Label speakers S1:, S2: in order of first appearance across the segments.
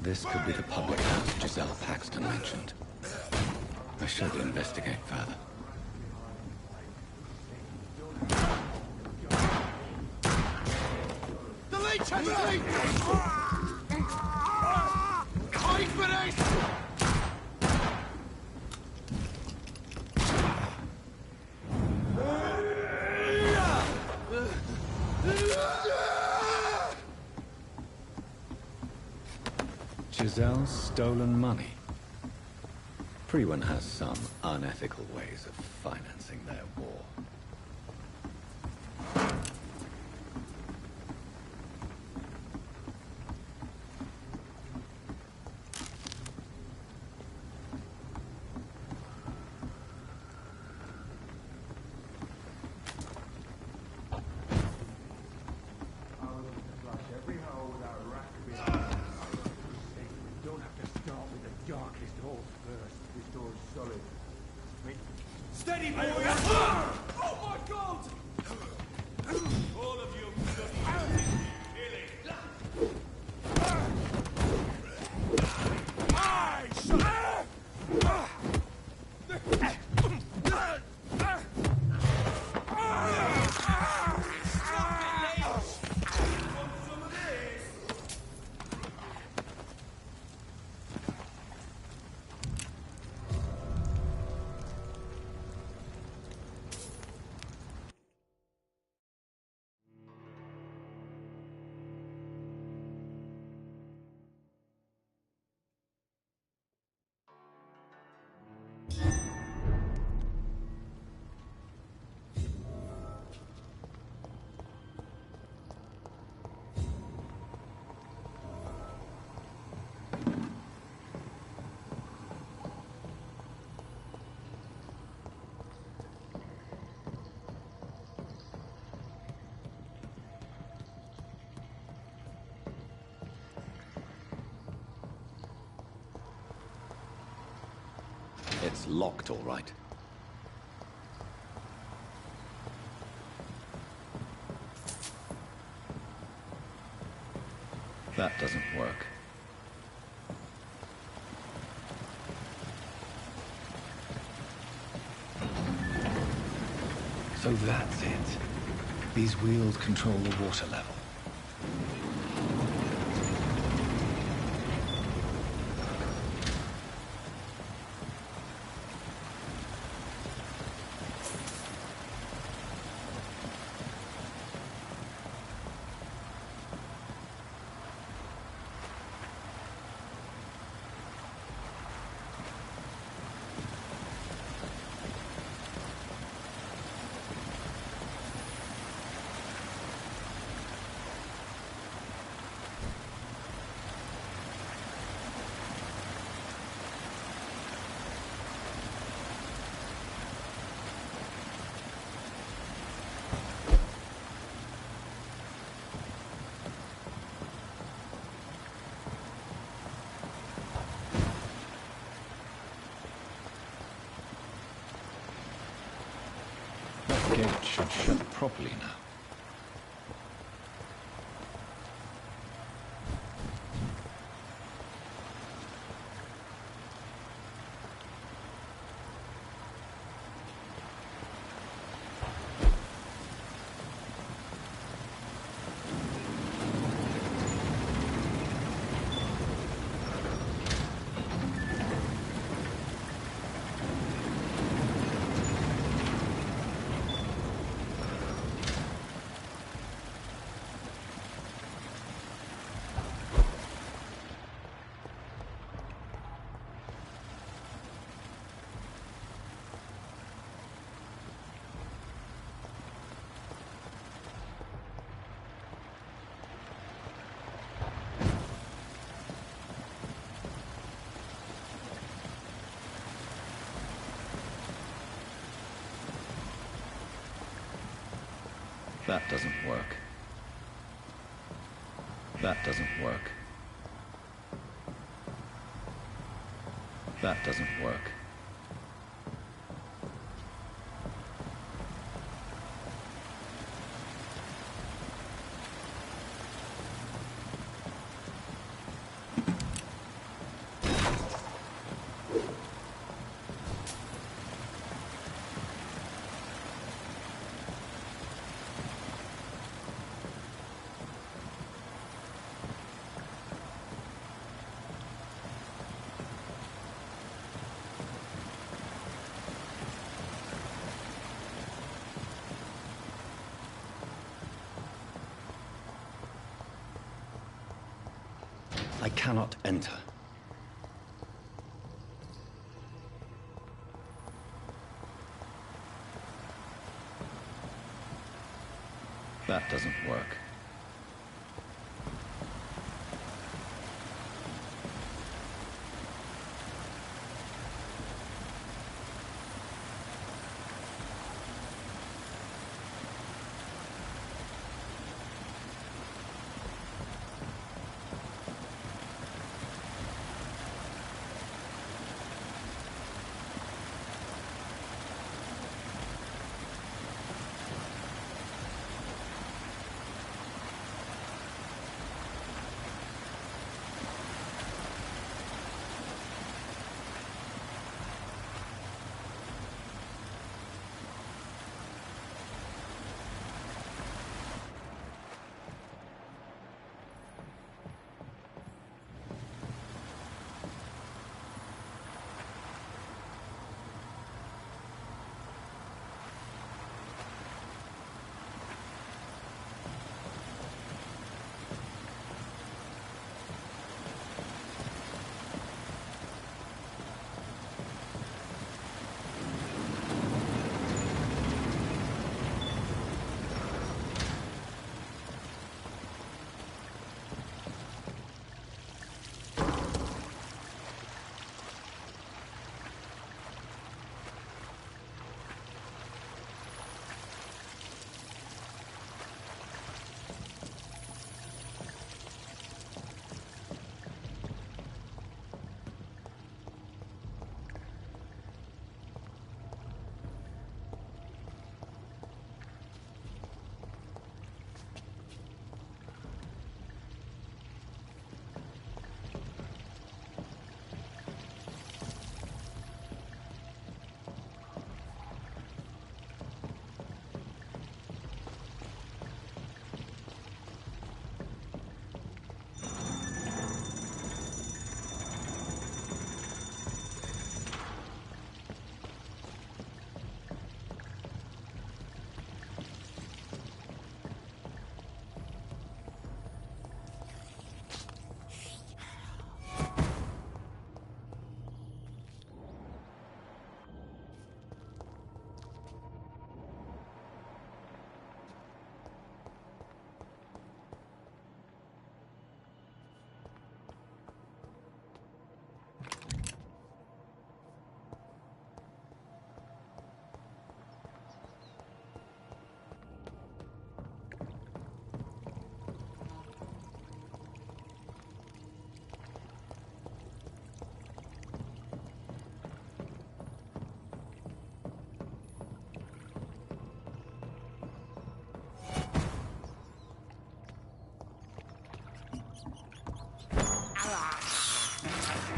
S1: This could be the public house Giselle Paxton mentioned. I should investigate further.
S2: Delete! Delete! Hide for this!
S1: Giselle's stolen money. Freeman has some unethical ways of financing their war.
S2: Steady, boy! Oh my God! All of you
S1: It's locked, all right. That doesn't work.
S3: So that's it. These wheels control the water level.
S1: The gate should shut properly now. That doesn't work. That doesn't work. That doesn't work. I cannot enter. That doesn't work.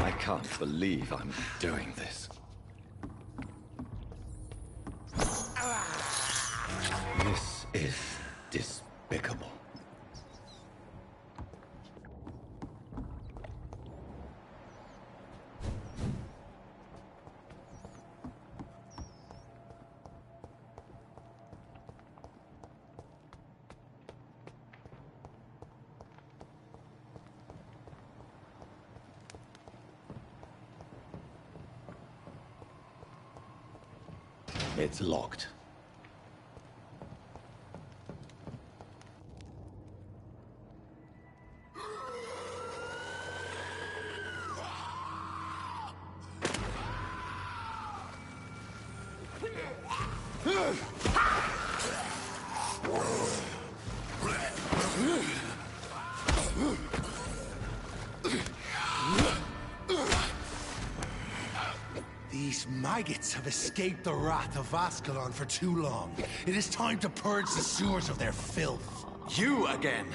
S1: I can't believe I'm doing this. This is despicable. It's locked.
S3: These maggots have escaped the wrath of Ascalon for too long. It is time to purge the sewers of their filth.
S4: You again!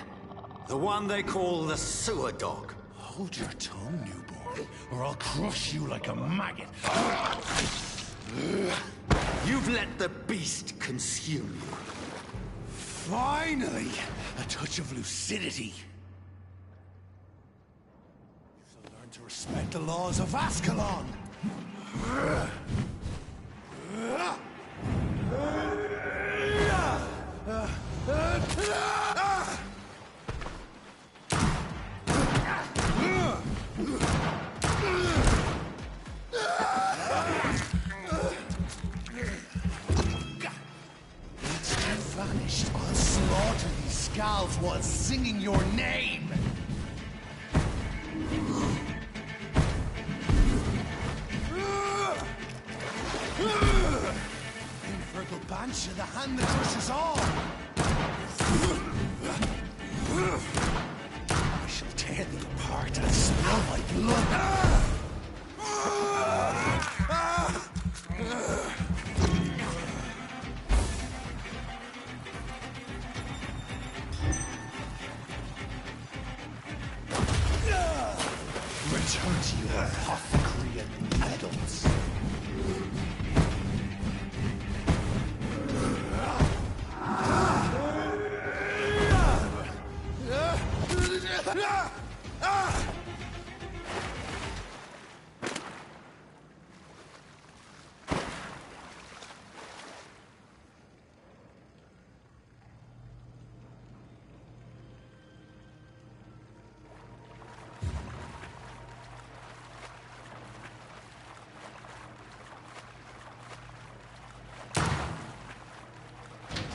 S4: The one they call the sewer dog.
S3: Hold your tongue, newborn, or I'll crush you like a maggot.
S4: You've let the beast consume you.
S3: Finally! A touch of lucidity. So learn to respect the laws of Ascalon! you the hand that does us all! I shall tear thee apart and spill my blood! Return to your apothecary and pedals.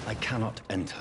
S1: I cannot enter.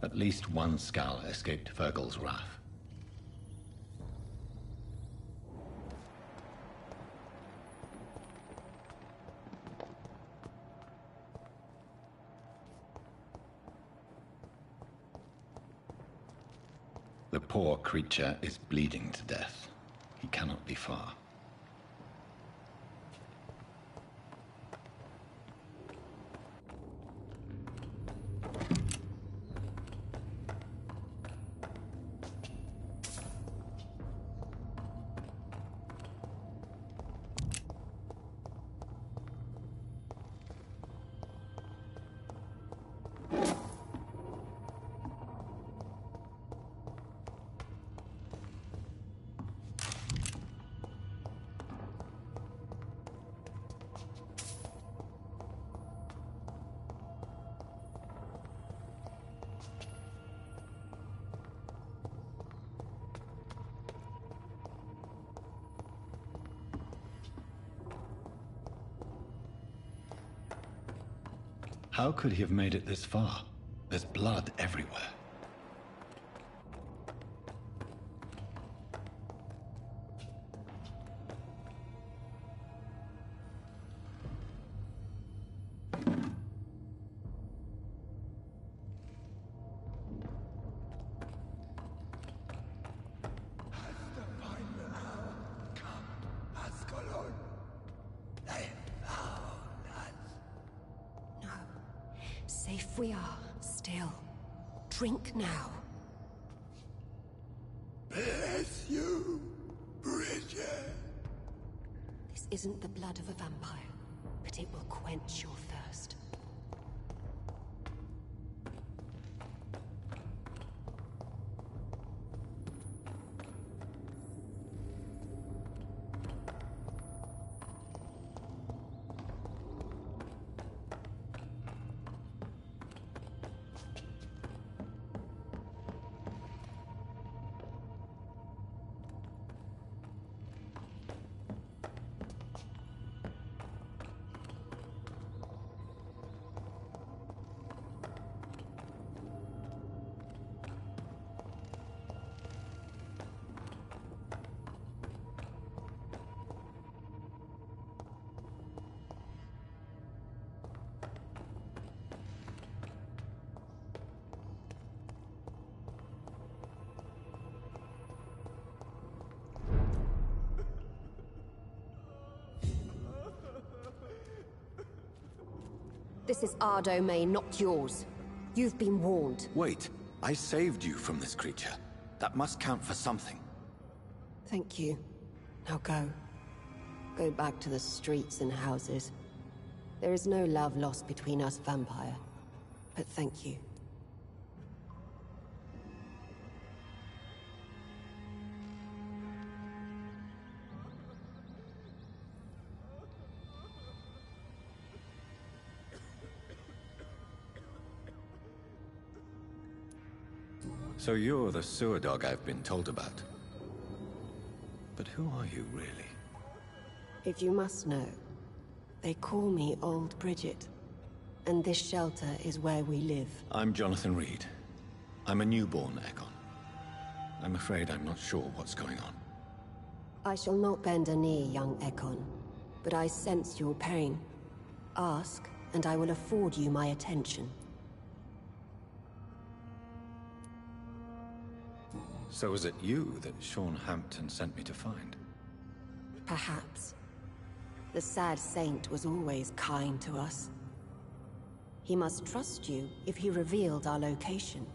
S1: At least one skull escaped Virgil's wrath. The poor creature is bleeding to death. He cannot be far. How could he have made it this far? There's blood everywhere.
S5: Safe we are, still. Drink now.
S3: Bless you, Bridget.
S5: This isn't the blood of a vampire, but it will quench your thirst. This is our domain, not yours. You've been warned.
S1: Wait, I saved you from this creature. That must count for something.
S5: Thank you. Now go. Go back to the streets and houses. There is no love lost between us, Vampire. But thank you.
S1: So you're the sewer dog I've been told about. But who are you, really?
S5: If you must know, they call me Old Bridget. And this shelter is where we live.
S1: I'm Jonathan Reed. I'm a newborn Ekon. I'm afraid I'm not sure what's going on.
S5: I shall not bend a knee, young Ekon, but I sense your pain. Ask, and I will afford you my attention.
S1: So was it you that Sean Hampton sent me to find?
S5: Perhaps. The sad saint was always kind to us. He must trust you if he revealed our location.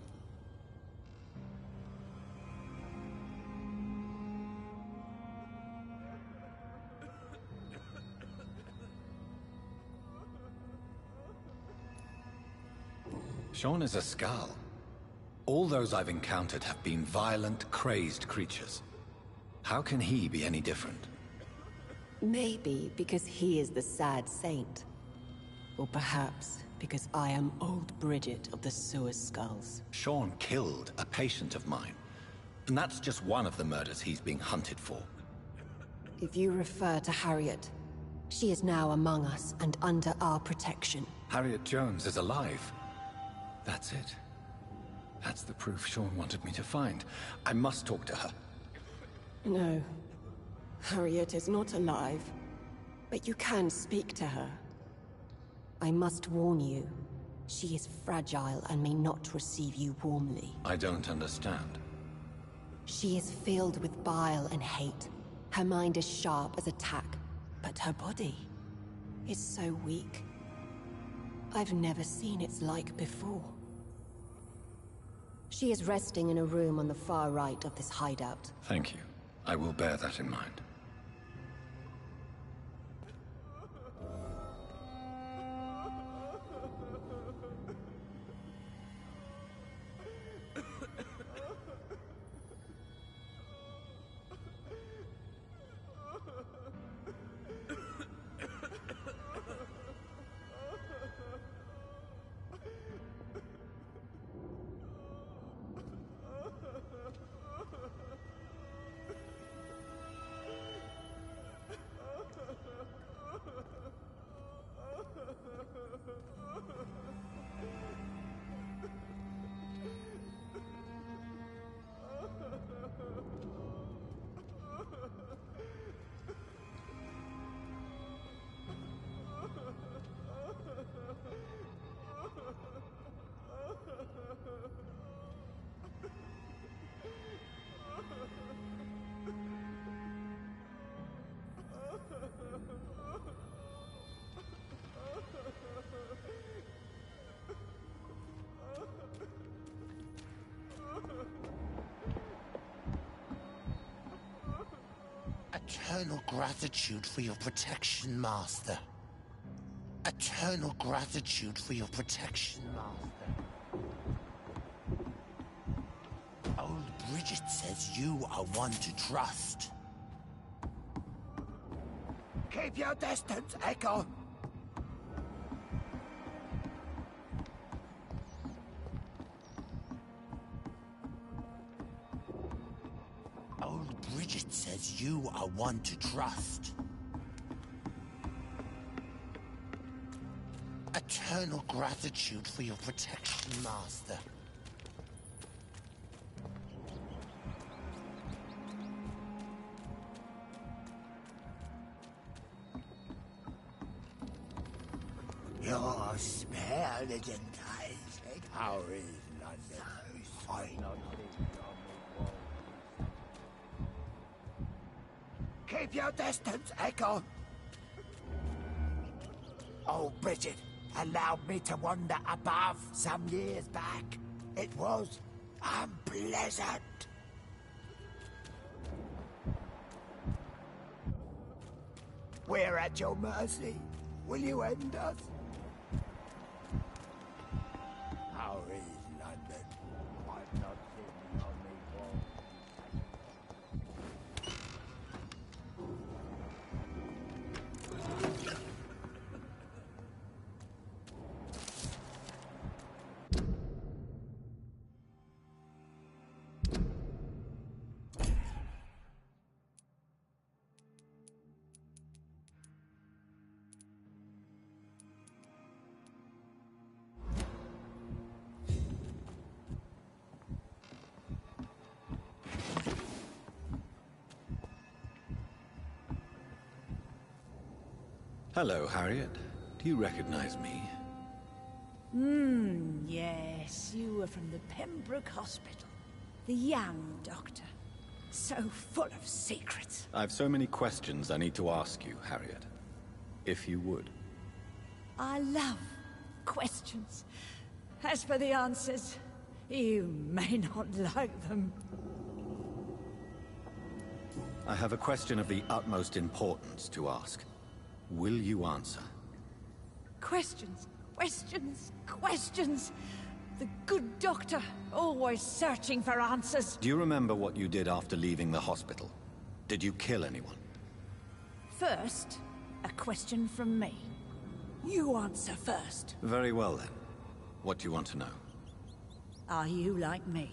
S1: Sean is a Skal. All those I've encountered have been violent, crazed creatures. How can he be any different?
S5: Maybe because he is the sad saint. Or perhaps because I am Old Bridget of the Sewer Skulls.
S1: Sean killed a patient of mine. And that's just one of the murders he's being hunted for.
S5: If you refer to Harriet, she is now among us and under our protection.
S1: Harriet Jones is alive. That's it. That's the proof Sean wanted me to find. I must talk to her.
S5: No. Harriet is not alive. But you can speak to her. I must warn you. She is fragile and may not receive you warmly.
S1: I don't understand.
S5: She is filled with bile and hate. Her mind is sharp as a tack, but her body is so weak. I've never seen its like before. She is resting in a room on the far right of this hideout.
S1: Thank you. I will bear that in mind.
S3: Eternal gratitude for your protection, Master. Eternal gratitude for your protection, Master. Old Bridget says you are one to trust.
S2: Keep your distance, Echo.
S3: Old Bridget says you are one to trust. Eternal gratitude for your protection, Master.
S2: Your spare little eyes, how is London? Fine. Keep your distance, Echo. Oh, Bridget allowed me to wander above some years back. It was unpleasant. We're at your mercy. Will you end us? How is London? I've not seen the only wall.
S1: Hello, Harriet. Do you recognize me?
S6: Yes, you were from the Pembroke Hospital. The young doctor. So full of secrets.
S1: I've so many questions I need to ask you, Harriet. If you would.
S6: I love questions. As for the answers, you may not like them.
S1: I have a question of the utmost importance to ask. Will you answer?
S6: Questions, questions, questions. The good doctor, always searching for answers.
S1: Do you remember what you did after leaving the hospital? Did you kill anyone?
S6: First, a question from me. You answer first.
S1: Very well then. What do you want to know?
S6: Are you like me?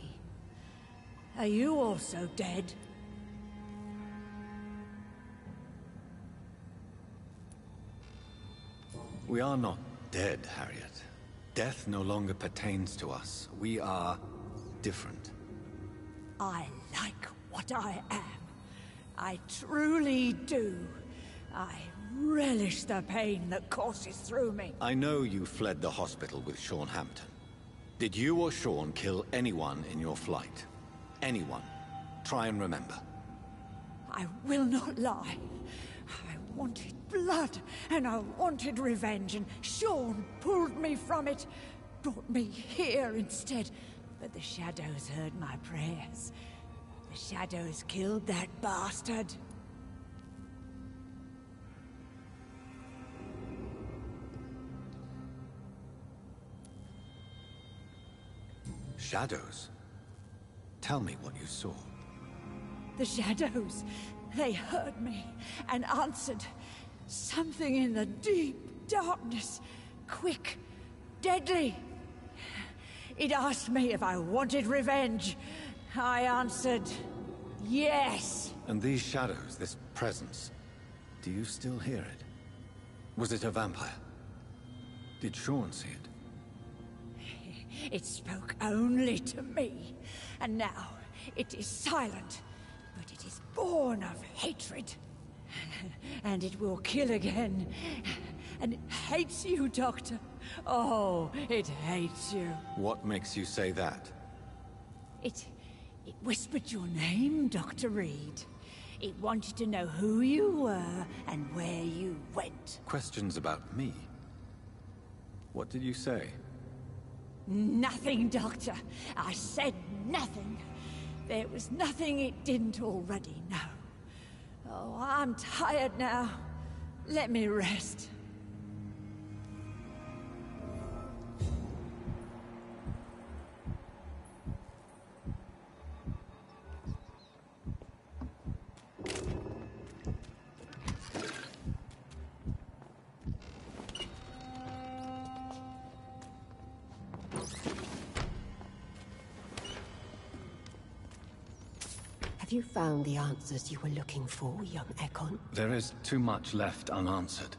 S6: Are you also dead?
S1: We are not dead, Harriet. Death no longer pertains to us. We are different.
S6: I like what I am. I truly do. I relish the pain that courses through me.
S1: I know you fled the hospital with Sean Hampton. Did you or Sean kill anyone in your flight? Anyone? Try and remember.
S6: I will not lie. I wanted blood, and I wanted revenge, and Sean pulled me from it, brought me here instead. But the shadows heard my prayers. The shadows killed that bastard.
S1: Shadows? Tell me what you saw.
S6: The shadows, they heard me and answered. Something in the deep darkness, quick, deadly. It asked me if I wanted revenge. I answered, yes.
S1: And these shadows, this presence, do you still hear it? Was it a vampire? Did Sean see it?
S6: It spoke only to me, and now it is silent, but it is born of hatred. And it will kill again. And it hates you, Doctor. Oh, it hates you.
S1: What makes you say that?
S6: It whispered your name, Dr. Reed. It wanted to know who you were and where you went.
S1: Questions about me? What did you say?
S6: Nothing, Doctor. I said nothing. There was nothing it didn't already know. Oh, I'm tired now. Let me rest.
S5: Have you found the answers you were looking for, young Ekon?
S1: There is too much left unanswered.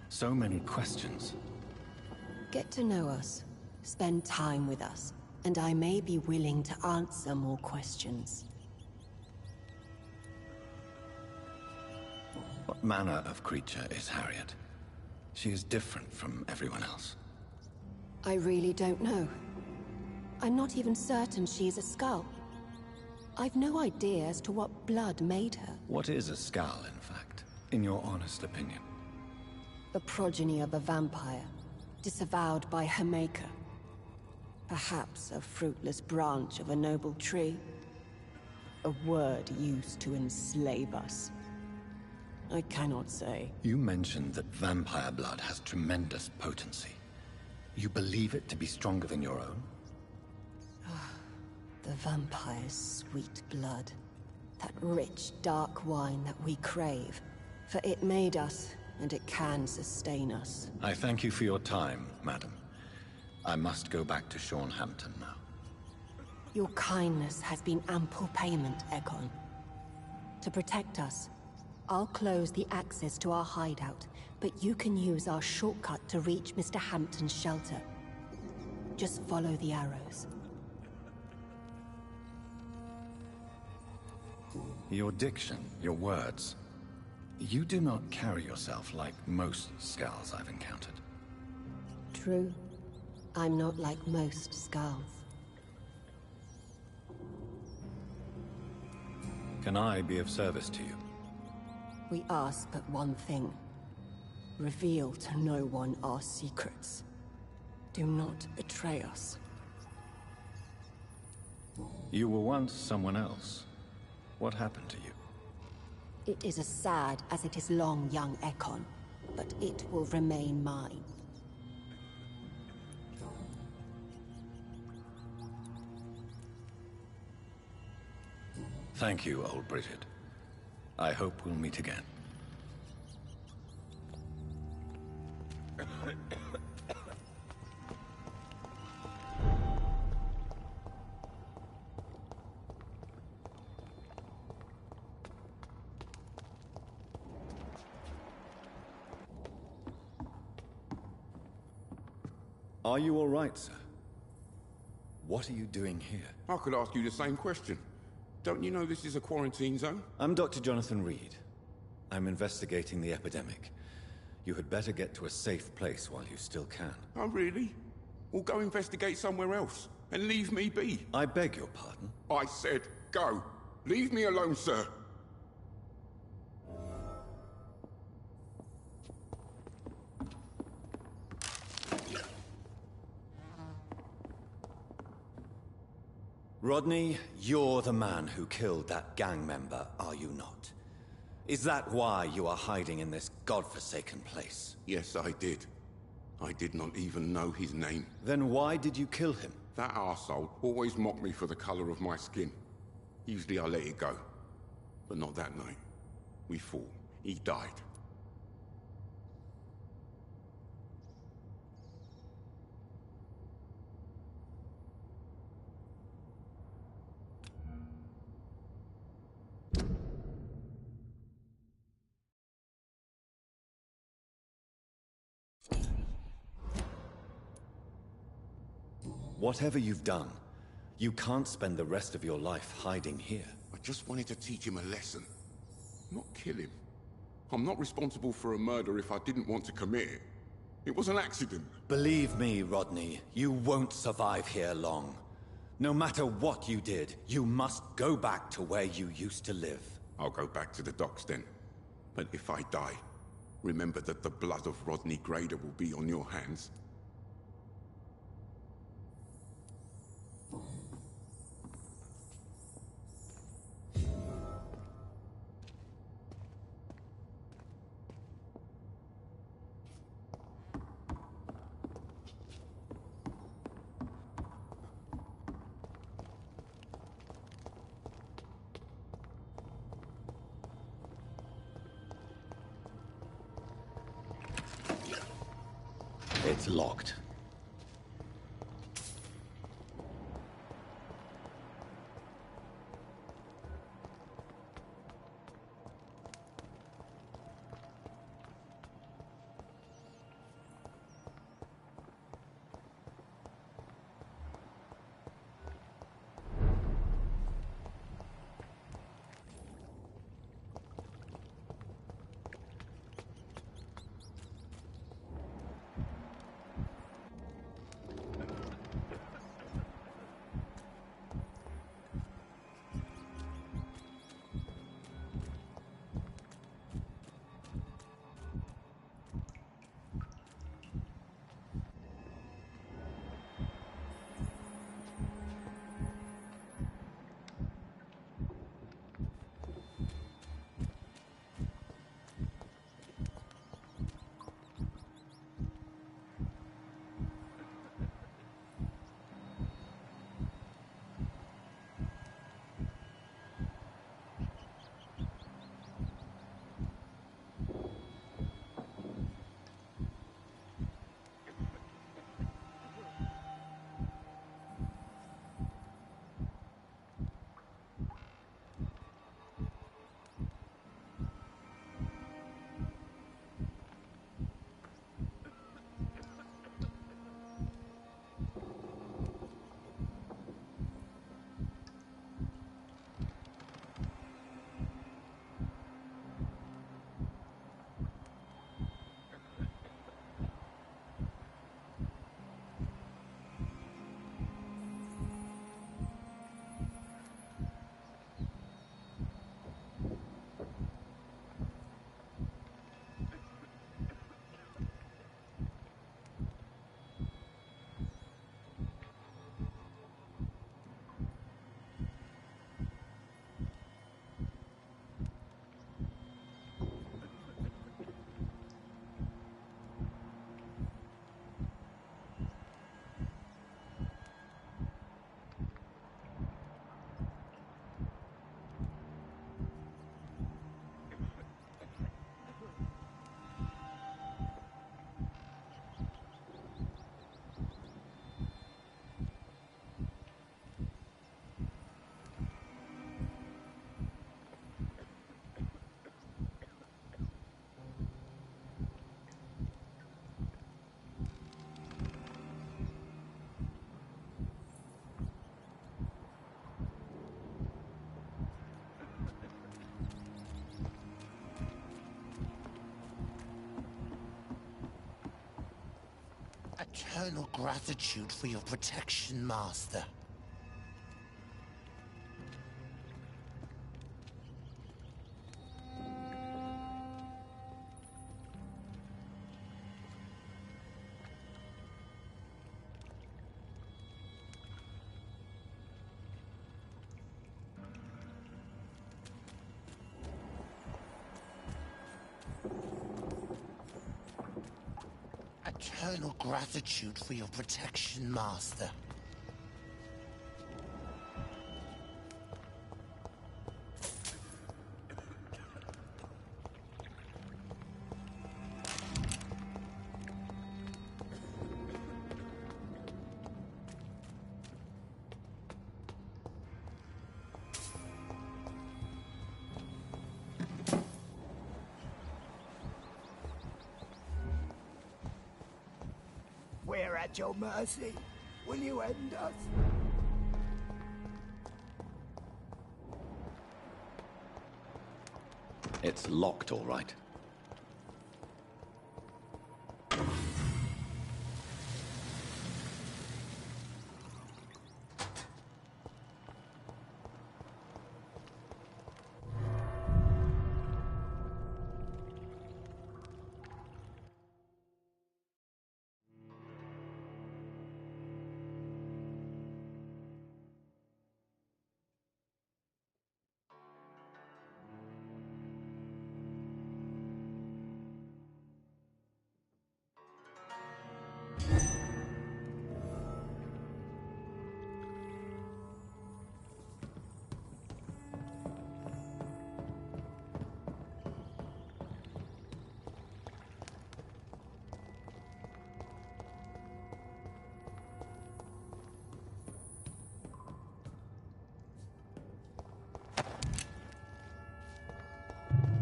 S1: So many questions.
S5: Get to know us. Spend time with us. And I may be willing to answer more questions.
S1: What manner of creature is Harriet? She is different from everyone else.
S5: I really don't know. I'm not even certain she's a skull. I've no idea as to what blood made her.
S1: What is a skull, in fact, in your honest opinion?
S5: The progeny of a vampire, disavowed by her maker. Perhaps a fruitless branch of a noble tree. A word used to enslave us. I cannot say.
S1: You mentioned that vampire blood has tremendous potency. You believe it to be stronger than your own?
S5: The vampire's sweet blood. That rich, dark wine that we crave. For it made us, and it can sustain us.
S1: I thank you for your time, madam. I must go back to Sean Hampton now.
S5: Your kindness has been ample payment, Ekon. To protect us, I'll close the access to our hideout, but you can use our shortcut to reach Mr. Hampton's shelter. Just follow the arrows.
S1: Your diction, your words. You do not carry yourself like most Skulls I've encountered.
S5: True. I'm not like most Skulls.
S1: Can I be of service to you?
S5: We ask but one thing. Reveal to no one our secrets. Do not betray us.
S1: You were once someone else. What happened to you?
S5: It is as sad as it is long, young Ekon, but it will remain mine.
S1: Thank you, old Bridget. I hope we'll meet again. Are you all right, sir? What are you doing here?
S7: I could ask you the same question. Don't you know this is a quarantine zone?
S1: I'm Dr. Jonathan Reed. I'm investigating the epidemic. You had better get to a safe place while you still can.
S7: Oh, really? Well, go investigate somewhere else, and leave me be.
S1: I beg your pardon?
S7: I said go. Leave me alone, sir.
S1: Rodney, you're the man who killed that gang member, are you not? Is that why you are hiding in this godforsaken place?
S7: Yes, I did. I did not even know his name.
S1: Then why did you kill him?
S7: That arsehole always mocked me for the color of my skin. Usually I let it go. But not that night. We fought. He died.
S1: Whatever you've done, you can't spend the rest of your life hiding here.
S7: I just wanted to teach him a lesson. Not kill him. I'm not responsible for a murder if I didn't want to commit it. It was an accident.
S1: Believe me, Rodney, you won't survive here long. No matter what you did, you must go back to where you used to live.
S7: I'll go back to the docks then. But if I die, remember that the blood of Rodney Grader will be on your hands.
S1: It's locked.
S2: Eternal gratitude for your protection, Master. Eternal gratitude for your protection, Master. We're at your mercy. Will you end us?
S1: It's locked, all right.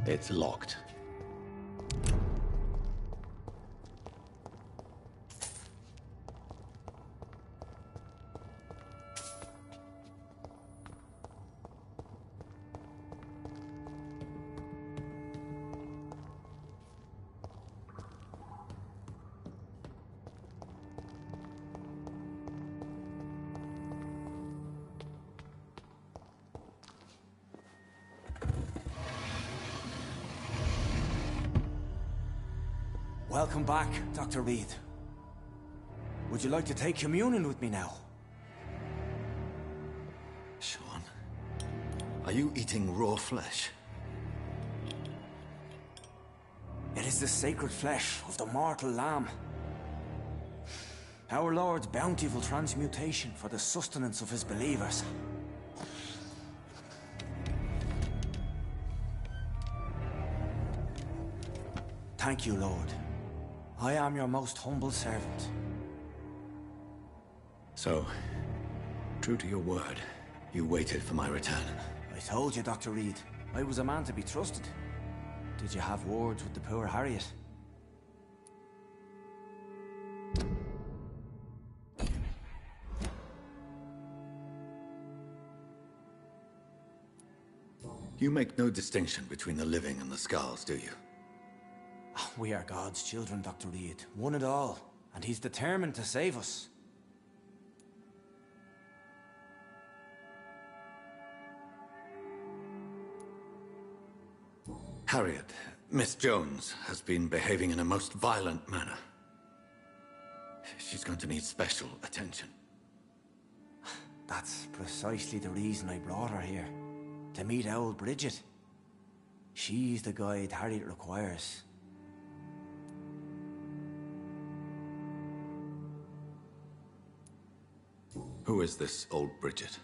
S1: It's locked.
S8: Welcome back, Dr. Reed. Would you like to take communion with me now?
S1: Sean, are you eating raw flesh?
S8: It is the sacred flesh of the mortal lamb. Our Lord's bountiful transmutation for the sustenance of his believers. Thank you, Lord. I am your most humble servant.
S1: So, true to your word, you waited for my return.
S8: I told you, Dr. Reed, I was a man to be trusted. Did you have words with the poor Harriet?
S1: You make no distinction between the living and the skulls, do you?
S8: We are God's children, Dr. Reed. One and all. And he's determined to save us.
S1: Harriet, Miss Jones, has been behaving in a most violent manner. She's going to need special attention.
S8: That's precisely the reason I brought her here. To meet old Bridget. She's the guide Harriet requires.
S1: Who is this old Bridget?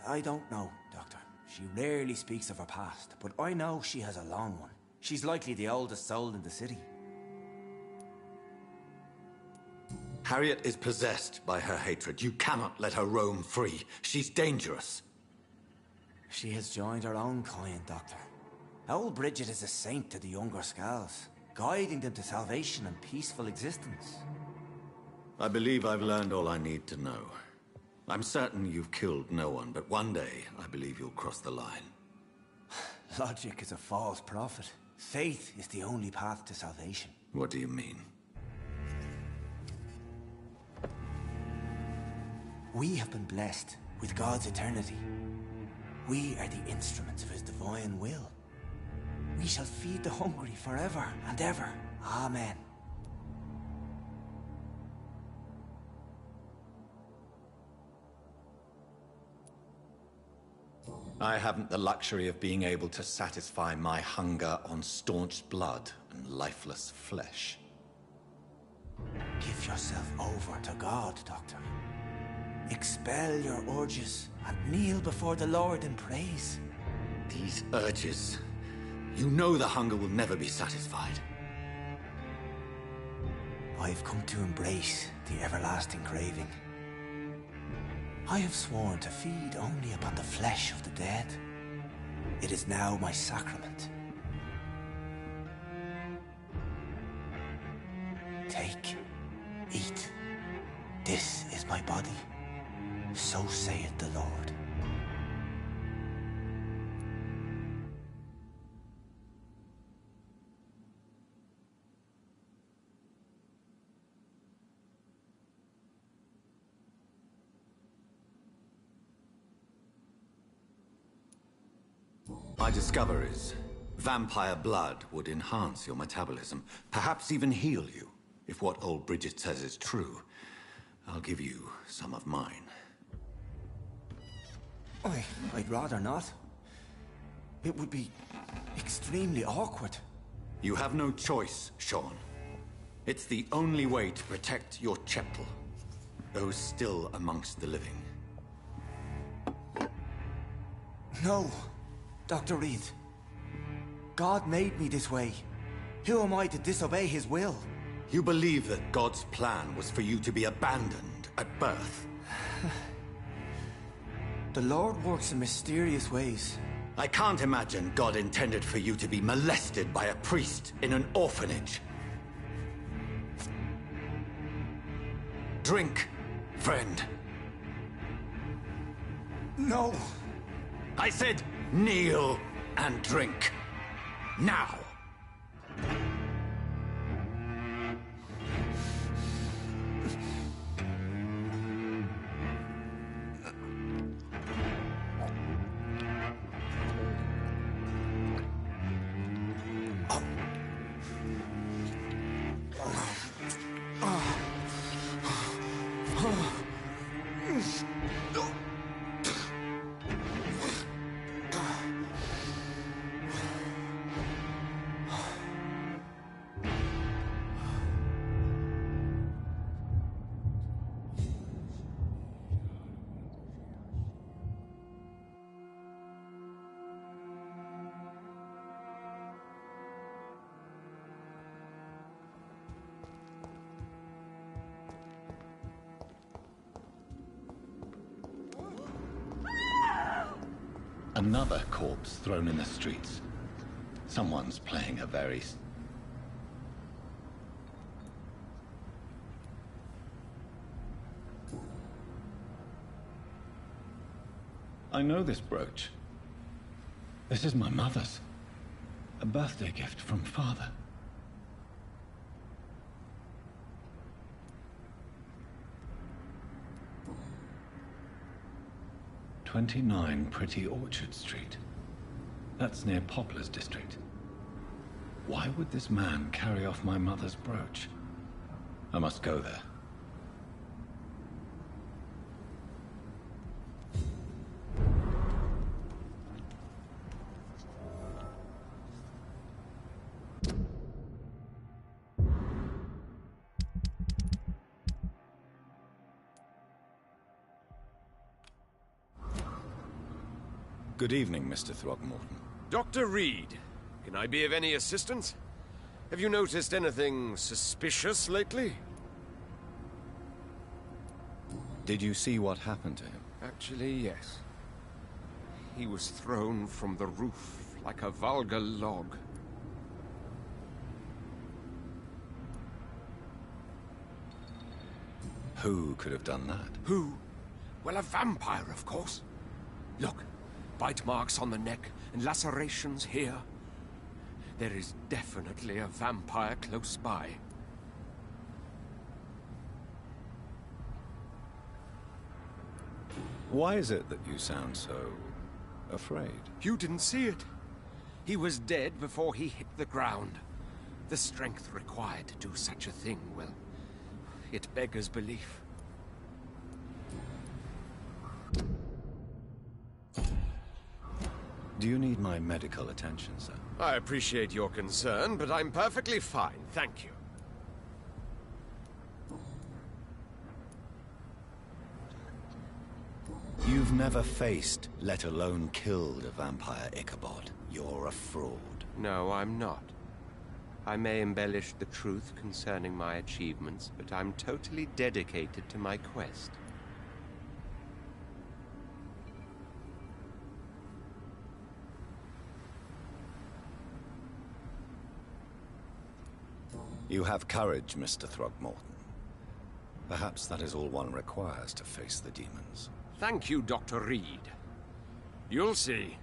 S8: I don't know, Doctor. She rarely speaks of her past, but I know she has a long one. She's likely the oldest soul in the city.
S1: Harriet is possessed by her hatred. You cannot let her roam free. She's dangerous.
S8: She has joined her own kind, Doctor. Old Bridget is a saint to the younger Skulls, guiding them to salvation and peaceful existence.
S1: I believe I've learned all I need to know. I'm certain you've killed no one, but one day I believe you'll cross the line.
S8: Logic is a false prophet. Faith is the only path to salvation.
S1: What do you mean?
S8: We have been blessed with God's eternity. We are the instruments of his divine will. We shall feed the hungry forever and ever. Amen.
S1: I haven't the luxury of being able to satisfy my hunger on staunched blood and lifeless flesh.
S8: Give yourself over to God, Doctor. Expel your urges and kneel before the Lord in praise.
S1: These urges... You know the hunger will never be satisfied.
S8: I've come to embrace the everlasting craving. I have sworn to feed only upon the flesh of the dead. It is now my sacrament. Take, eat. This is my body. So saith the Lord.
S1: My discoveries. Vampire blood would enhance your metabolism, perhaps even heal you. If what old Bridget says is true, I'll give you some of mine.
S8: I'd rather not. It would be extremely awkward.
S1: You have no choice, Sean. It's the only way to protect your cheptel, those still amongst the living.
S8: No, Dr. Reed. God made me this way. Who am I to disobey his will?
S1: You believe that God's plan was for you to be abandoned at birth?
S8: The Lord works in mysterious ways.
S1: I can't imagine God intended for you to be molested by a priest in an orphanage. Drink, friend.
S8: No.
S1: I said kneel and drink. Now. Another corpse thrown in the streets. Someone's playing a very... I know this brooch. This is my mother's. A birthday gift from father. "29 Pretty Orchard Street. That's near Poplar's district. Why would this man carry off my mother's brooch? I must go there. Good evening, Mr. Throgmorton.
S9: Dr. Reed, can I be of any assistance? Have you noticed anything suspicious lately?
S1: Did you see what happened to him?
S9: Actually, yes. He was thrown from the roof like a vulgar log.
S1: Who could have done that?
S9: Who? Well, a vampire, of course. Look, bite marks on the neck and lacerations here. There is definitely a vampire close by.
S1: Why is it that you sound so afraid?
S9: You didn't see it. He was dead before he hit the ground. The strength required to do such a thing, well, it beggars belief.
S1: Do you need my medical attention, sir?
S9: I appreciate your concern, but I'm perfectly fine, thank you.
S1: You've never faced, let alone killed a vampire, Ichabod. You're a fraud.
S9: No, I'm not. I may embellish the truth concerning my achievements, but I'm totally dedicated to my quest.
S1: You have courage, Mr. Throgmorton. Perhaps that is all one requires to face the demons.
S9: Thank you, Dr. Reed. You'll see.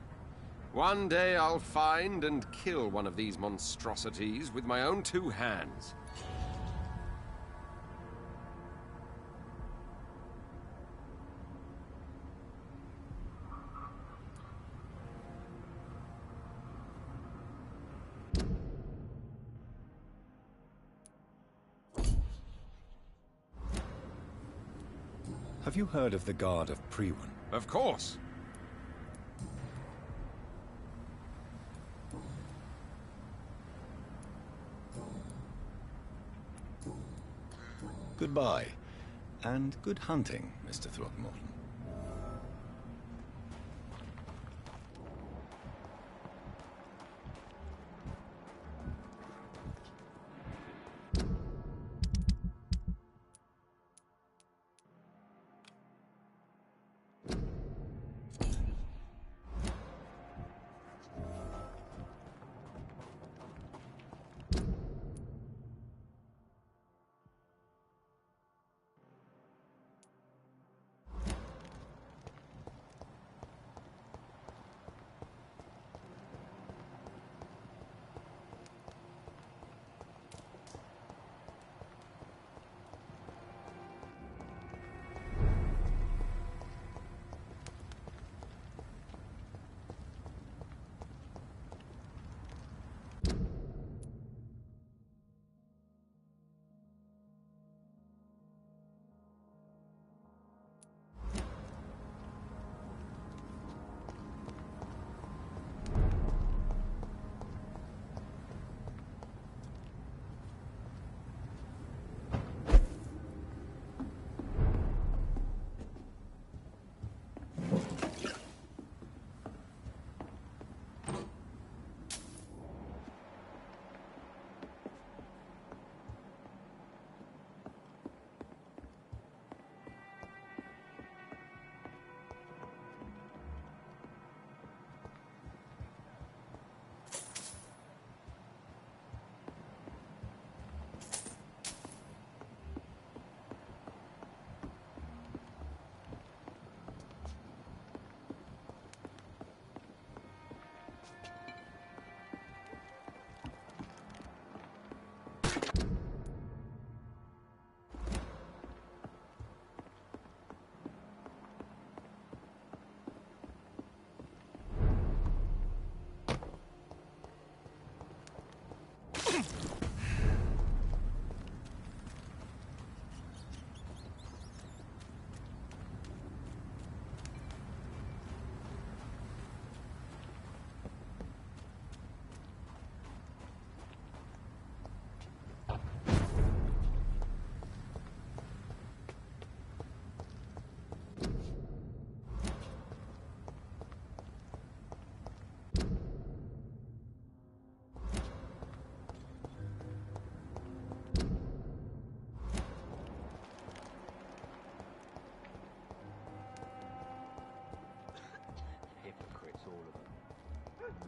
S9: One day I'll find and kill one of these monstrosities with my own 2 hands.
S1: Have you heard of the Guard of Priwen?
S9: Of course.
S1: Goodbye, and good hunting, Mr. Throgmorton.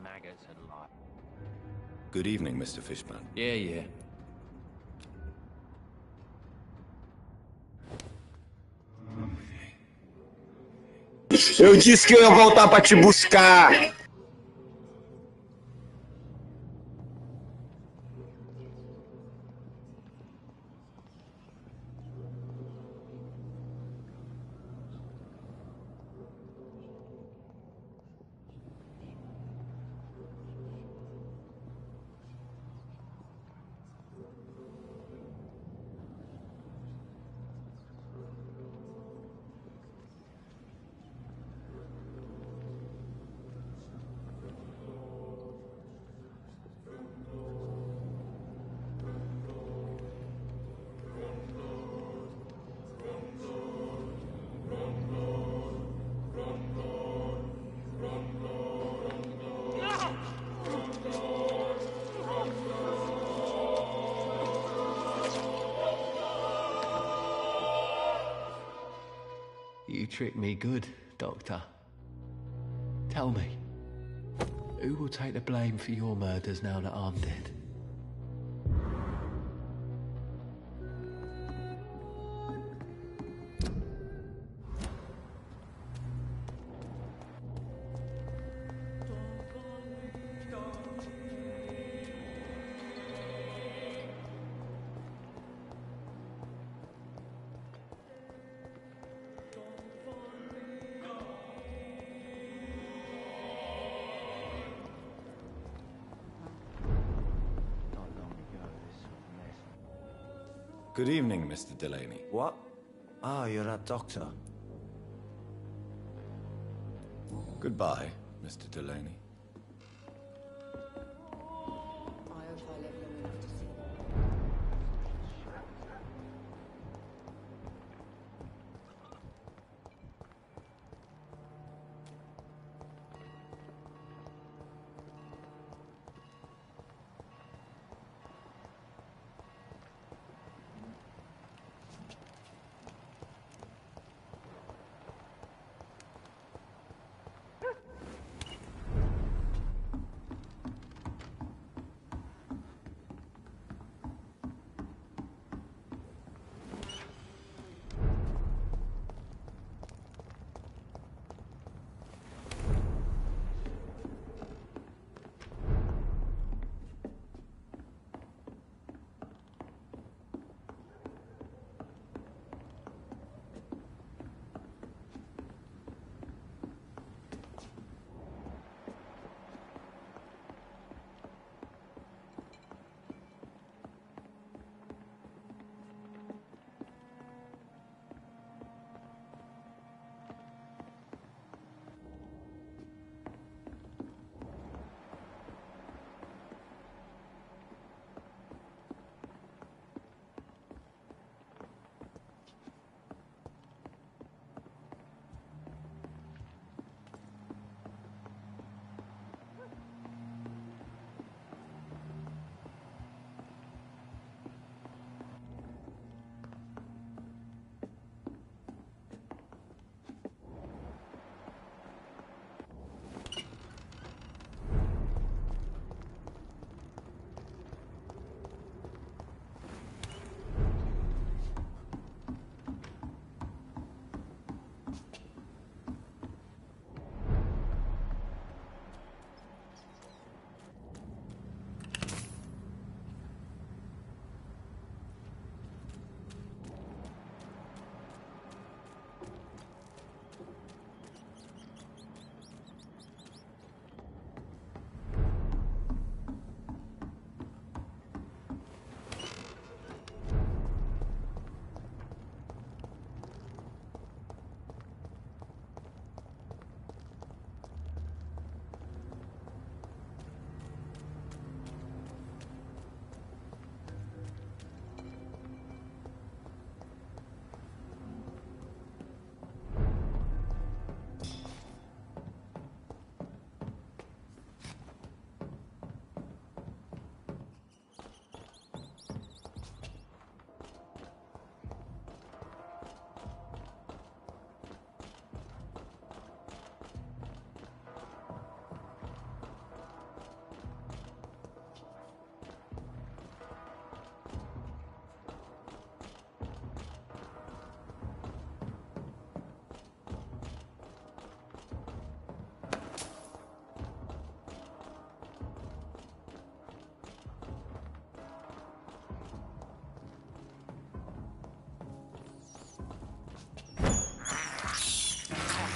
S10: Maggots and light.
S1: Good evening, Mr. Fishburne.
S10: Yeah.
S11: Eu disse que eu ia voltar pra te buscar.
S10: You tricked me good, Doctor. Tell me, who will take the blame for your murders now that I'm dead?
S1: Good evening, Mr. Delaney.
S8: What? Ah, you're that doctor.
S1: Goodbye, Mr. Delaney.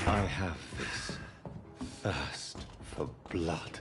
S1: I have this thirst for blood.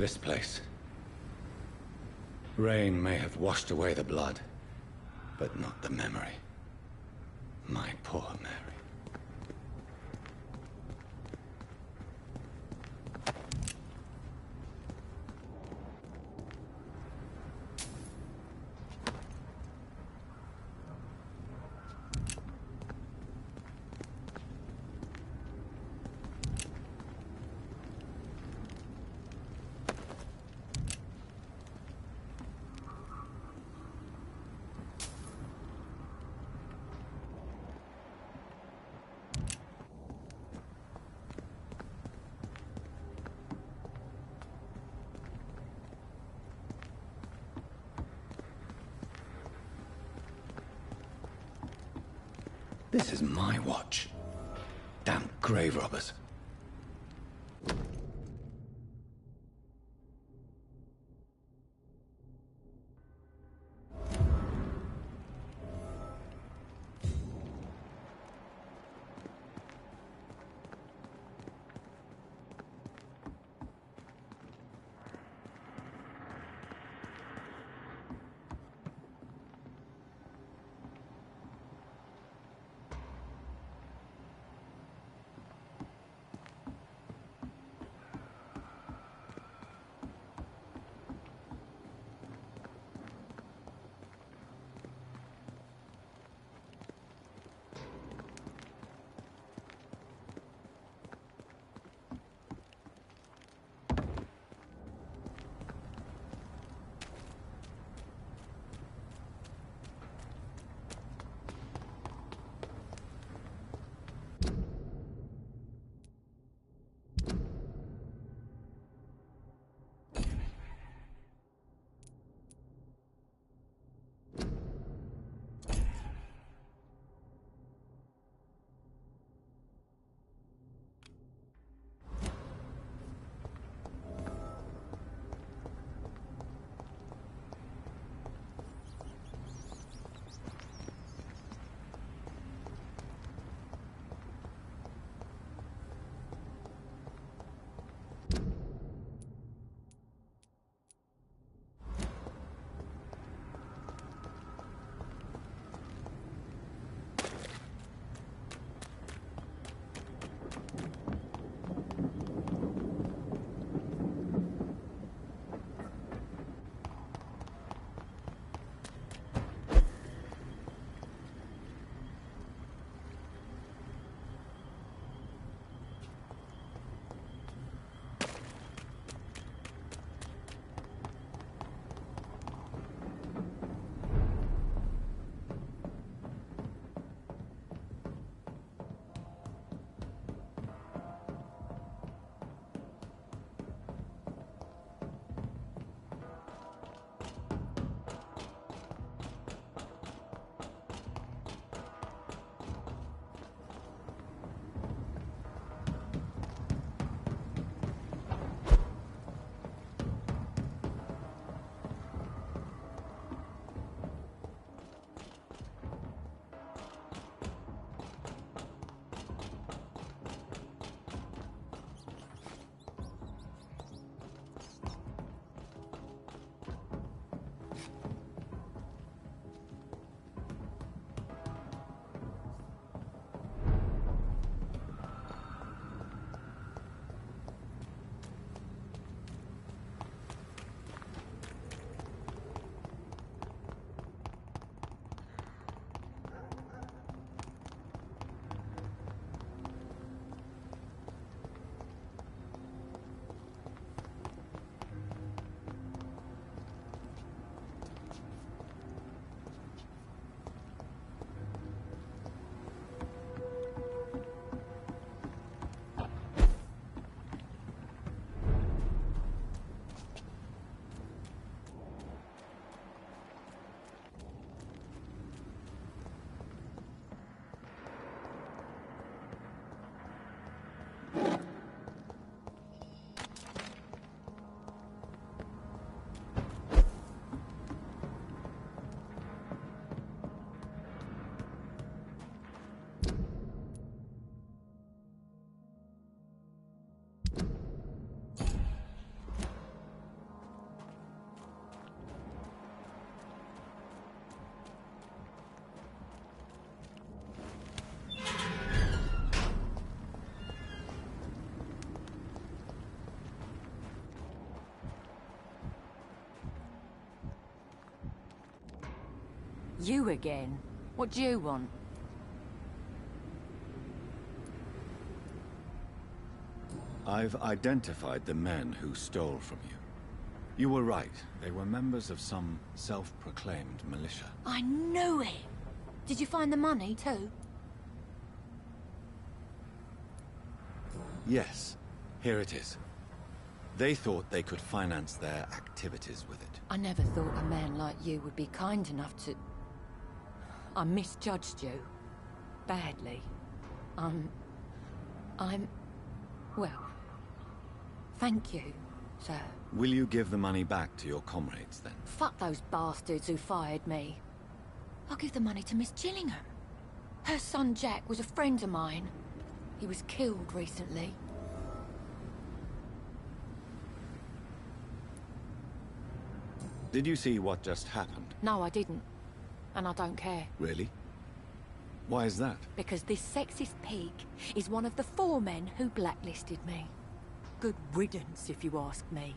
S1: This place. Rain may have washed away the blood, but not the memory. My poor Mary. This is my watch. Damn grave robbers.
S12: You again? What do you want?
S1: I've identified the men who stole from you. You were right. They were members of some self-proclaimed militia.
S12: I knew it! Did you find the money, too?
S1: Yes. Here it is. They thought they could finance their activities with it.
S12: I never thought a man like you would be kind enough to... I misjudged you. Badly. Well... Thank you, sir.
S1: Will you give the money back to your comrades, then?
S12: Fuck those bastards who fired me. I'll give the money to Miss Gillingham. Her son Jack was a friend of mine. He was killed recently.
S1: Did you see what just happened?
S12: No, I didn't. And I don't care.
S1: Really? Why is that?
S12: Because this sexist pig is one of the 4 men who blacklisted me. Good riddance, if you ask me.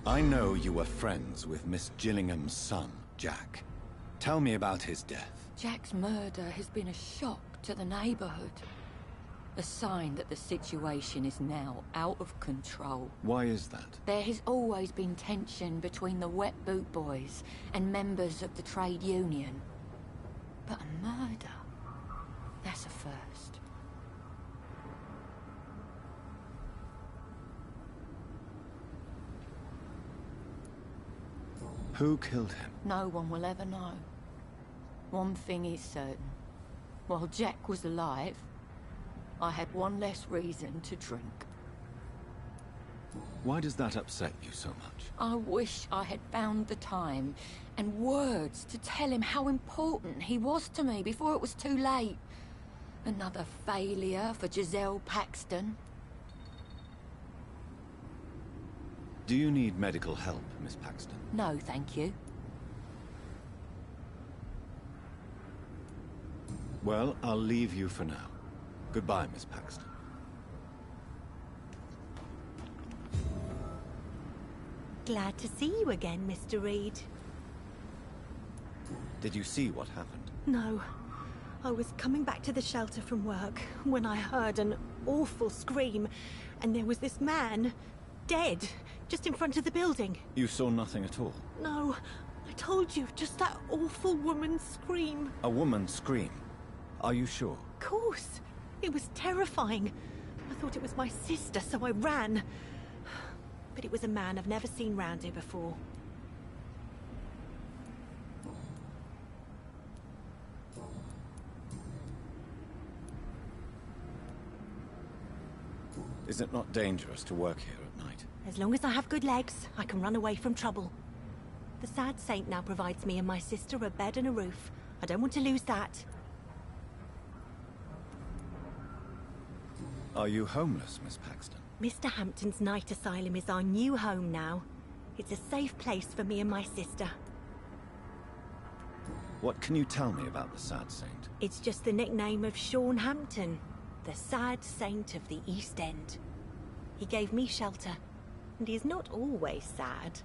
S1: I know you were friends with Miss Gillingham's son, Jack. Tell me about his death.
S12: Jack's murder has been a shock to the neighborhood. A sign that the situation is now out of control.
S1: Why is that?
S12: There has always been tension between the Wet Boot Boys and members of the trade union. But a murder? That's a first.
S1: Who killed him?
S12: No one will ever know. One thing is certain. While Jack was alive, I had one less reason to drink.
S1: Why does that upset you so much?
S12: I wish I had found the time and words to tell him how important he was to me before it was too late. Another failure for Giselle Paxton.
S1: Do you need medical help, Miss Paxton?
S12: No, thank you.
S1: Well, I'll leave you for now. Goodbye, Miss Paxton.
S13: Glad to see you again, Mr. Reed.
S1: Did you see what happened?
S13: No. I was coming back to the shelter from work when I heard an awful scream, and there was this man, dead, just in front of the building.
S1: You saw nothing at all?
S13: No. I told you, just that awful woman's scream.
S1: A woman's scream? Are you sure?
S13: Of course. It was terrifying. I thought it was my sister, so I ran. But it was a man I've never seen round here before.
S1: Is it not dangerous to work here at night?
S13: As long as I have good legs, I can run away from trouble. The sad saint now provides me and my sister a bed and a roof. I don't want to lose that.
S1: Are you homeless, Miss Paxton?
S13: Mr. Hampton's night asylum is our new home now. It's a safe place for me and my sister.
S1: What can you tell me about the Sad Saint?
S13: It's just the nickname of Sean Hampton, the sad saint of the East End. He gave me shelter, and he's not always sad.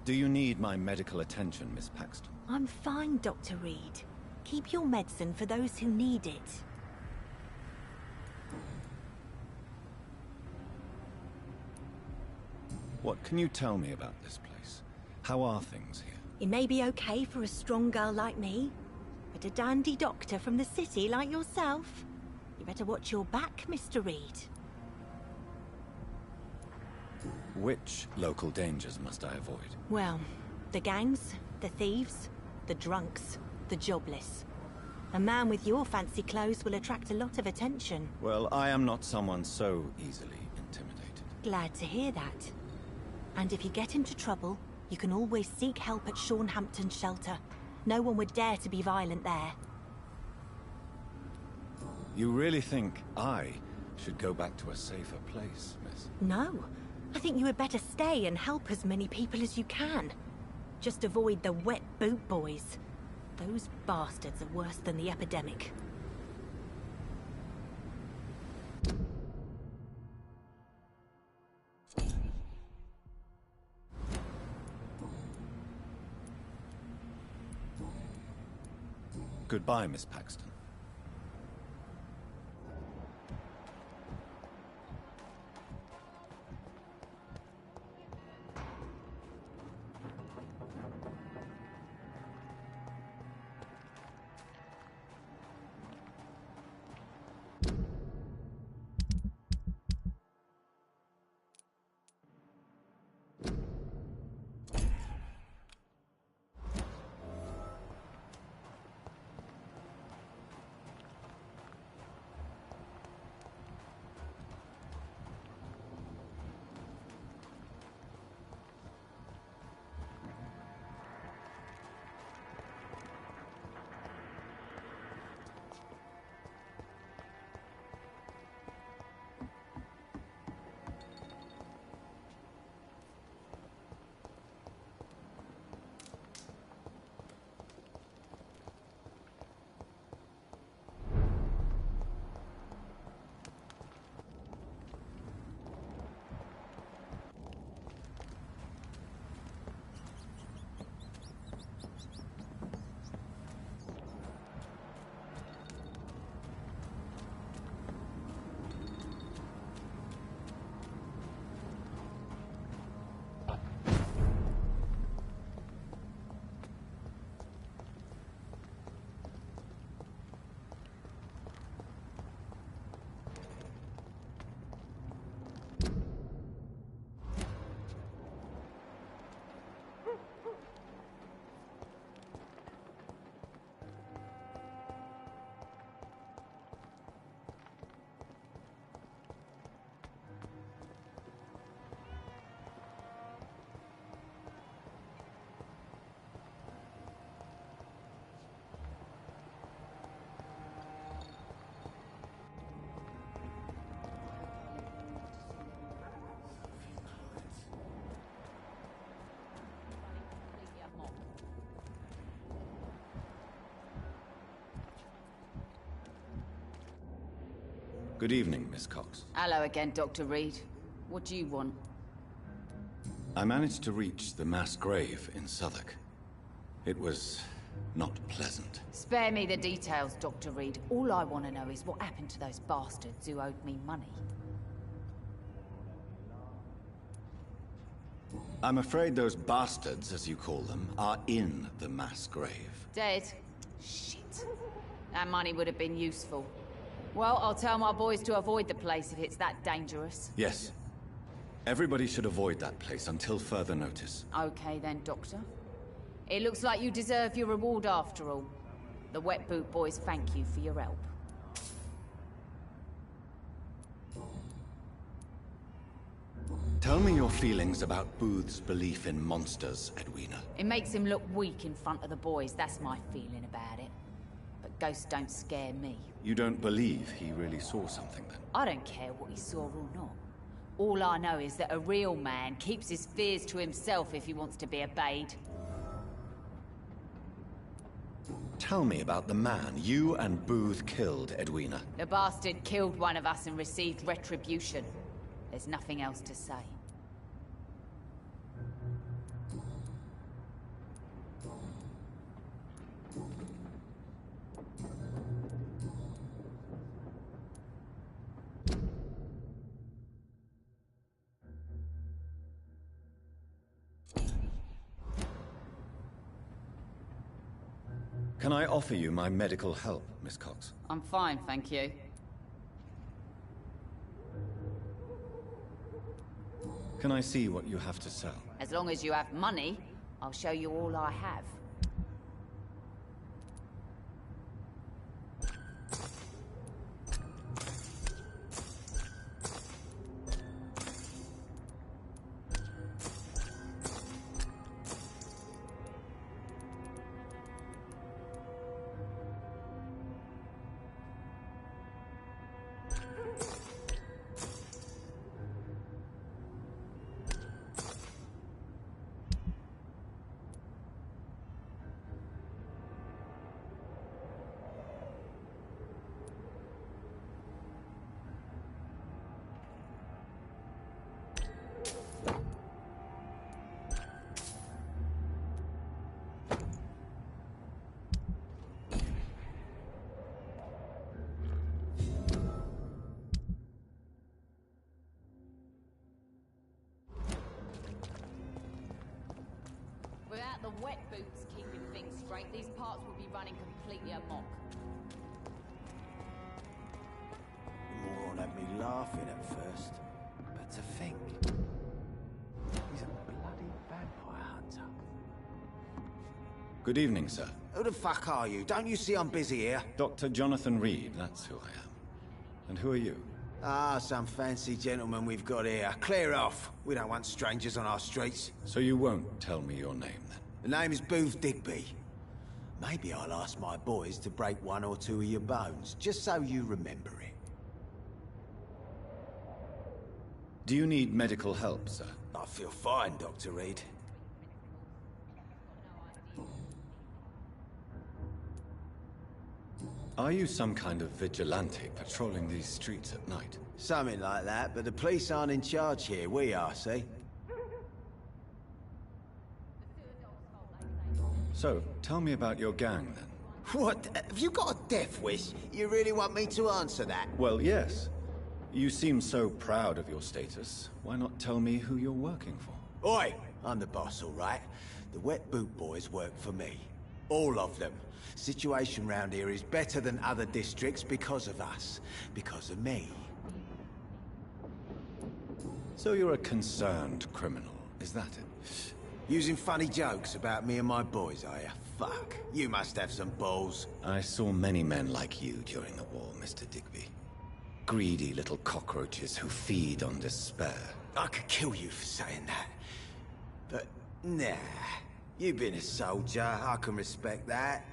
S1: Do you need my medical attention, Miss Paxton?
S13: I'm fine, Dr. Reed. Keep your medicine for those who need it.
S1: What can you tell me about this place? How are things here?
S13: It may be okay for a strong girl like me, but a dandy doctor from the city like yourself, you better watch your back, Mr. Reed.
S1: Which local dangers must I avoid?
S13: Well, the gangs, the thieves, the drunks, the jobless. A man with your fancy clothes will attract a lot of attention.
S1: Well, I am not someone so easily intimidated.
S13: Glad to hear that. And if you get into trouble, you can always seek help at Sean Hampton's shelter. No one would dare to be violent there.
S1: You really think I should go back to a safer place, miss?
S13: No. I think you had better stay and help as many people as you can. Just avoid the Wet Boot Boys. Those bastards are worse than the epidemic.
S1: Goodbye, Miss Paxton. Good evening, Miss Cox.
S14: Hello again, Dr. Reed. What do you want?
S1: I managed to reach the mass grave in Southwark. It was not pleasant.
S14: Spare me the details, Dr. Reed. All I want to know is what happened to those bastards who owed me money.
S1: I'm afraid those bastards, as you call them, are in the mass grave.
S14: Dead? Shit. That money would have been useful. Well, I'll tell my boys to avoid the place if it's that dangerous.
S1: Yes. Everybody should avoid that place until further notice.
S14: Okay then, Doctor. It looks like you deserve your reward after all. The Wet Boot boys thank you for your help.
S1: Tell me your feelings about Booth's belief in monsters, Edwina.
S14: It makes him look weak in front of the boys, that's my feeling about it. But ghosts don't scare me.
S1: You don't believe he really saw something, then?
S14: I don't care what he saw or not. All I know is that a real man keeps his fears to himself if he wants to be obeyed.
S1: Tell me about the man you and Booth killed, Edwina.
S14: The bastard killed one of us and received retribution. There's nothing else to say.
S1: Can I offer you my medical help, Miss Cox?
S14: I'm fine, thank you.
S1: Can I see what you have to sell?
S14: As long as you have money, I'll show you all I have. wet boots keeping things straight, these parts would be running completely amok.
S8: The moron had me laughing at first, but to think, he's a bloody vampire hunter.
S1: Good evening, sir.
S8: Who the fuck are you? Don't you see I'm busy here?
S1: Dr. Jonathan Reed, that's who I am. And who are you?
S8: Ah, some fancy gentleman we've got here. Clear off. We don't want strangers on our streets.
S1: So you won't tell me your name, then?
S8: The name is Booth Digby. Maybe I'll ask my boys to break one or two of your bones, just so you remember it.
S1: Do you need medical help, sir?
S8: I feel fine, Dr. Reed.
S1: Are you some kind of vigilante patrolling these streets at night?
S8: Something like that, but the police aren't in charge here. We are, see?
S1: So, tell me about your gang, then.
S8: What? Have you got a death wish? You really want me to answer that?
S1: Well, yes. You seem so proud of your status. Why not tell me who you're working for?
S8: Oi! I'm the boss, all right? The Wet Boot Boys work for me. All of them. Situation round here is better than other districts because of us. Because of me.
S1: So you're a concerned criminal, is that it?
S8: Using funny jokes about me and my boys, are you? Fuck. You must have some balls.
S1: I saw many men like you during the war, Mr. Digby. Greedy little cockroaches who feed on despair.
S8: I could kill you for saying that. But, nah. You've been a soldier, I can respect that.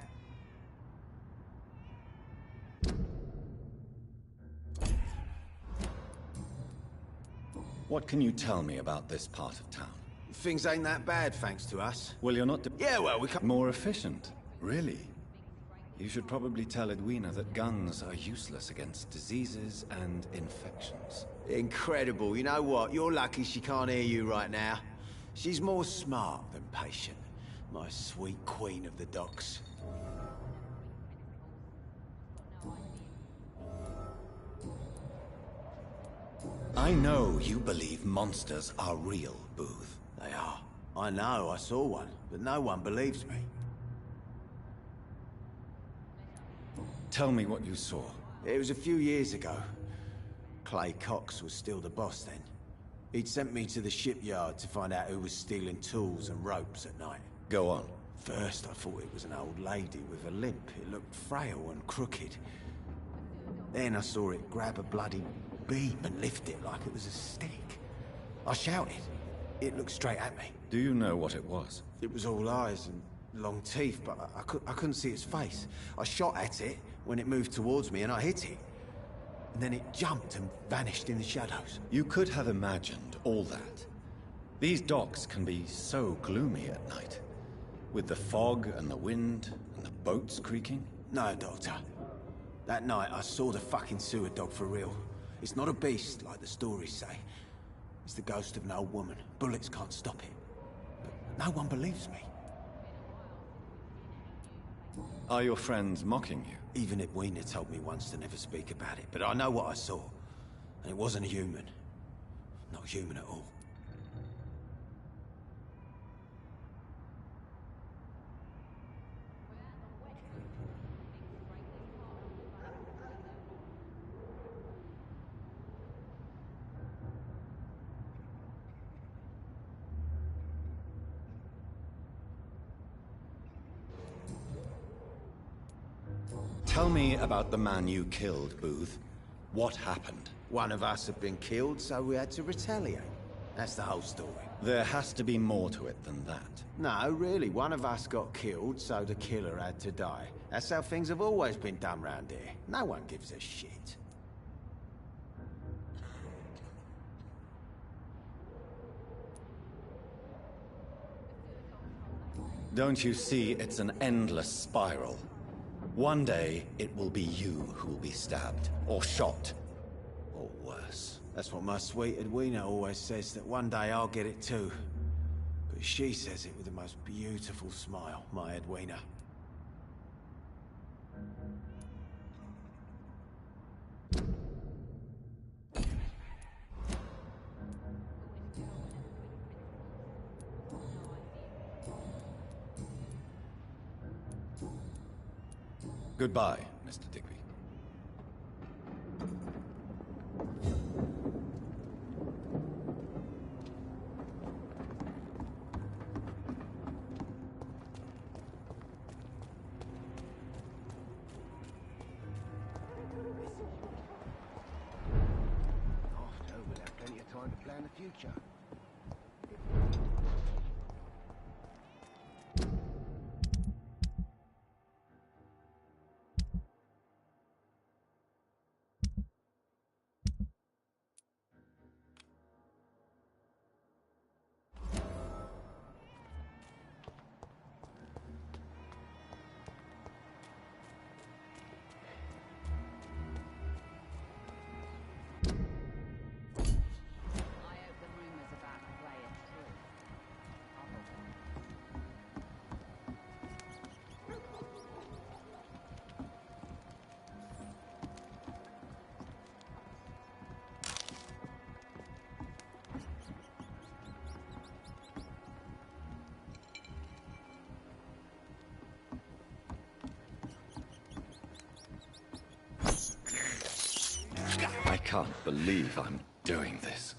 S1: What can you tell me about this part of town?
S8: Things ain't that bad, thanks to us.
S1: Well, you're not
S8: yeah, well, we can't...
S1: More efficient? Really? You should probably tell Edwina that guns are useless against diseases and infections.
S8: Incredible. You know what? You're lucky she can't hear you right now. She's more smart than patient. My sweet queen of the docks.
S1: I know you believe monsters are real, Booth.
S8: They are. I know, I saw one, but no one believes me.
S1: Tell me what you saw.
S8: It was a few years ago. Clay Cox was still the boss then. He'd sent me to the shipyard to find out who was stealing tools and ropes at night.
S1: Go on.
S8: First, I thought it was an old lady with a limp. It looked frail and crooked. Then I saw it grab a bloody beam and lift it like it was a stick. I shouted. It looked straight at me.
S1: Do you know what it was?
S8: It was all eyes and long teeth, but I couldn't see its face. I shot at it when it moved towards me and I hit it. And then it jumped and vanished in the shadows.
S1: You could have imagined all that. These docks can be so gloomy at night. With the fog and the wind and the boats creaking.
S8: No, Doctor. That night I saw the fucking sewer dog for real. It's not a beast like the stories say. It's the ghost of an old woman. Bullets can't stop it. But no one believes me.
S1: Are your friends mocking you?
S8: Even Edwina told me once to never speak about it, but I know what I saw. And it wasn't a human. Not human at all.
S1: Tell me about the man you killed, Booth. What happened?
S8: One of us had been killed, so we had to retaliate. That's the whole story.
S1: There has to be more to it than that.
S8: No, really. One of us got killed, so the killer had to die. That's how things have always been done round here. No one gives a shit.
S1: Don't you see it's an endless spiral? One day, it will be you who will be stabbed, or shot, or worse.
S8: That's what my sweet Edwina always says, that one day I'll get it too. But she says it with the most beautiful smile, my Edwina.
S1: Goodbye, Mr. Digby.
S8: After, we'll have plenty of time to plan the future.
S1: I can't believe I'm doing this.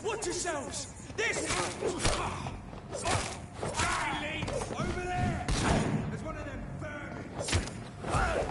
S15: Watch yourselves! This! Over there! There's one of them vermin!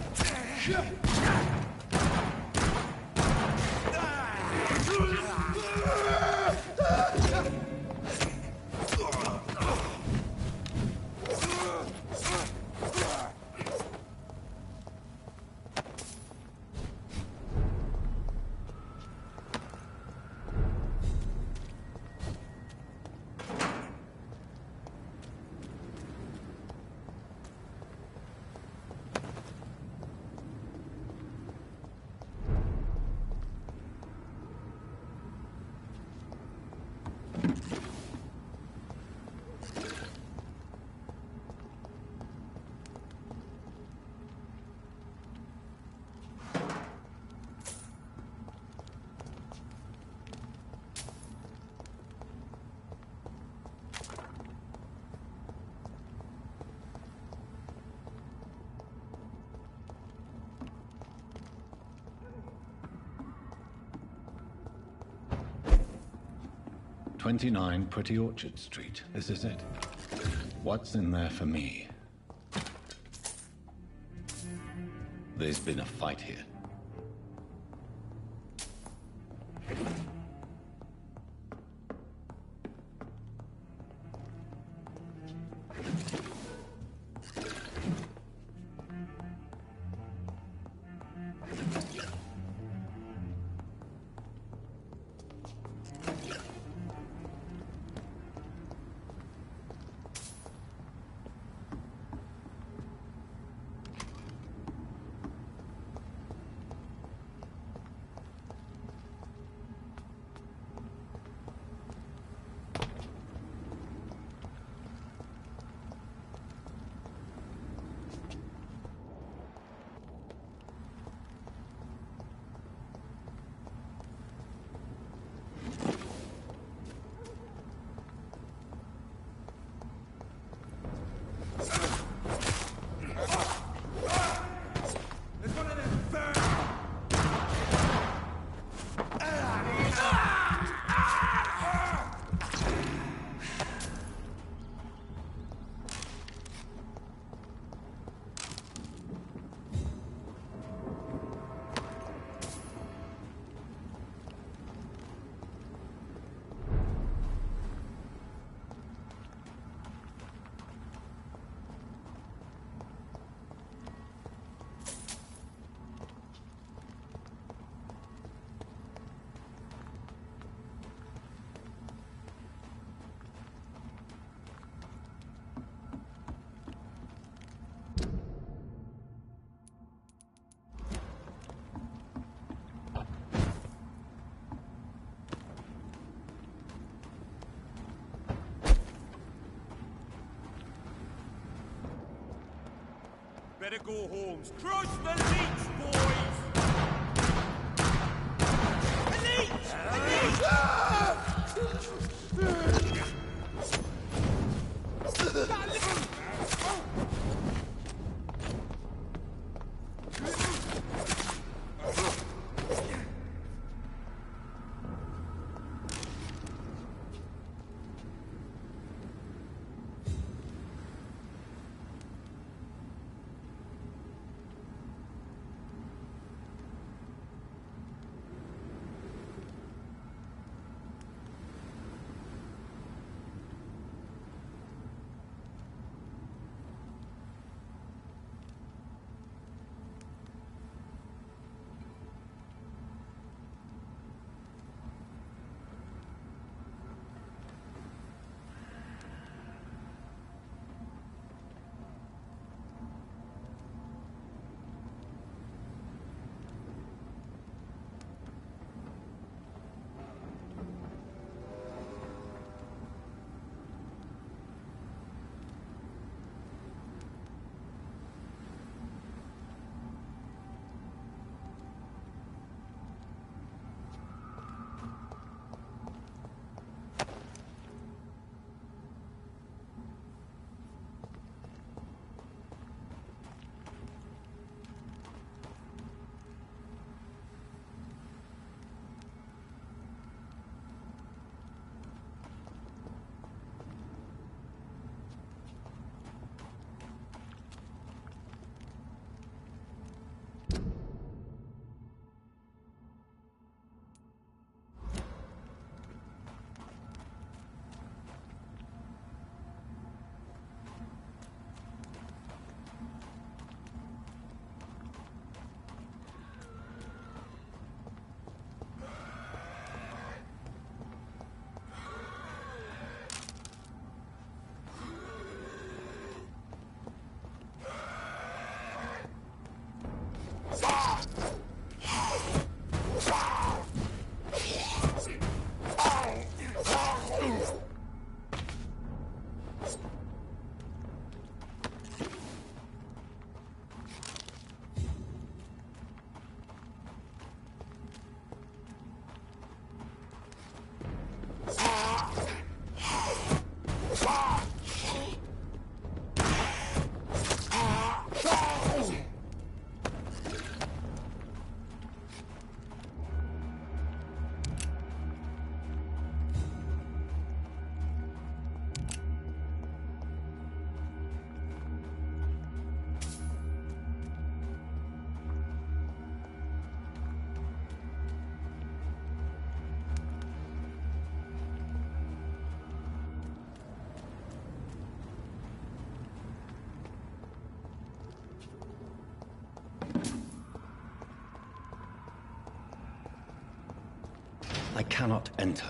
S1: 29 Pretty Orchard Street. This is it. What's in there for me? There's been a fight here.
S15: Better go, Holmes. Crush the leech, boys! The leech! The leech!
S1: cannot enter.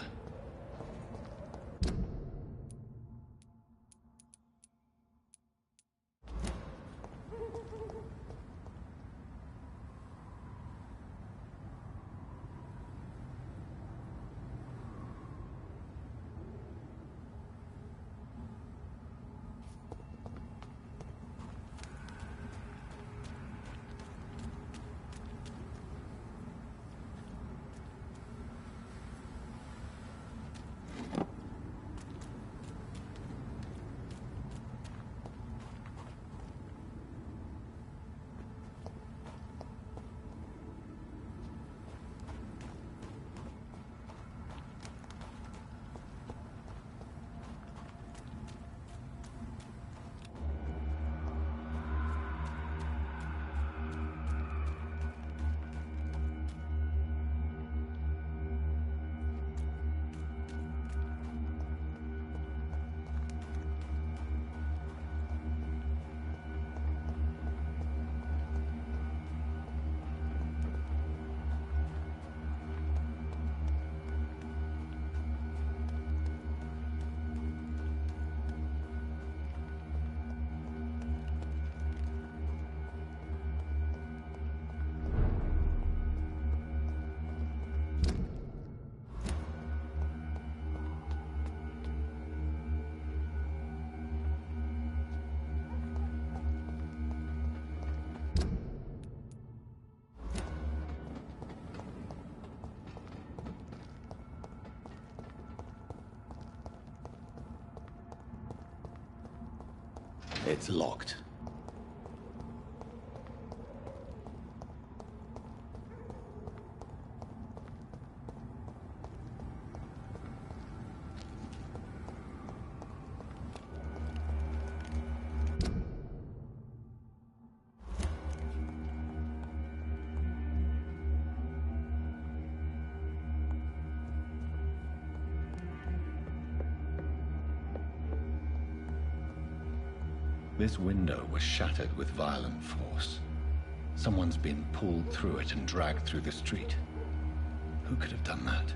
S1: It's locked. This window was shattered with violent force. Someone's been pulled through it and dragged through the street. Who could have done that?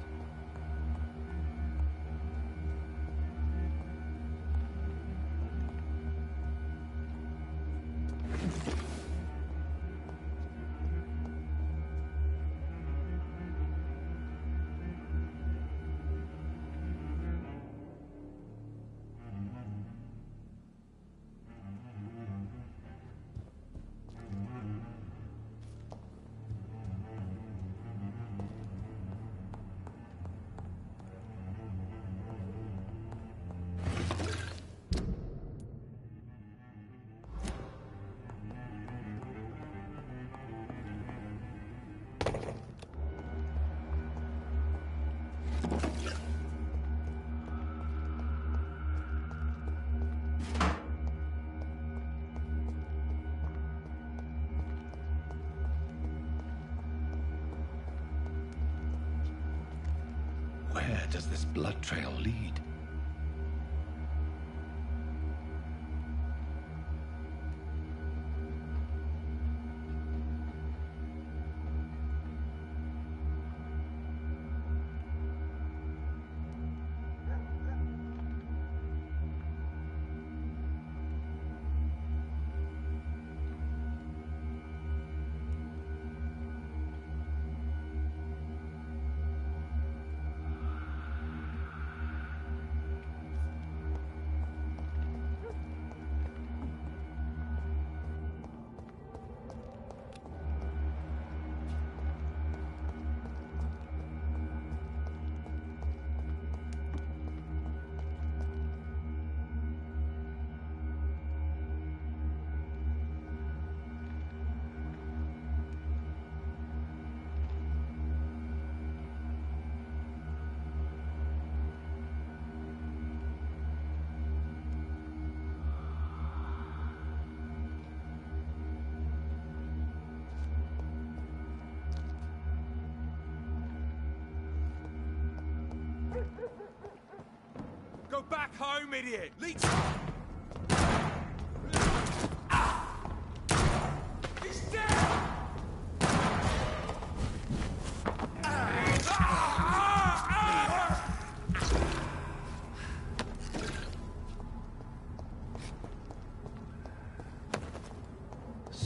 S1: Where does this blood trail lead?
S15: Go back home, idiot! Leech! He's dead!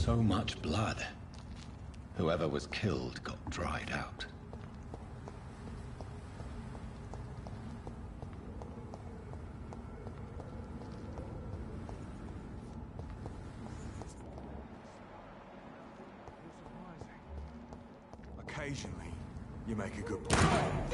S1: So much blood. Whoever was killed got dried out.
S3: Occasionally, you make a good point.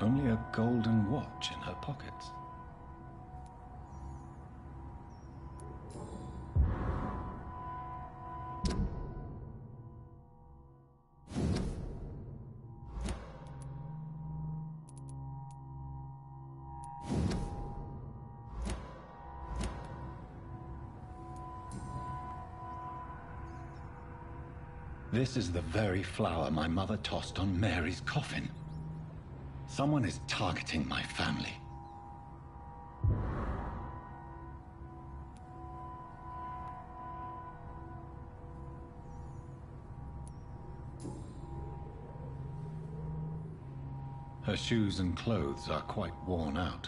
S1: Only a golden watch in her pockets. This is the very flower my mother tossed on Mary's coffin. Someone is targeting my family. Her shoes and clothes are quite worn out.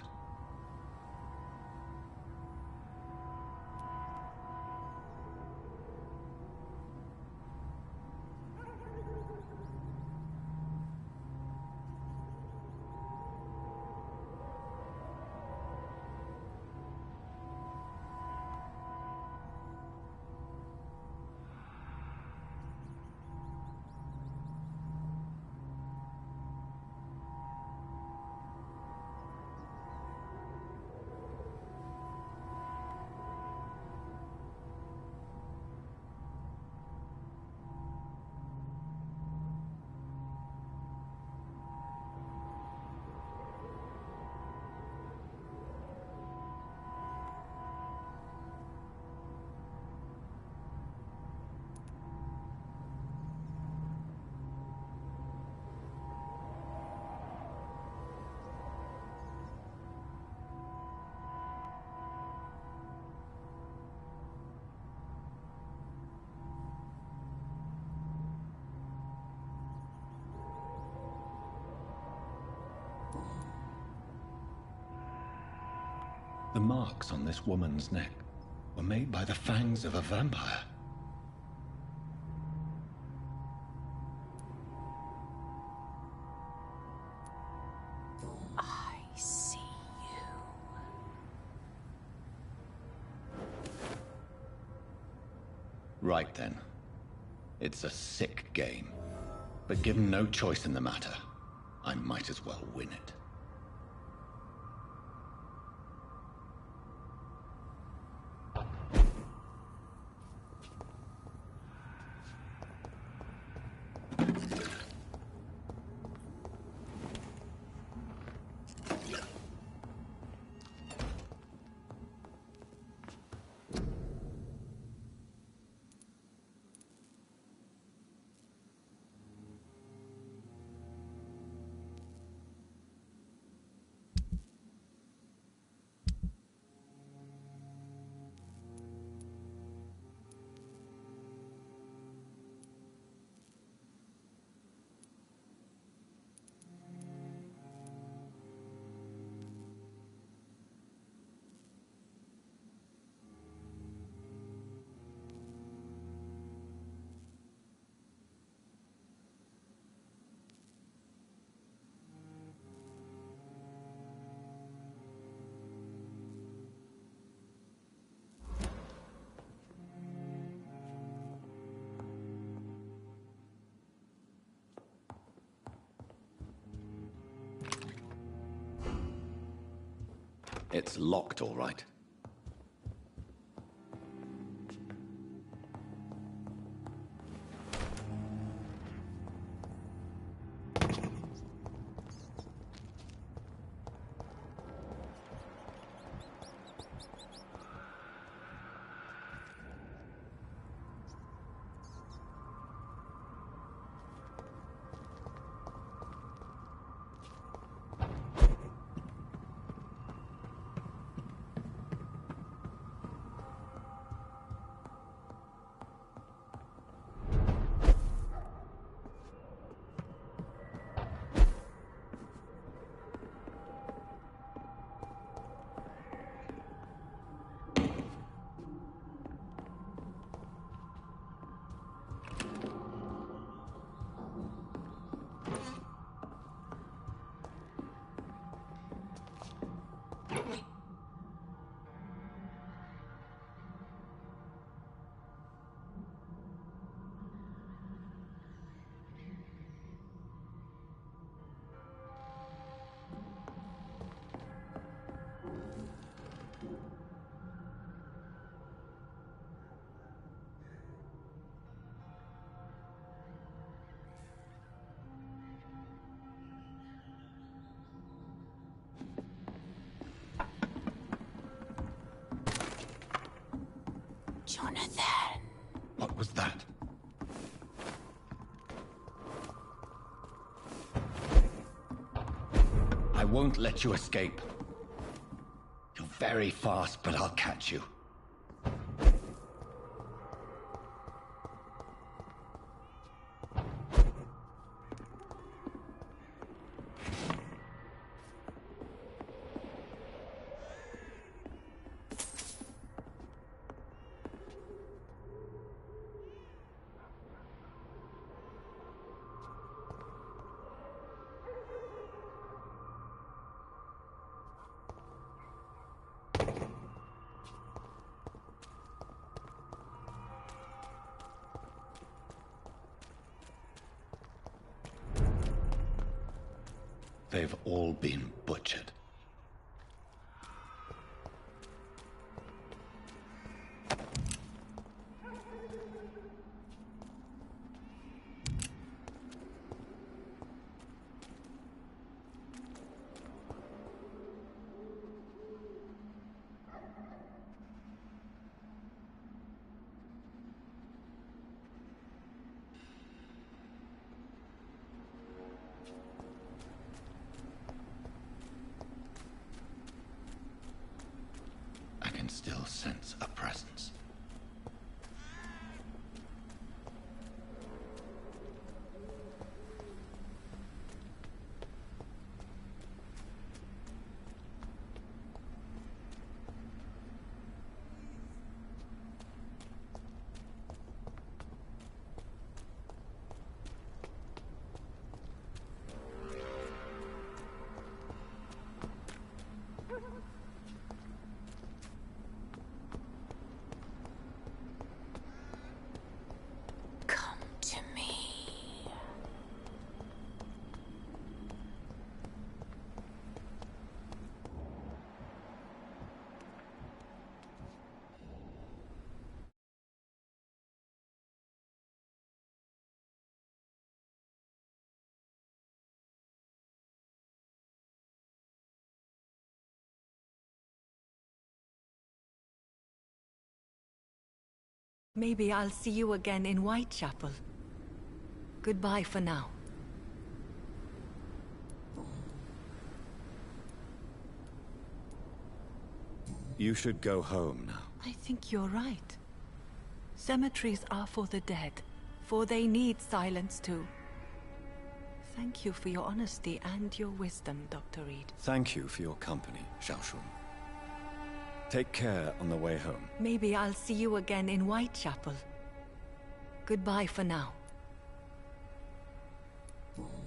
S1: The marks on this woman's neck were made by the fangs of a vampire.
S6: I see you.
S1: Right then. It's a sick game. But given no choice in the matter, I might as well win it. It's locked, all right.
S5: Jonathan.
S1: What was that? I won't let you escape. You're very fast, but I'll catch you. They've all been butchered. I can still sense a presence.
S16: Maybe I'll see you again in Whitechapel. Goodbye for now.
S17: You should go home now.
S16: I think you're right. Cemeteries are for the dead, for they need silence too. Thank you for your honesty and your wisdom, Dr. Reed.
S17: Thank you for your company, Xiaoshun. Take care on the way home.
S16: Maybe I'll see you again in Whitechapel. Goodbye for now.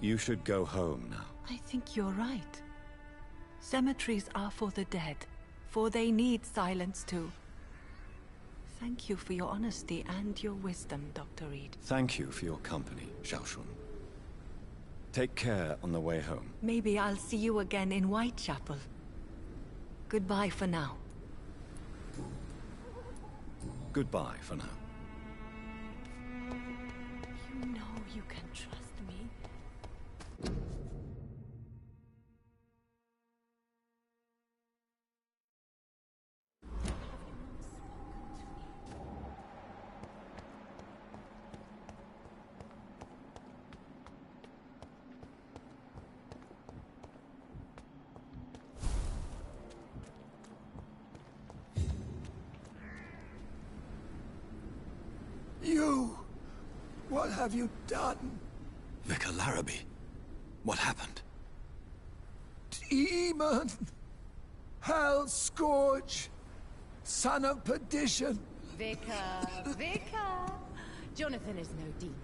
S17: You should go home now.
S16: I think you're right. Cemeteries are for the dead, for they need silence too. Thank you for your honesty and your wisdom, Dr. Reed.
S17: Thank you for your company, Xiaoshun. Take care on the way home.
S16: Maybe I'll see you again in Whitechapel. Goodbye for now.
S17: Goodbye for now.
S16: You know you can trust me.
S2: You! What have you done?
S3: Vicar Larrabee, what happened?
S2: Demon! Hell Scourge! Son of perdition!
S18: Vicar! Jonathan is no demon.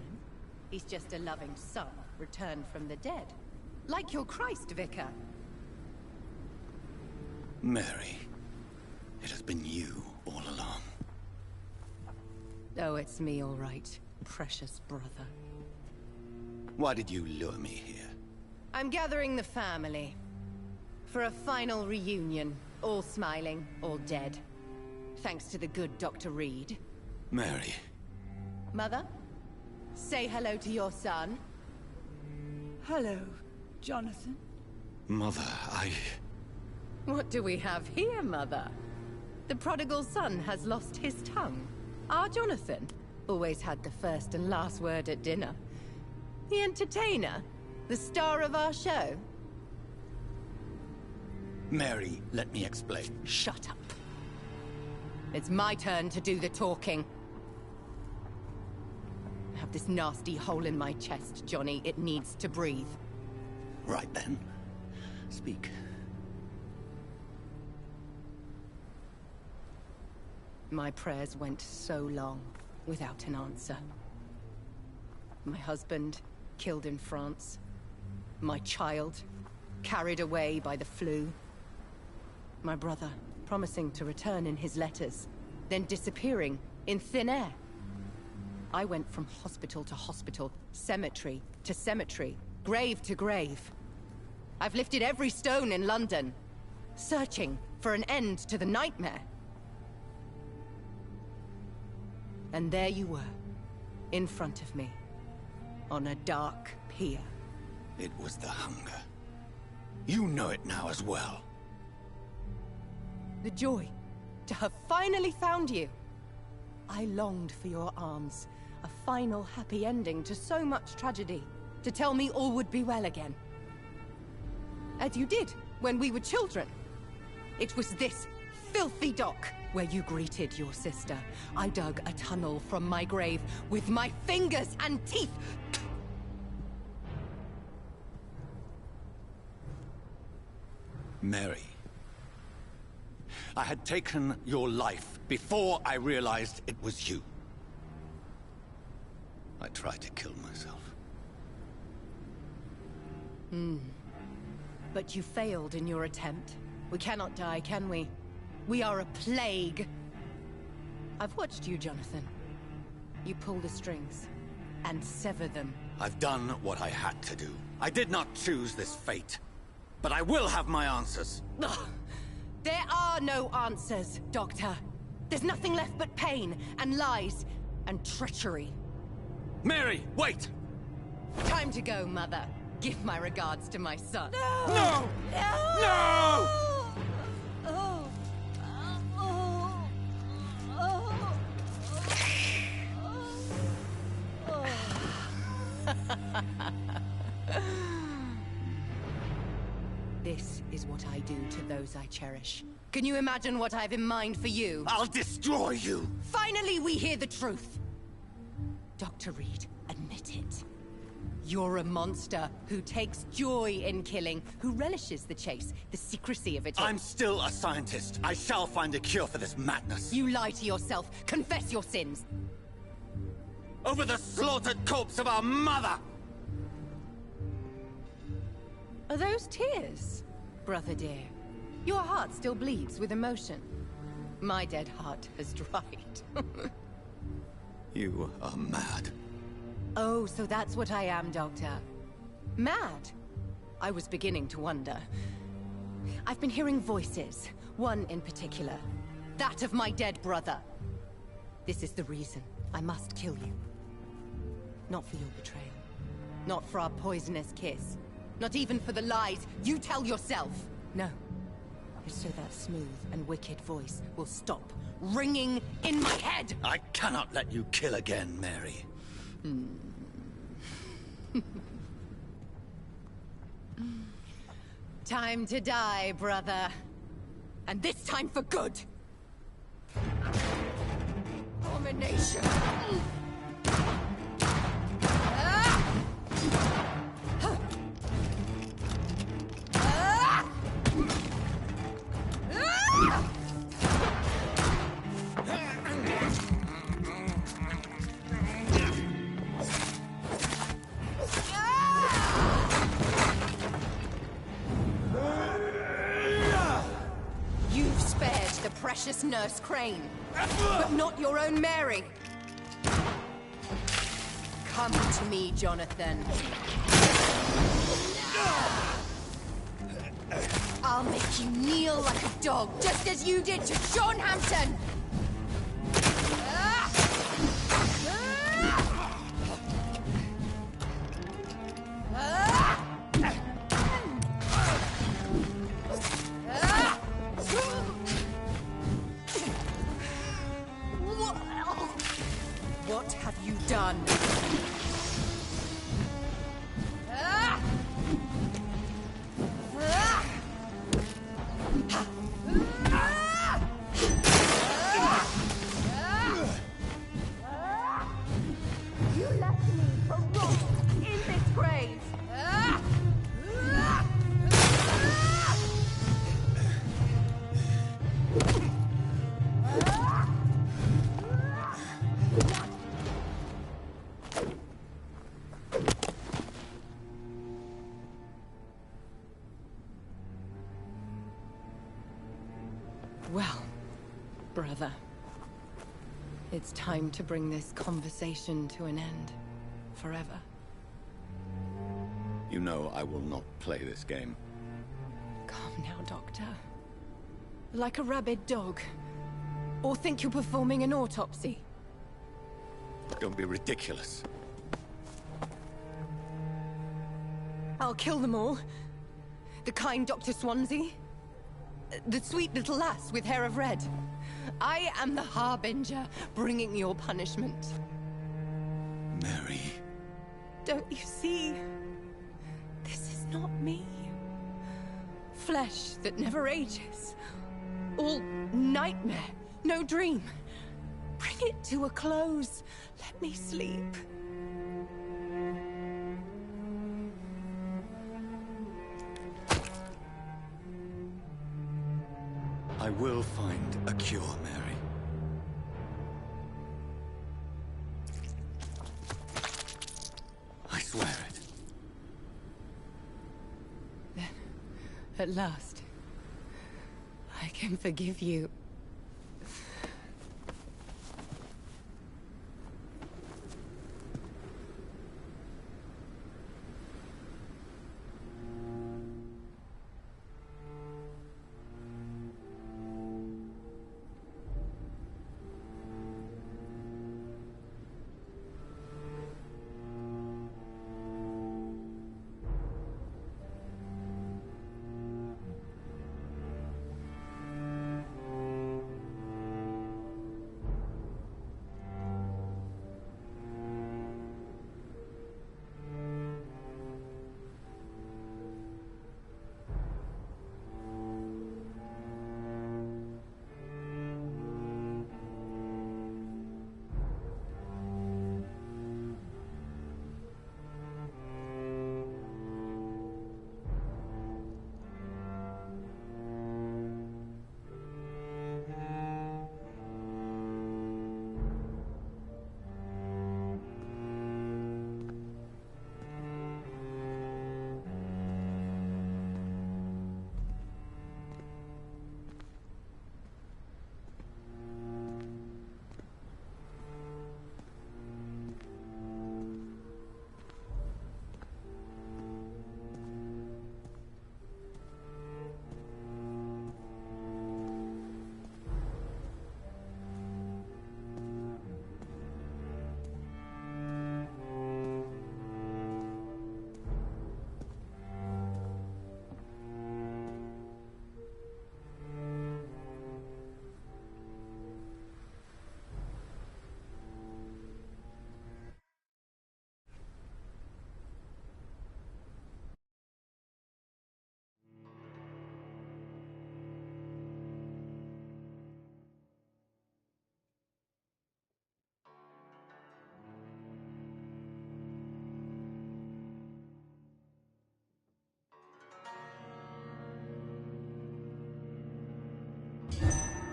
S18: He's just a loving son, returned from the dead. Like your Christ, Vicar.
S3: Mary, it has been you all along.
S18: Oh, it's me, all right. Precious brother.
S3: Why did you lure me here?
S18: I'm gathering the family. For a final reunion. All smiling, all dead. Thanks to the good Dr. Reed.
S3: Mary.
S18: Mother? Say hello to your son.
S6: Hello, Jonathan.
S3: Mother,
S18: What do we have here, Mother? The prodigal son has lost his tongue. Our Jonathan always had the first and last word at dinner. The entertainer, the star of our show.
S19: Mary, let me explain.
S18: Shut up. It's my turn to do the talking. I have this nasty hole in my chest, Johnny. It needs to breathe.
S19: Right then. Speak.
S18: My prayers went so long without an answer. My husband killed in France. My child carried away by the flu. My brother promising to return in his letters, then disappearing in thin air. I went from hospital to hospital, cemetery to cemetery, grave to grave. I've lifted every stone in London, searching for an end to the nightmare. And there you were, in front of me, on a dark pier.
S19: It was the hunger. You know it now as well.
S18: The joy to have finally found you. I longed for your arms, a final happy ending to so much tragedy, to tell me all would be well again. As you did when we were children. It was this filthy dock where you greeted your sister. I dug a tunnel from my grave with my fingers and teeth.
S19: Mary. I had taken your life before I realized it was you. I tried to kill myself.
S18: But you failed in your attempt. We cannot die, can we? We are a plague. I've watched you, Jonathan. You pull the strings and sever them.
S19: I've done what I had to do. I did not choose this fate. But I will have my answers.
S18: Ugh. There are no answers, Doctor. There's nothing left but pain and lies and treachery.
S19: Mary, wait!
S18: Time to go, Mother. Give my regards to my son.
S19: No! No! No!
S18: This is what I do to those I cherish. Can you imagine what I've in mind for you?
S19: I'll destroy you!
S18: Finally, we hear the truth! Dr. Reed, admit it. You're a monster who takes joy in killing, who relishes the chase, the secrecy of it all.
S19: I'm still a scientist. I shall find a cure for this madness.
S18: You lie to yourself. Confess your sins.
S19: Over the slaughtered corpse of our mother!
S18: Are those tears, brother dear? Your heart still bleeds with emotion. My dead heart has dried.
S19: You are mad.
S18: Oh, so that's what I am, Doctor. Mad? I was beginning to wonder. I've been hearing voices, one in particular. That of my dead brother. This is the reason I must kill you. Not for your betrayal. Not for our poisonous kiss. Not even for the lies you tell yourself. No. It's so that smooth and wicked voice will stop ringing in my head.
S19: I cannot let you kill again, Mary.
S18: Time to die, brother. And this time for good. Abomination. You've spared the precious Nurse Crane, but not your own Mary. Come to me, Jonathan. I'll make you kneel like a dog, just as you did to John Hampton! done.
S12: You left me to rot in this grave.
S18: Well, brother, it's time to bring this conversation to an end. Forever.
S19: You know I will not play this game.
S18: Calm now, Doctor. Like a rabid dog. Or think you're performing an autopsy.
S19: Don't be ridiculous.
S18: I'll kill them all. The kind Dr. Swansea. The sweet little lass with hair of red. I am the Harbinger, bringing your punishment.
S19: Mary.
S18: Don't you see? This is not me. Flesh that never ages. All nightmare, no dream. Bring it to a close. Let me sleep.
S19: I will find a cure, Mary. I swear it.
S18: Then, at last, I can forgive you.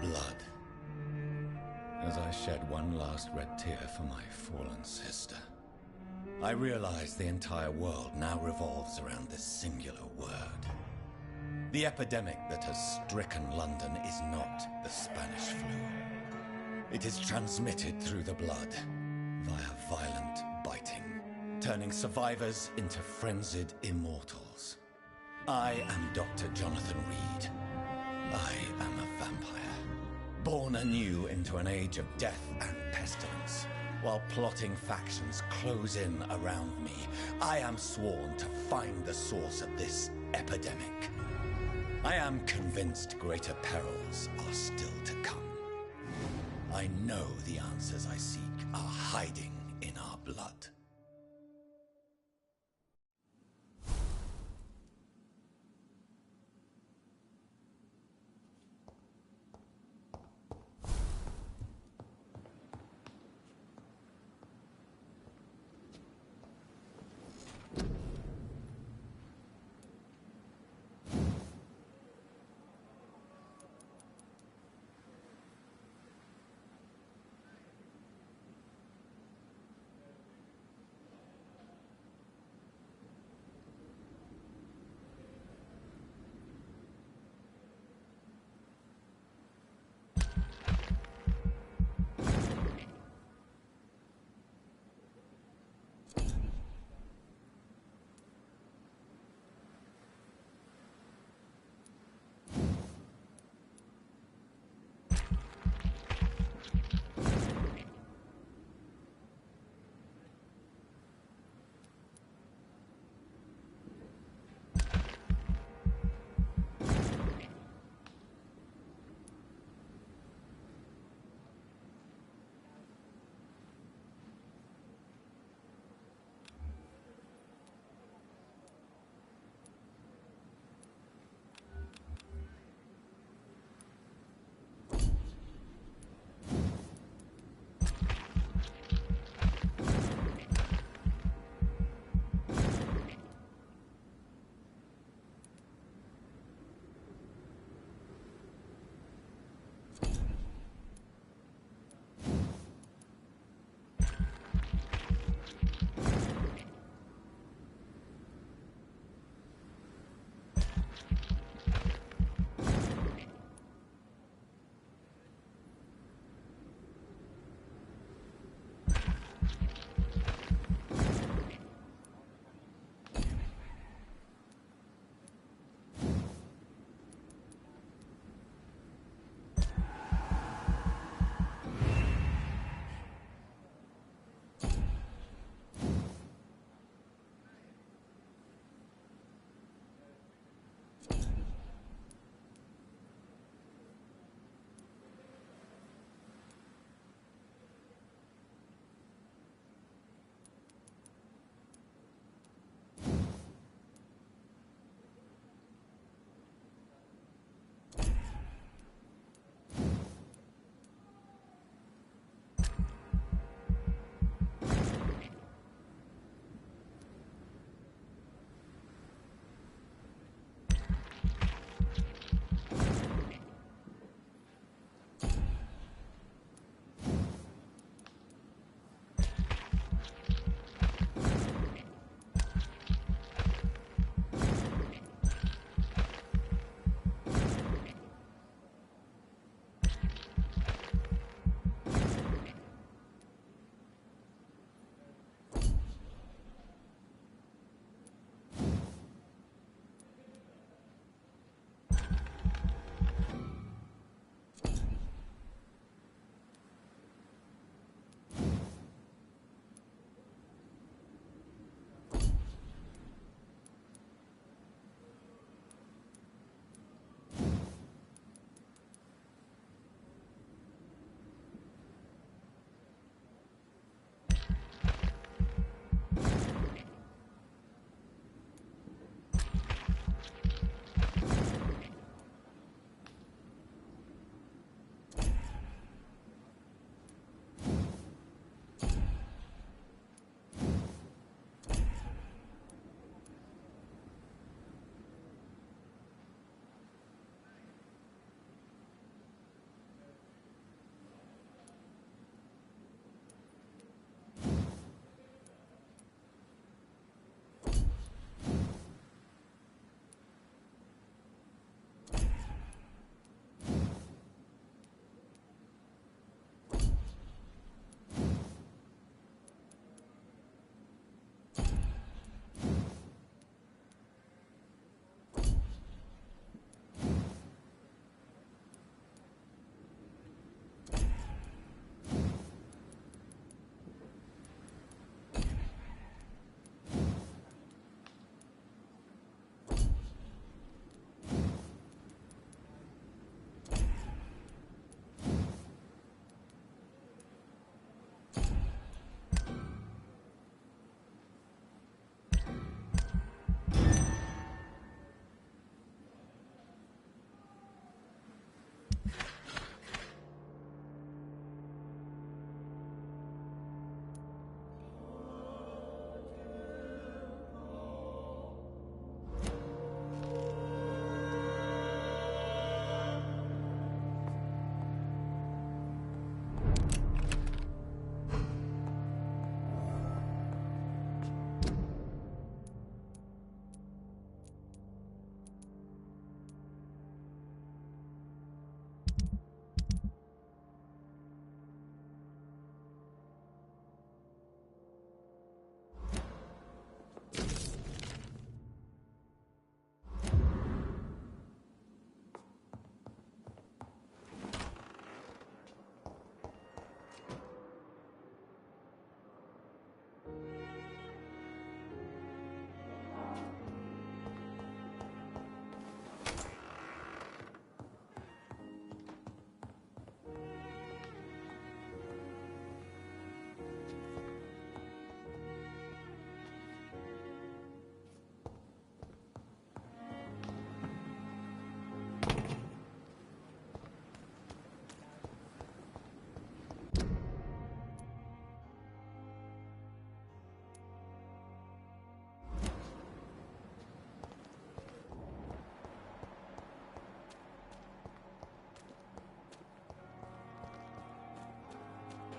S1: Blood. As I shed one last red tear for my fallen sister, I realize the entire world now revolves around this singular word. The epidemic that has stricken London is not the Spanish flu. It is transmitted through the blood, via violent biting, turning survivors into frenzied immortals. I am Dr. Jonathan Reed. I am a vampire, born anew into an age of death and pestilence. While plotting factions close in around me, I am sworn to find the source of this epidemic. I am convinced greater perils are still to come. I know the answers I seek are hiding in our blood.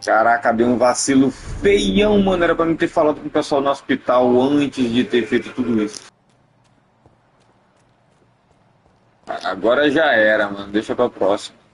S11: Caraca, deu um vacilo feião, mano. Era pra mim ter falado com o pessoal no hospital antes de ter feito tudo isso. Agora já era, mano. Deixa pra próxima.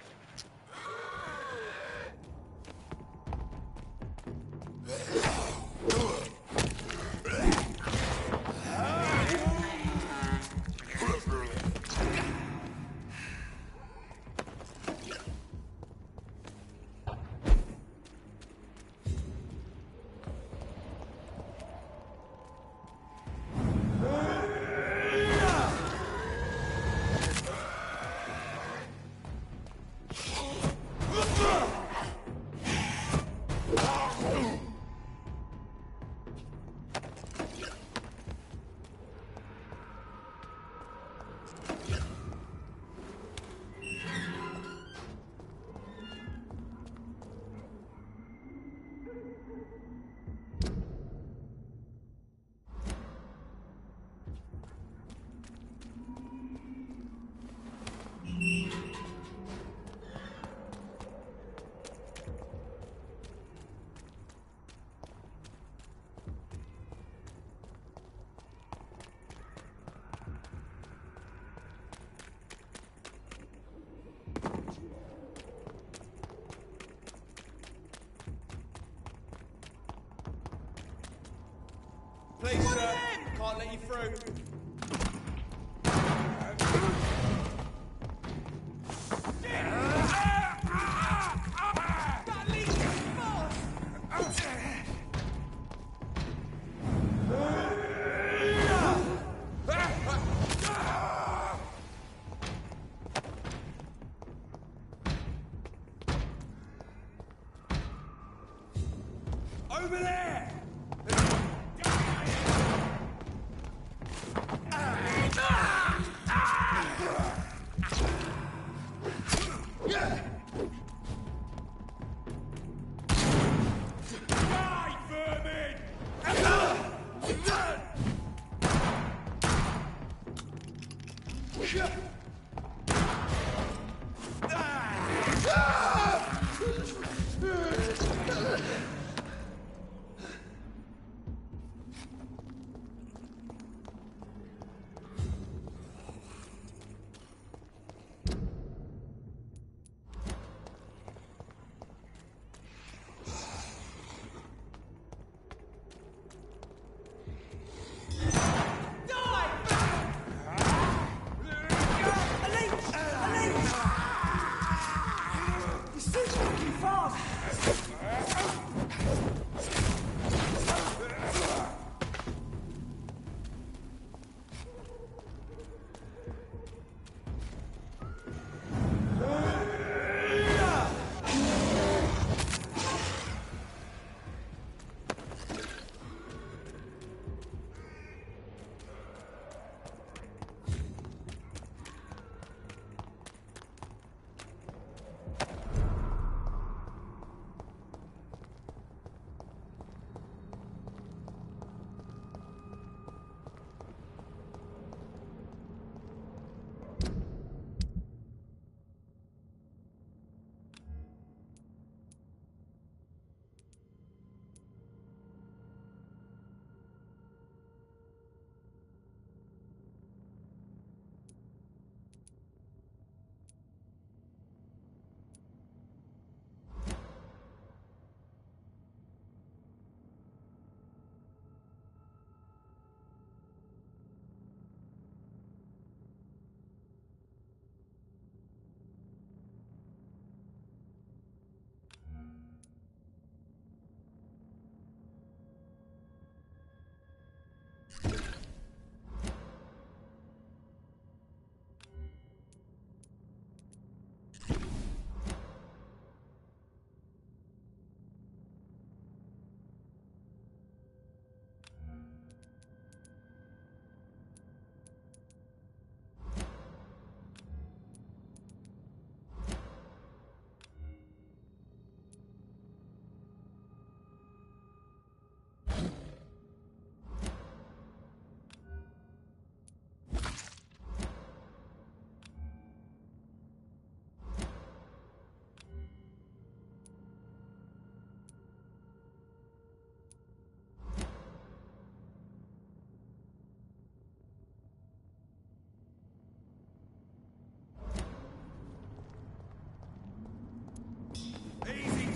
S15: Please, sir. Can't let you through. Over there!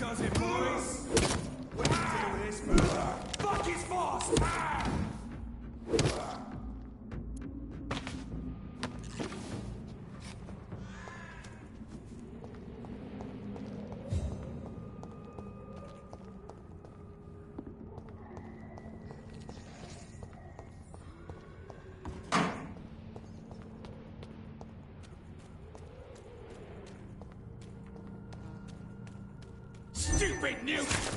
S15: does it, boys! When you deal with this murder, fuck his fast! Stupid nuke!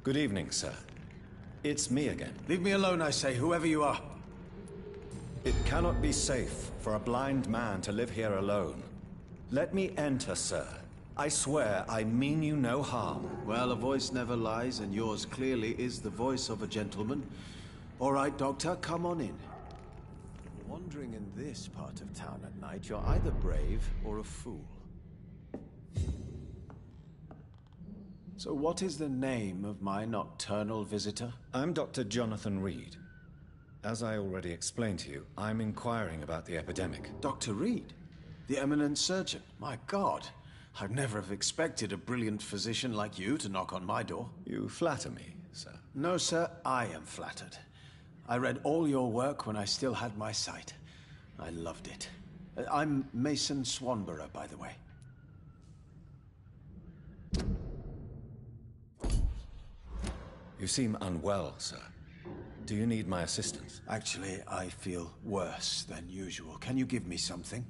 S1: Good evening, sir. It's me again.
S8: Leave me alone, I say, whoever you are.
S1: It cannot be safe for a blind man to live here alone. Let me enter, sir. I swear I mean you no harm.
S8: Well, a voice never lies, and yours clearly is the voice of a gentleman. All right, Doctor, come on in. Wandering in this part of town at night, you're either brave or a fool. So what is the name of my nocturnal visitor?
S1: I'm Dr. Jonathan Reed. As I already explained to you, I'm inquiring about the epidemic.
S8: Dr. Reed? The eminent surgeon? My God, I'd never have expected a brilliant physician like you to knock on my door.
S1: You flatter me, sir.
S8: No, sir, I am flattered. I read all your work when I still had my sight. I loved it. I'm Mason Swanborough, by the way.
S1: You seem unwell, sir. Do you need my assistance?
S8: Actually, I feel worse than usual. Can you give me something?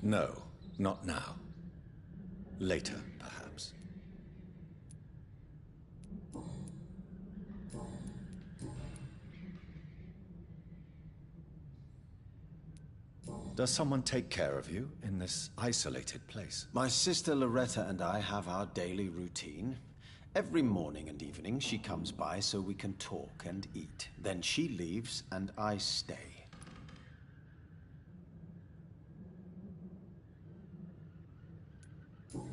S1: No, not now. Later, perhaps. Does someone take care of you in this isolated place?
S8: My sister Loretta and I have our daily routine. Every morning and evening she comes by so we can talk and eat. Then she leaves and I stay.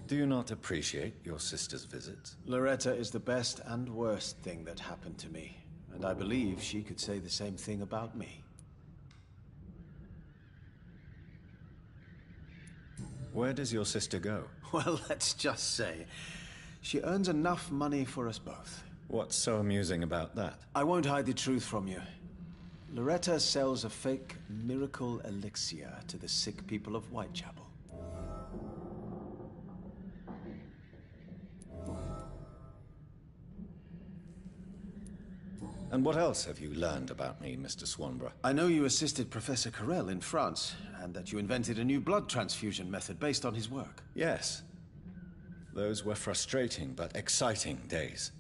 S1: Do you not appreciate your sister's visits?
S8: Loretta is the best and worst thing that happened to me, and I believe she could say the same thing about me.
S1: Where does your sister go?
S8: Well, let's just say, she earns enough money for us both.
S1: What's so amusing about that?
S8: I won't hide the truth from you. Loretta sells a fake miracle elixir to the sick people of Whitechapel.
S1: And what else have you learned about me, Mr. Swanborough?
S8: I know you assisted Professor Carell in France, and that you invented a new blood transfusion method based on his work.
S1: Yes. Those were frustrating but exciting days.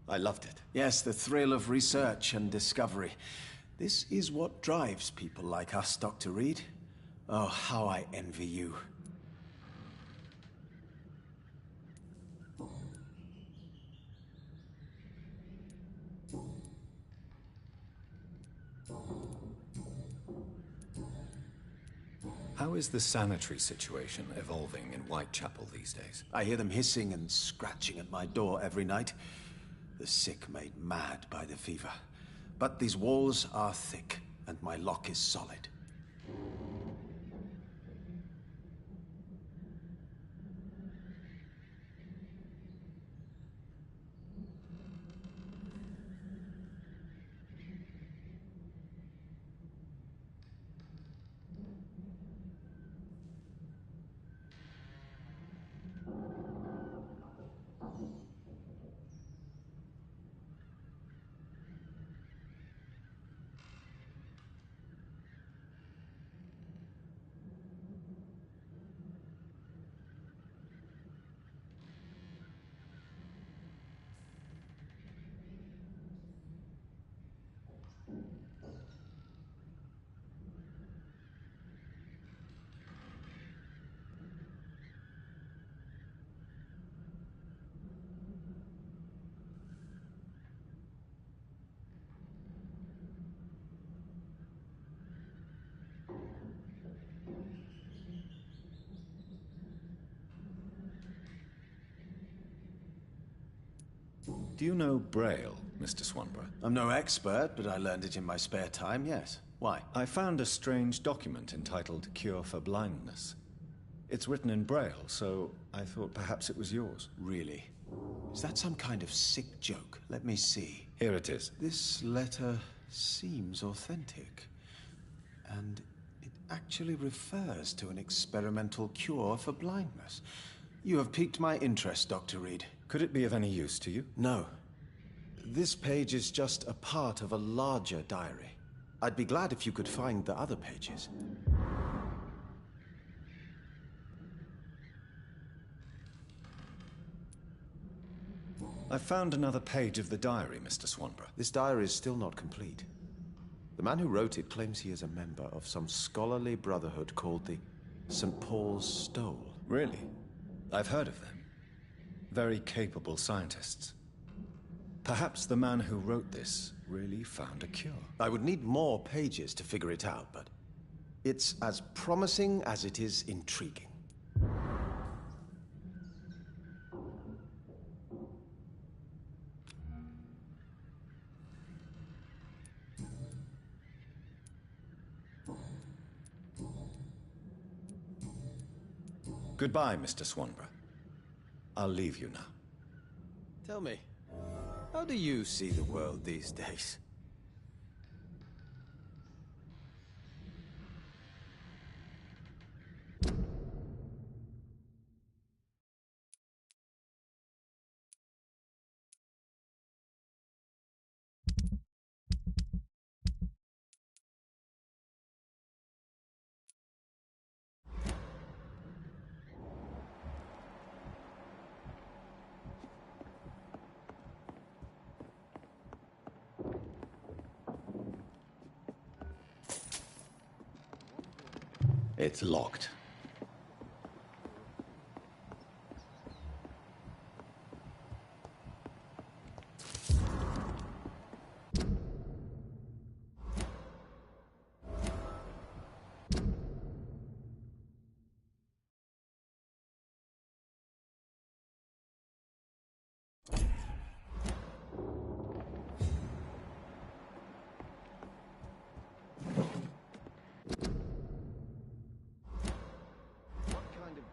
S1: I loved it.
S8: Yes, the thrill of research and discovery. This is what drives people like us, Dr. Reed. Oh, how I envy you.
S1: How is the sanitary situation evolving in Whitechapel these days?
S8: I hear them hissing and scratching at my door every night. The sick made mad by the fever. But these walls are thick, and my lock is solid.
S17: Do you know Braille, Mr. Swanborough?
S8: I'm no expert, but I learned it in my spare time, yes. Why?
S17: I found a strange document entitled Cure for Blindness. It's written in Braille, so I thought perhaps it was yours.
S8: Really? Is that some kind of sick joke? Let me see.
S17: Here it is.
S8: This letter seems authentic. And it actually refers to an experimental cure for blindness. You have piqued my interest, Dr. Reed.
S17: Could it be of any use to you?
S8: No. This page is just a part of a larger diary. I'd be glad if you could find the other pages.
S17: I found another page of the diary, Mr. Swanborough.
S8: This diary is still not complete. The man who wrote it claims he is a member of some scholarly brotherhood called the St. Paul's Stole.
S17: Really? I've heard of them. Very capable scientists. Perhaps the man who wrote this really found a cure.
S8: I would need more pages to figure it out, but it's as promising as it is intriguing.
S17: Goodbye, Mr. Swanborough. I'll leave you now.
S8: Tell me, how do you see the world these days?
S17: It's locked.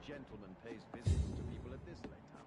S8: Gentleman pays visits to people at this late hour.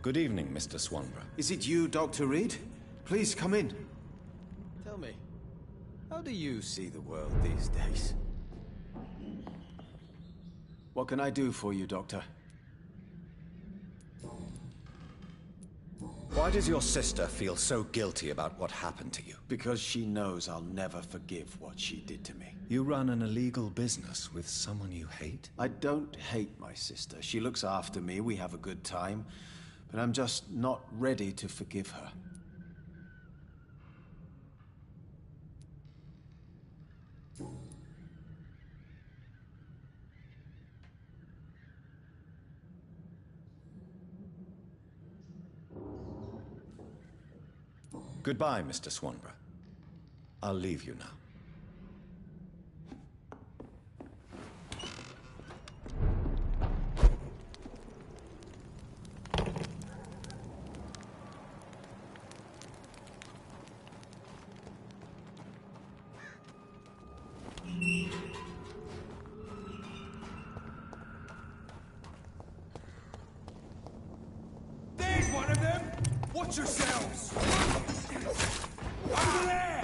S17: Good evening, Mr. Swanborough.
S8: Is it you, Dr. Reed? Please come in. Tell me, how do you see the world these days? What can I do for you, Doctor?
S17: Why does your sister feel so guilty about what happened to you?
S8: Because she knows I'll never forgive what she did to me.
S17: You run an illegal business with someone you hate?
S8: I don't hate my sister. She looks after me, we have a good time. But I'm just not ready to forgive her.
S17: Goodbye, Mr. Swanborough. I'll leave you now.
S15: There's one of them! Watch yourselves! Over there!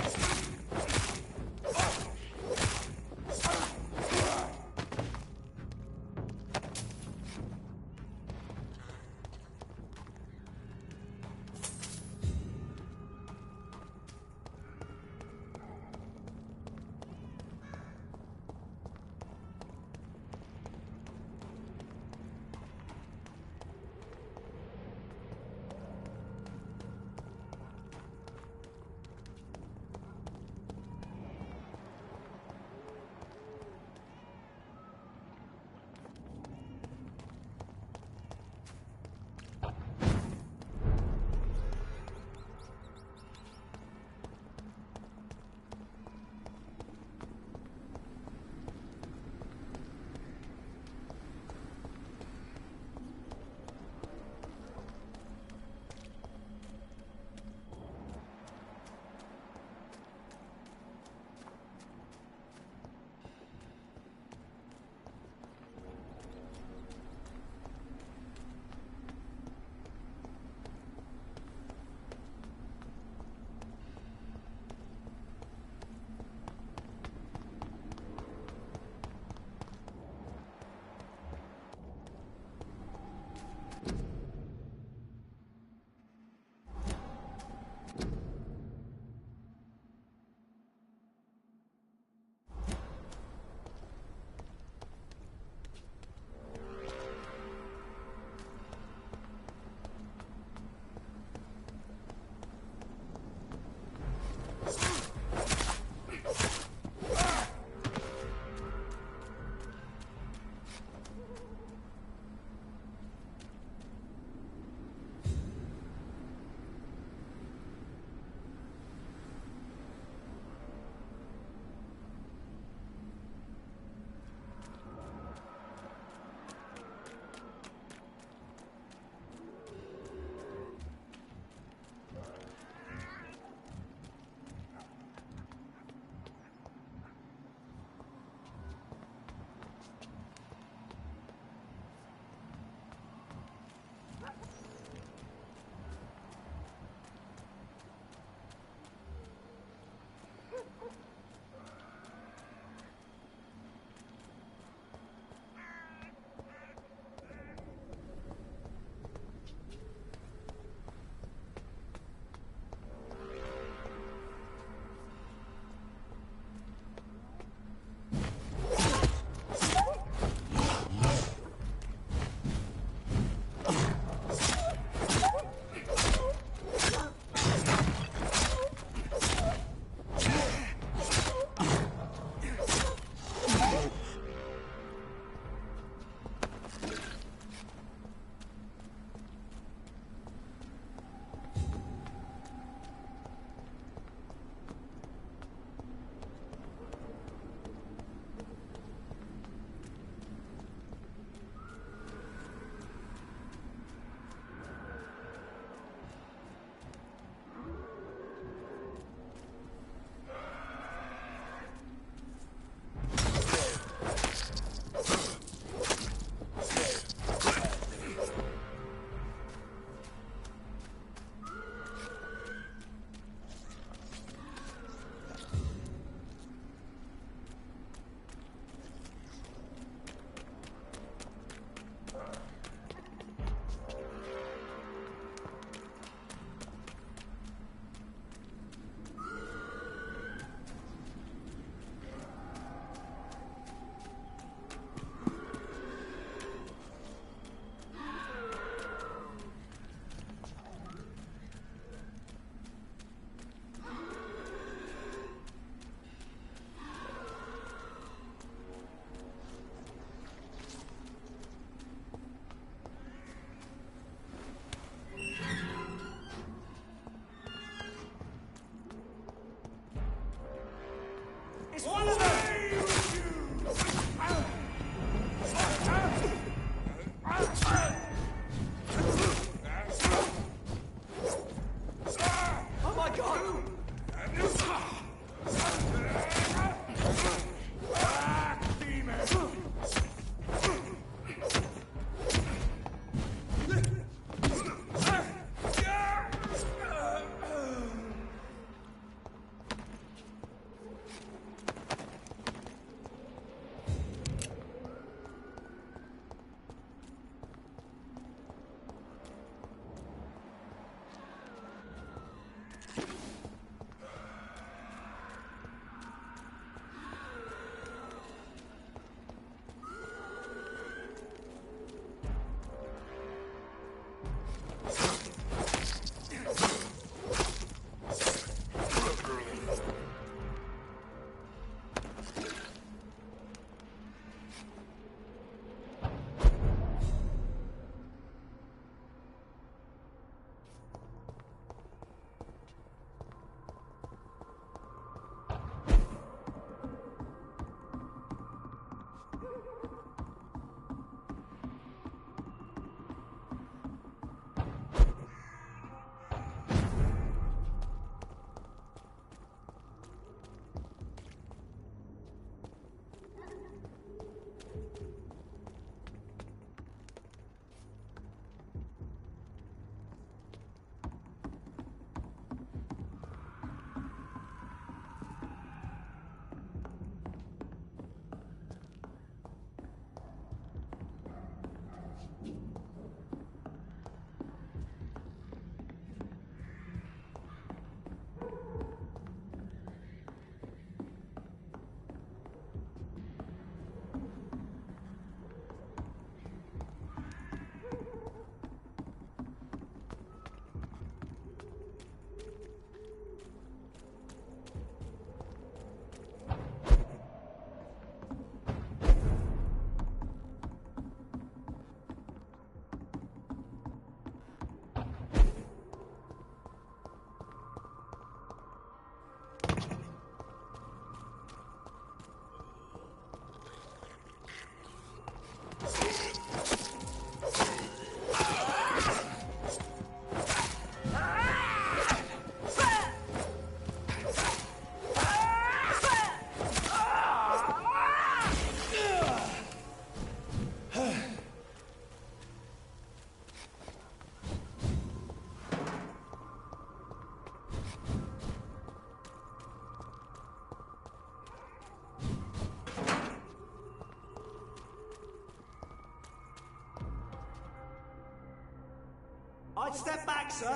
S15: I'd step back, sir.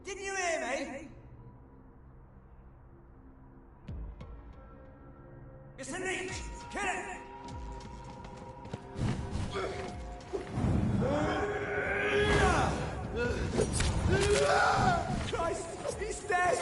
S15: Didn't you hear me? It's a leech! Kill it! Christ! He's dead!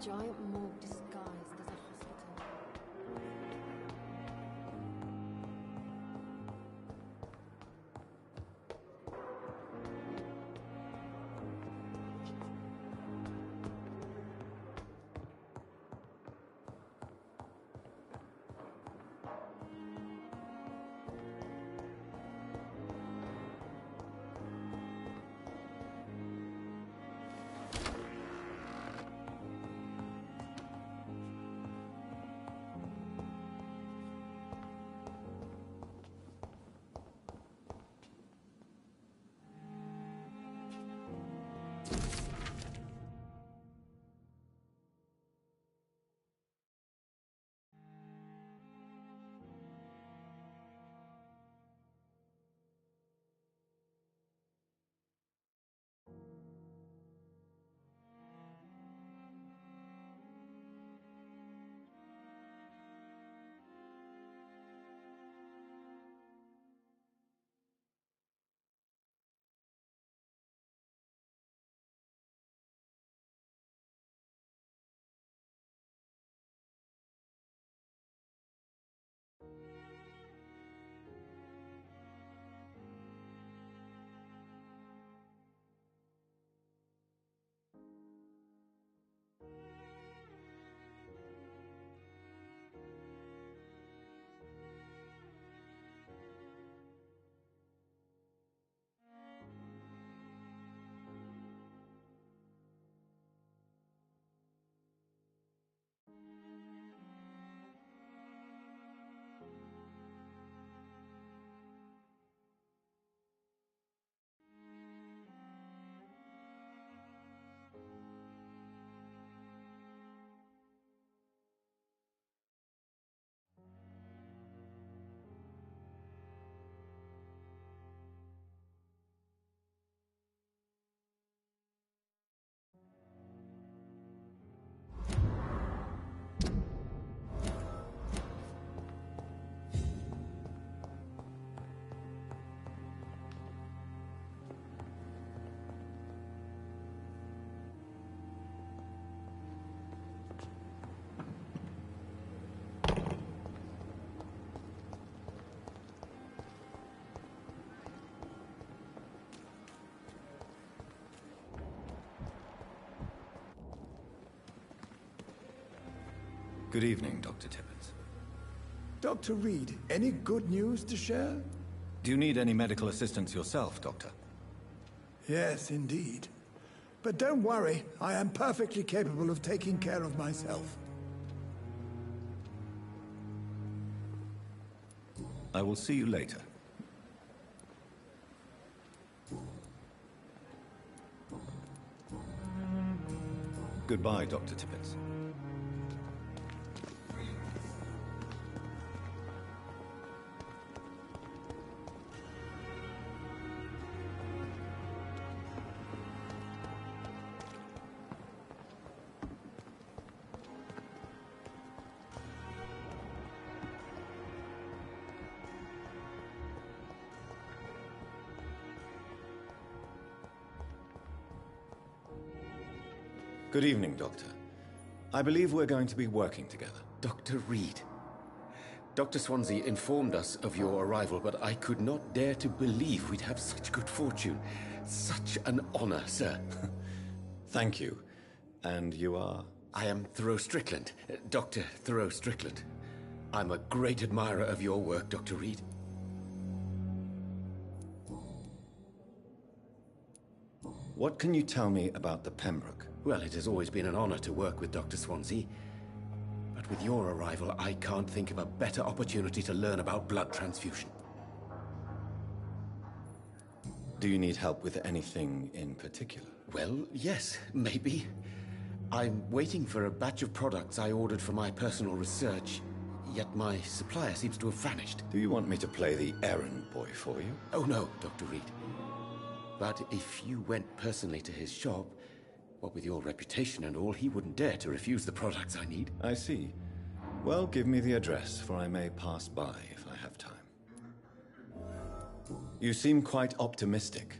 S5: Giant morgue disguised as a hospital.
S17: Good evening, Dr. Tippett.
S20: Dr. Reed, any good news to share?
S17: Do you need any medical assistance yourself, Doctor?
S20: Yes, indeed. But don't worry, I am perfectly capable of taking care of myself.
S17: I will see you later. Goodbye, Dr. Tippett. Good evening, Doctor. I believe we're going to be working together.
S9: Dr. Reed. Dr. Swansea informed us of your arrival, but I could not dare to believe we'd have such good fortune. Such an honor, sir.
S17: Thank you. And you are?
S9: I am Thoreau Strickland, Dr. Thoreau Strickland. I'm a great admirer of your work, Dr. Reed.
S17: What can you tell me about the Pembroke?
S9: Well, it has always been an honor to work with Dr. Swansea. But with your arrival, I can't think of a better opportunity to learn about blood transfusion.
S17: Do you need help with anything in particular?
S9: Well, yes, maybe. I'm waiting for a batch of products I ordered for my personal research, yet my supplier seems to have vanished.
S17: Do you want me to play the errand boy for you?
S9: Oh no, Dr. Reed. But if you went personally to his shop, what with your reputation and all, he wouldn't dare to refuse the products I need.
S17: I see. Well, give me the address, for I may pass by if I have time. You seem quite optimistic.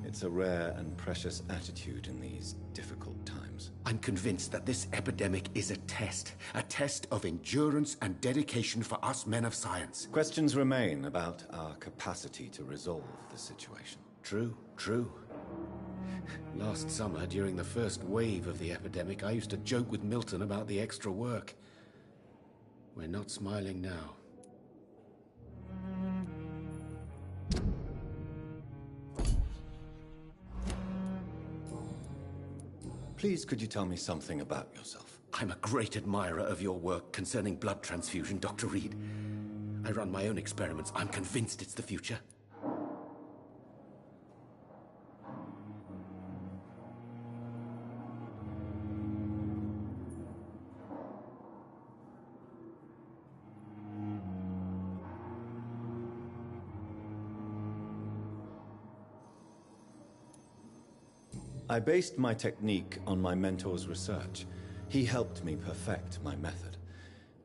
S17: It's a rare and precious attitude in these difficult times.
S9: I'm convinced that this epidemic is a test of endurance and dedication for us men of science.
S17: Questions remain about our capacity to resolve the situation.
S9: True, true. Last summer, during the first wave of the epidemic, I used to joke with Milton about the extra work. We're not smiling now.
S17: Please, could you tell me something about yourself?
S9: I'm a great admirer of your work concerning blood transfusion, Dr. Reed. I run my own experiments. I'm convinced it's the future.
S17: I based my technique on my mentor's research. He helped me perfect my method.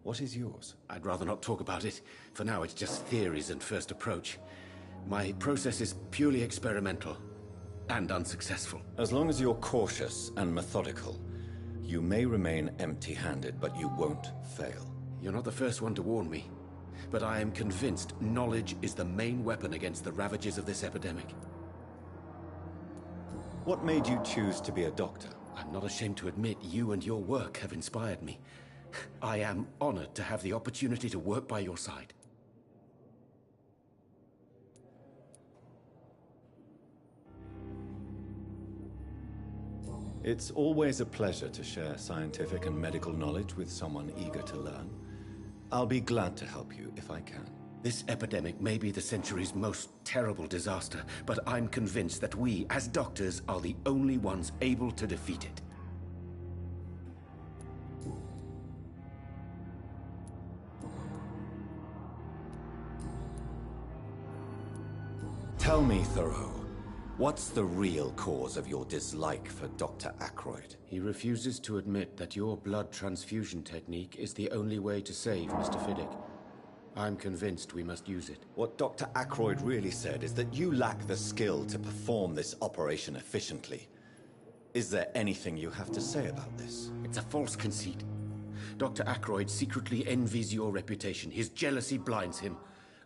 S17: What is yours?
S9: I'd rather not talk about it. For now, it's just theories and first approach. My process is purely experimental and unsuccessful.
S17: As long as you're cautious and methodical, you may remain empty-handed, but you won't fail.
S9: You're not the first one to warn me, but I am convinced knowledge is the main weapon against the ravages of this epidemic.
S17: What made you choose to be a doctor?
S9: I'm not ashamed to admit you and your work have inspired me. I am honored to have the opportunity to work by your side.
S17: It's always a pleasure to share scientific and medical knowledge with someone eager to learn. I'll be glad to help you if I can.
S9: This epidemic may be the century's most terrible disaster, but I'm convinced that we, as doctors, are the only ones able to defeat it.
S17: Tell me, Thoreau, what's the real cause of your dislike for Dr. Ackroyd?
S9: He refuses to admit that your blood transfusion technique is the only way to save Mr. Fiddick. I'm convinced we must use it.
S17: What Dr. Ackroyd really said is that you lack the skill to perform this operation efficiently. Is there anything you have to say about this?
S9: It's a false conceit. Dr. Ackroyd secretly envies your reputation. His jealousy blinds him.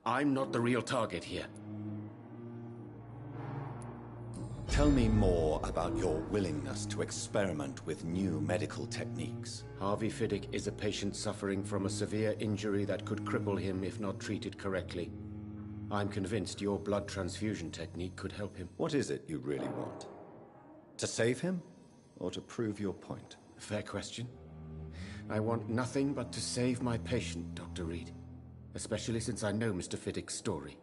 S9: I'm not the real target here.
S17: Tell me more about your willingness to experiment with new medical techniques.
S9: Harvey Fiddick is a patient suffering from a severe injury that could cripple him if not treated correctly. I'm convinced your blood transfusion technique could help him.
S17: What is it you really want? To save him, or to prove your point?
S9: Fair question. I want nothing but to save my patient, Dr. Reed. Especially since I know Mr. Fiddick's story.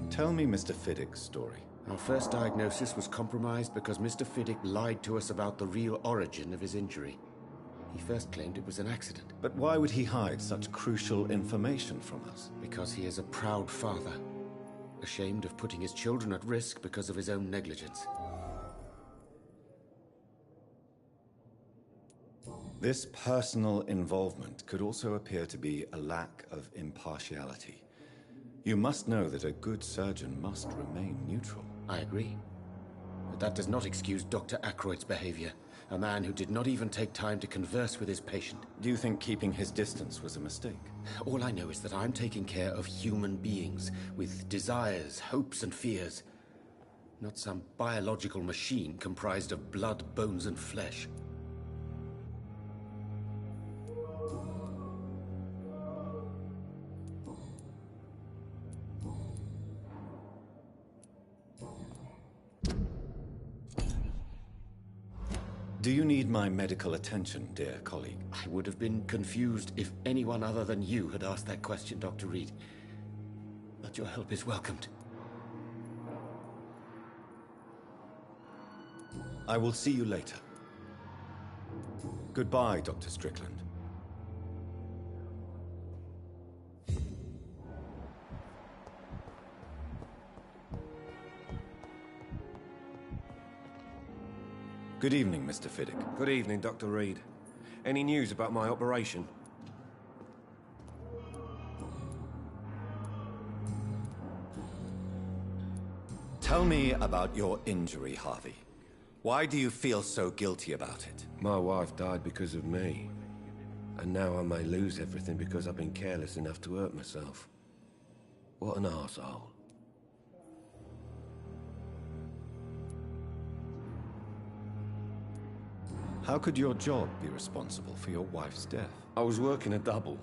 S17: Tell me Mr. Fiddick's story.
S9: Our first diagnosis was compromised because Mr. Fiddick lied to us about the real origin of his injury. He first claimed it was an accident.
S17: But why would he hide such crucial information from us?
S9: Because he is a proud father, ashamed of putting his children at risk because of his own negligence.
S17: This personal involvement could also appear to be a lack of impartiality. You must know that a good surgeon must remain neutral.
S9: I agree.
S8: But that does not excuse Dr. Ackroyd's behavior. A man who did not even take time to converse with his patient.
S17: Do you think keeping his distance was a mistake?
S8: All I know is that I'm taking care of human beings with desires, hopes, and fears. Not some biological machine comprised of blood, bones, and flesh.
S17: Do you need my medical attention, dear colleague?
S8: I would have been confused if anyone other than you had asked that question, Dr. Reed. But your help is welcomed.
S17: I will see you later. Goodbye, Dr. Strickland. Good evening, Mr. Fiddick.
S9: Good evening, Dr. Reed. Any news about my operation?
S17: Tell me about your injury, Harvey. Why do you feel so guilty about it?
S9: My wife died because of me. And now I may lose everything because I've been careless enough to hurt myself. What an arsehole.
S17: How could your job be responsible for your wife's death?
S9: I was working a double.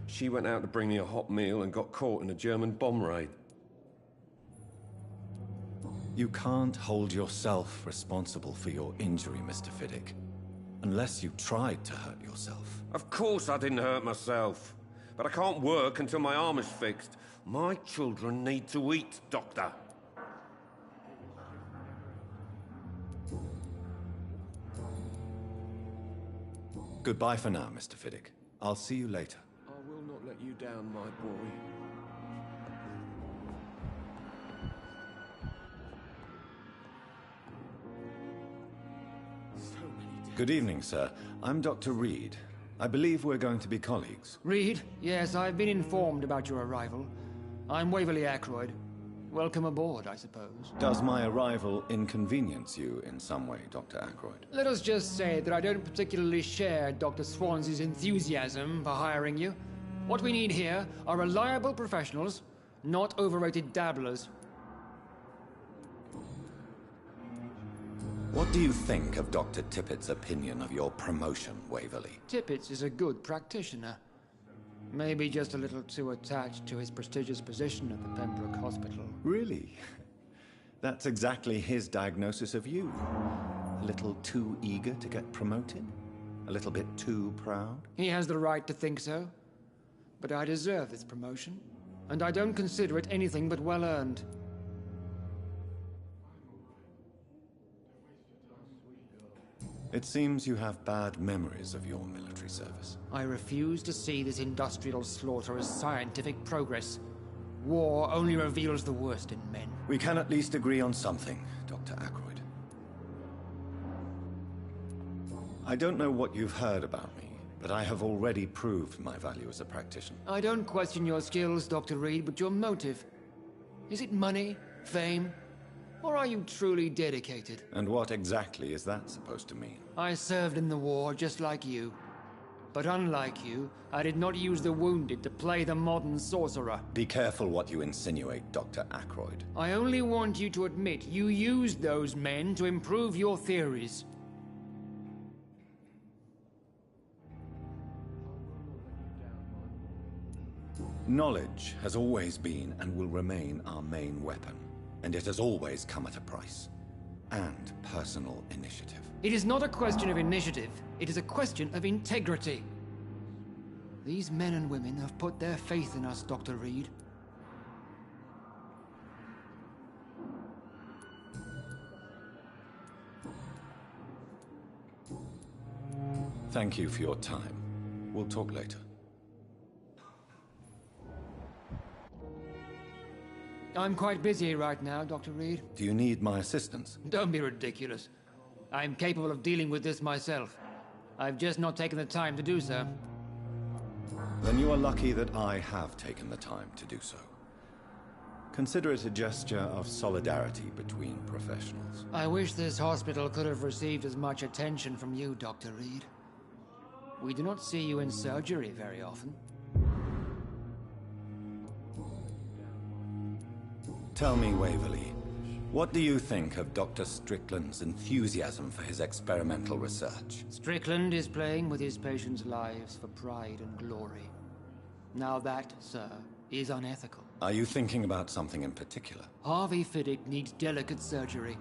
S9: She went out to bring me a hot meal and got caught in a German bomb raid.
S17: You can't hold yourself responsible for your injury, Mr. Fiddick. Unless you tried to hurt yourself.
S9: Of course I didn't hurt myself. But I can't work until my arm is fixed. My children need to eat, Doctor.
S17: Goodbye for now, Mr. Fiddick. I'll see you later.
S9: I will not let you down, my boy.
S17: Good evening, sir. I'm Dr. Reed. I believe we're going to be colleagues.
S21: Reed? Yes, I've been informed about your arrival. I'm Waverly Ackroyd. Welcome aboard, I suppose.
S17: Does my arrival inconvenience you in some way, Dr. Ackroyd?
S21: Let us just say that I don't particularly share Dr. Swans's enthusiasm for hiring you. What we need here are reliable professionals, not overrated dabblers.
S17: What do you think of Dr. Tippett's opinion of your promotion, Waverly?
S21: Tippett is a good practitioner. Maybe just a little too attached to his prestigious position at the Pembroke Hospital.
S17: Really? That's exactly his diagnosis of you. A little too eager to get promoted? A little bit too proud?
S21: He has the right to think so. But I deserve this promotion, and I don't consider it anything but well-earned.
S17: It seems you have bad memories of your military service.
S21: I refuse to see this industrial slaughter as scientific progress. War only reveals the worst in men.
S17: We can at least agree on something, Dr. Ackroyd. I don't know what you've heard about me, but I have already proved my value as a practitioner.
S21: I don't question your skills, Dr. Reed, but your motive. Is it money, fame, or are you truly dedicated?
S17: And what exactly is that supposed to mean?
S21: I served in the war just like you. But unlike you, I did not use the wounded to play the modern sorcerer.
S17: Be careful what you insinuate, Dr. Ackroyd.
S21: I only want you to admit you used those men to improve your theories.
S17: Knowledge has always been and will remain our main weapon. And it has always come at a price. And personal initiative.
S21: It is not a question of initiative. It is a question of integrity. These men and women have put their faith in us, Dr. Reed.
S17: Thank you for your time. We'll talk later.
S21: I'm quite busy right now, Dr. Reed.
S17: Do you need my assistance?
S21: Don't be ridiculous. I'm capable of dealing with this myself. I've just not taken the time to do so.
S17: Then you are lucky that I have taken the time to do so. Consider it a gesture of solidarity between professionals.
S21: I wish this hospital could have received as much attention from you, Dr. Reed. We do not see you in surgery very often.
S17: Tell me, Waverly, what do you think of Dr. Strickland's enthusiasm for his experimental research?
S21: Strickland is playing with his patients' lives for pride and glory. Now that, sir, is unethical.
S17: Are you thinking about something in particular?
S21: Harvey Fiddick needs delicate surgery.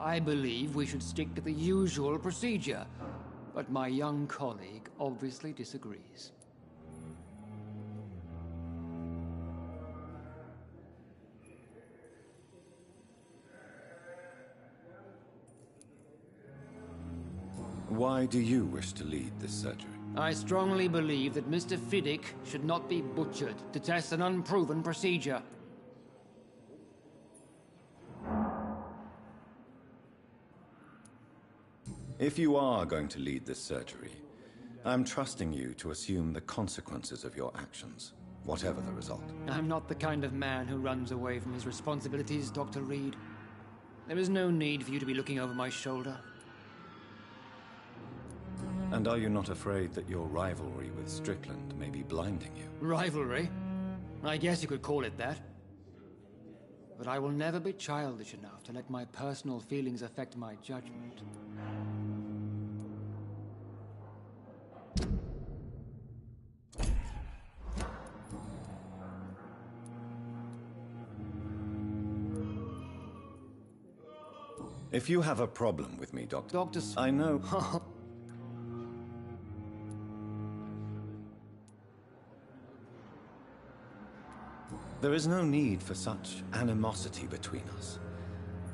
S21: I believe we should stick to the usual procedure, but my young colleague obviously disagrees.
S17: Why do you wish to lead this surgery?
S21: I strongly believe that Mr. Fiddick should not be butchered to test an unproven procedure.
S17: If you are going to lead this surgery, I'm trusting you to assume the consequences of your actions, whatever the result.
S21: I'm not the kind of man who runs away from his responsibilities, Dr. Reed. There is no need for you to be looking over my shoulder.
S17: And are you not afraid that your rivalry with Strickland may be blinding you?
S21: Rivalry? I guess you could call it that. But I will never be childish enough to let my personal feelings affect my judgment.
S17: If you have a problem with me, Doctor... I know... There is no need for such animosity between us.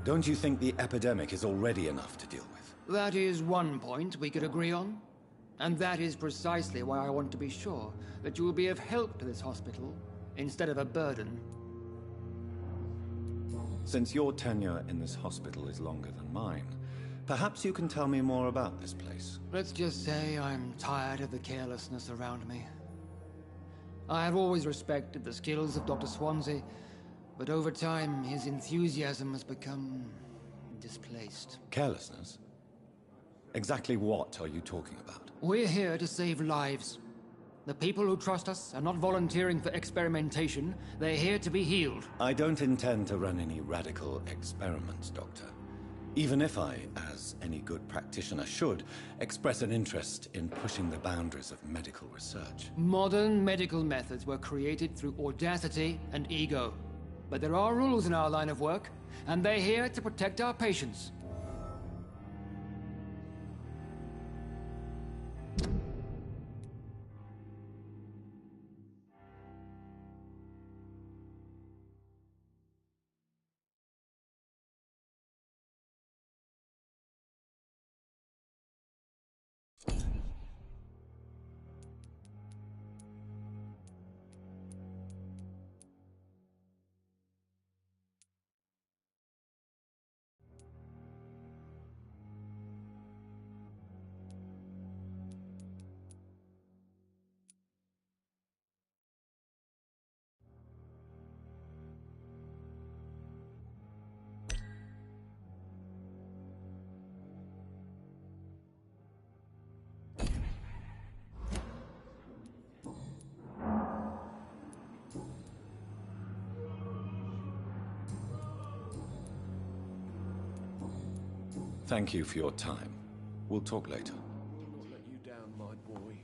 S17: Don't you think the epidemic is already enough to deal with?
S21: That is one point we could agree on. And that is precisely why I want to be sure that you will be of help to this hospital, instead of a burden.
S17: Since your tenure in this hospital is longer than mine, perhaps you can tell me more about this place.
S21: Let's just say I'm tired of the carelessness around me. I have always respected the skills of Dr. Swansea, but over time his enthusiasm has become displaced.
S17: Carelessness? Exactly what are you talking about?
S21: We're here to save lives. The people who trust us are not volunteering for experimentation. They're here to be healed.
S17: I don't intend to run any radical experiments, Doctor. Even if I, as any good practitioner should, express an interest in pushing the boundaries of medical research.
S21: Modern medical methods were created through audacity and ego. But there are rules in our line of work, and they're here to protect our patients.
S17: Thank you for your time. We'll talk later.
S9: I'll not let you down, my boy.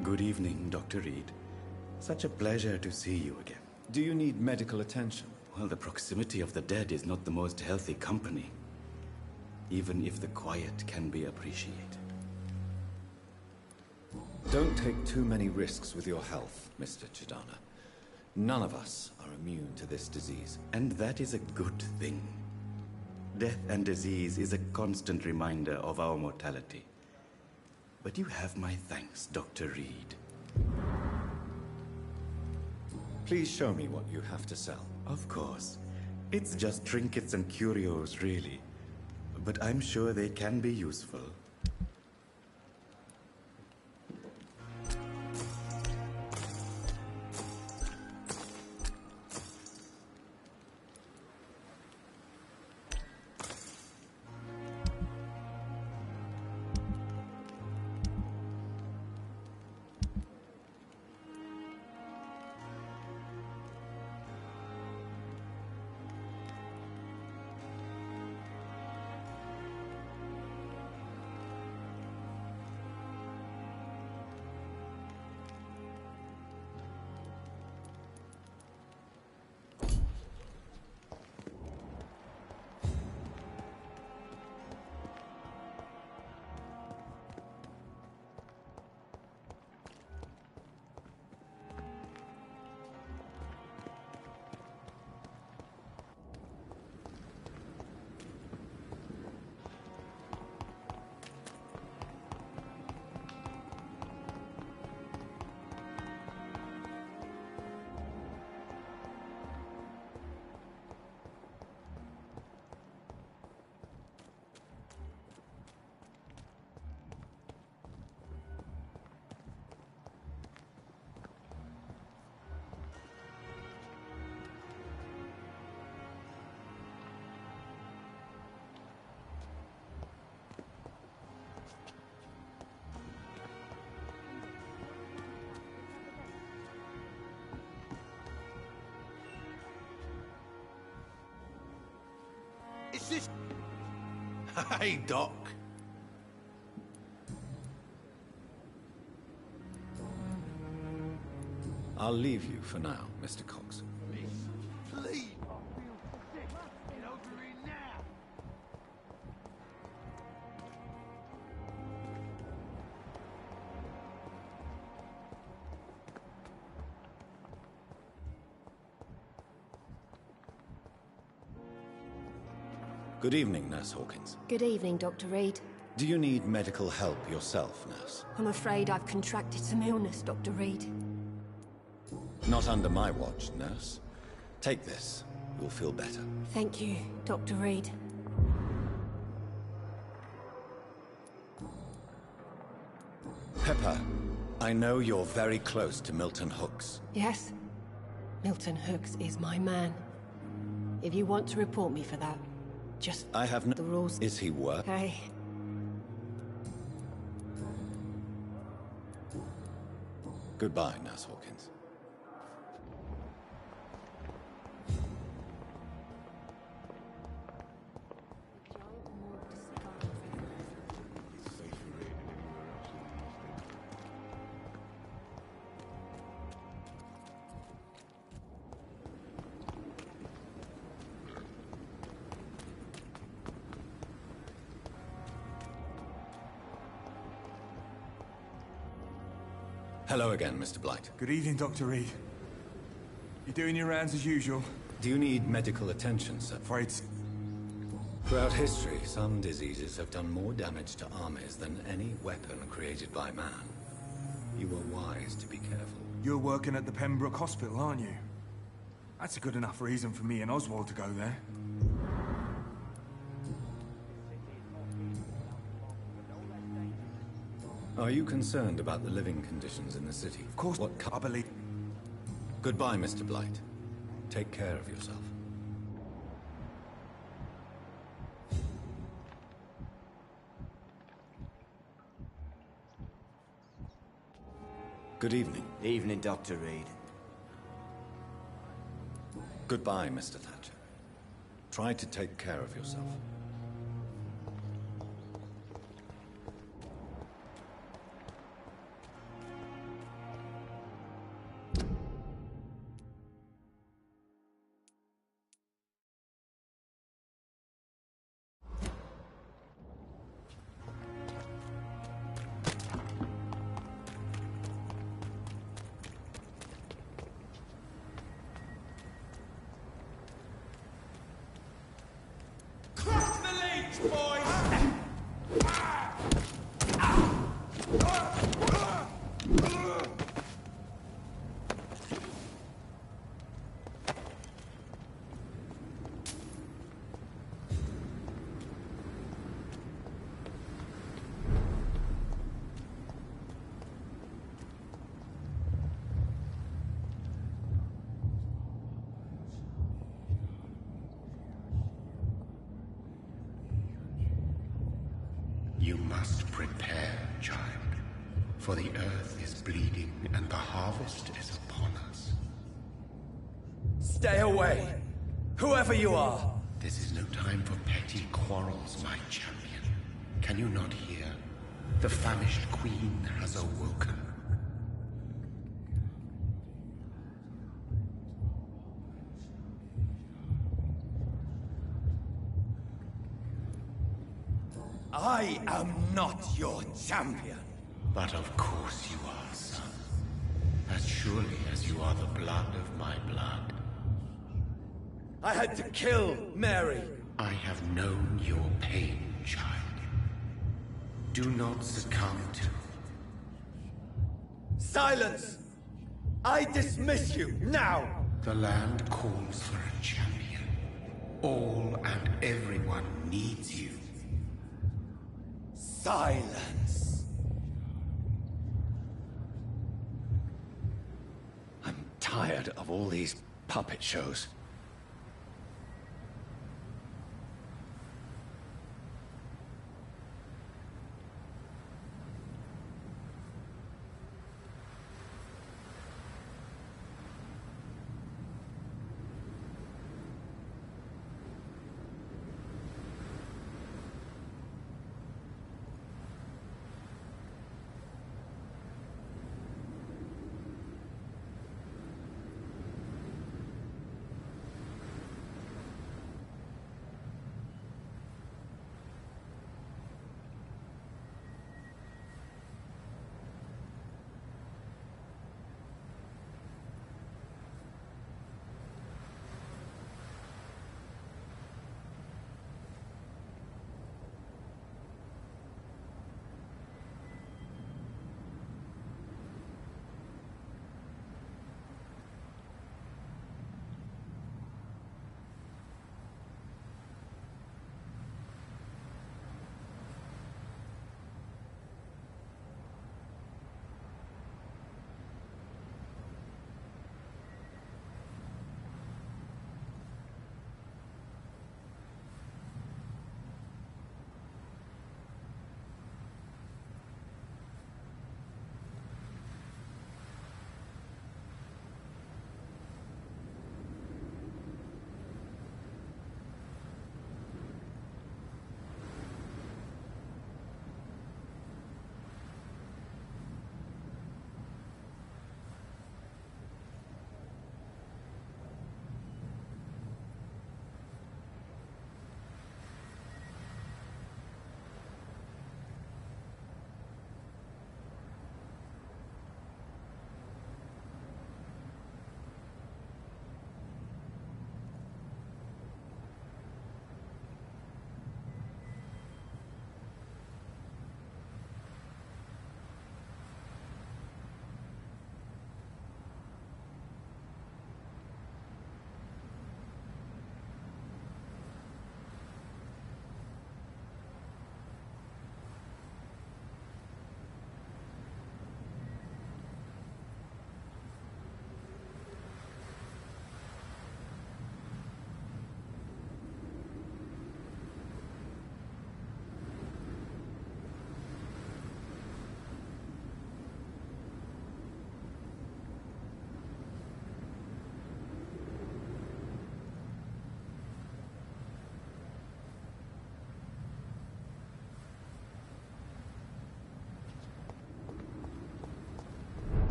S4: Good evening, Dr. Reed. Such a pleasure to see you again.
S17: Do you need medical attention?
S4: Well, the proximity of the dead is not the most healthy company, even if the quiet can be appreciated.
S17: Don't take too many risks with your health, Mr. Chidana. None of us are immune to this disease.
S4: And that is a good thing. Death and disease is a constant reminder of our mortality. But you have my thanks, Dr. Reed.
S17: Please show me what you have to sell.
S4: Of course. It's just trinkets and curios, really. But I'm sure they can be useful.
S3: Is this... Hey, Doc.
S17: I'll leave you for now, Mr. Cox.
S3: Please. I feel sick. Get over here now.
S17: Good evening, Nurse Hawkins.
S5: Good evening, Dr. Reed.
S17: Do you need medical help yourself, Nurse?
S5: I'm afraid I've contracted some illness, Dr. Reed.
S17: Not under my watch, Nurse. Take this. You'll feel better.
S5: Thank you, Dr. Reed.
S17: Pepper, I know you're very close to Milton Hooks.
S5: Yes? Milton Hooks is my man. If you want to report me for that, just...
S17: I have no...
S5: the rules.
S17: Is he worth...
S5: Hey.
S17: Goodbye, Nurse Hawkins. Hello again, Mr. Blight.
S15: Good evening, Dr. Reed. You doing your rounds as usual?
S17: Do you need medical attention, sir?
S15: Afraid...
S17: Throughout history, some diseases have done more damage to armies than any weapon created by man. You were wise to be careful.
S15: You're working at the Pembroke Hospital, aren't you? That's a good enough reason for me and Oswald to go there.
S17: Are you concerned about the living conditions in the city?
S15: Of course, I believe...
S17: Goodbye, Mr. Blight. Take care of yourself. Good evening.
S8: Evening, Dr. Reed.
S17: Goodbye, Mr. Thatcher. Try to take care of yourself.
S15: Craftsman!
S7: You must prepare, child. For the earth is bleeding and the harvest is upon us.
S19: Stay away! Whoever you are!
S7: This is no time for petty quarrels, my champion. Can you not hear? The famished queen has awoken.
S19: I am not your champion.
S7: But of course you are, son. As surely as you are the blood of my blood.
S19: I had to kill Mary.
S7: I have known your pain, child. Do not succumb to...
S19: Silence! I dismiss you, now!
S7: The land calls for a champion. All and everyone needs you.
S19: Silence! I'm tired of all these puppet shows.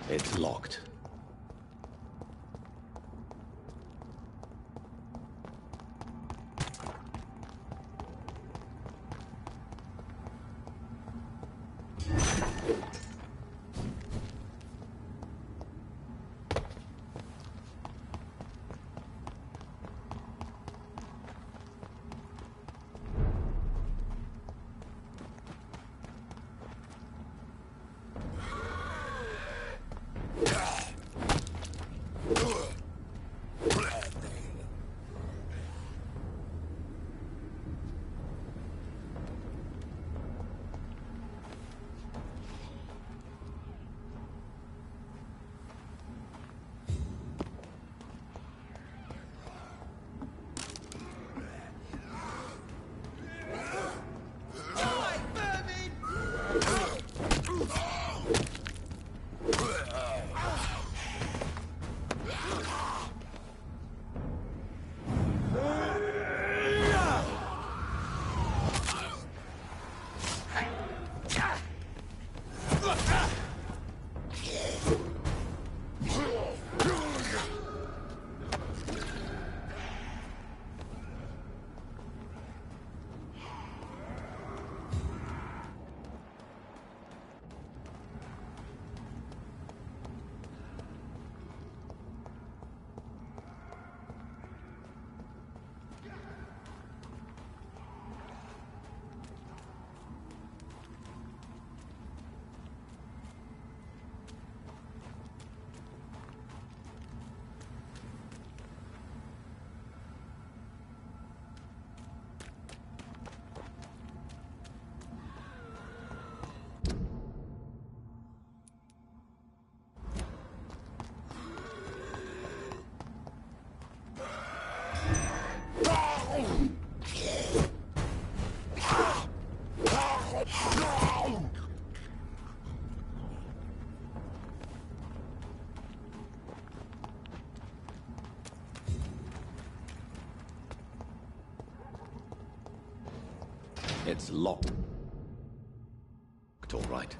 S17: It's locked. It's locked. All right.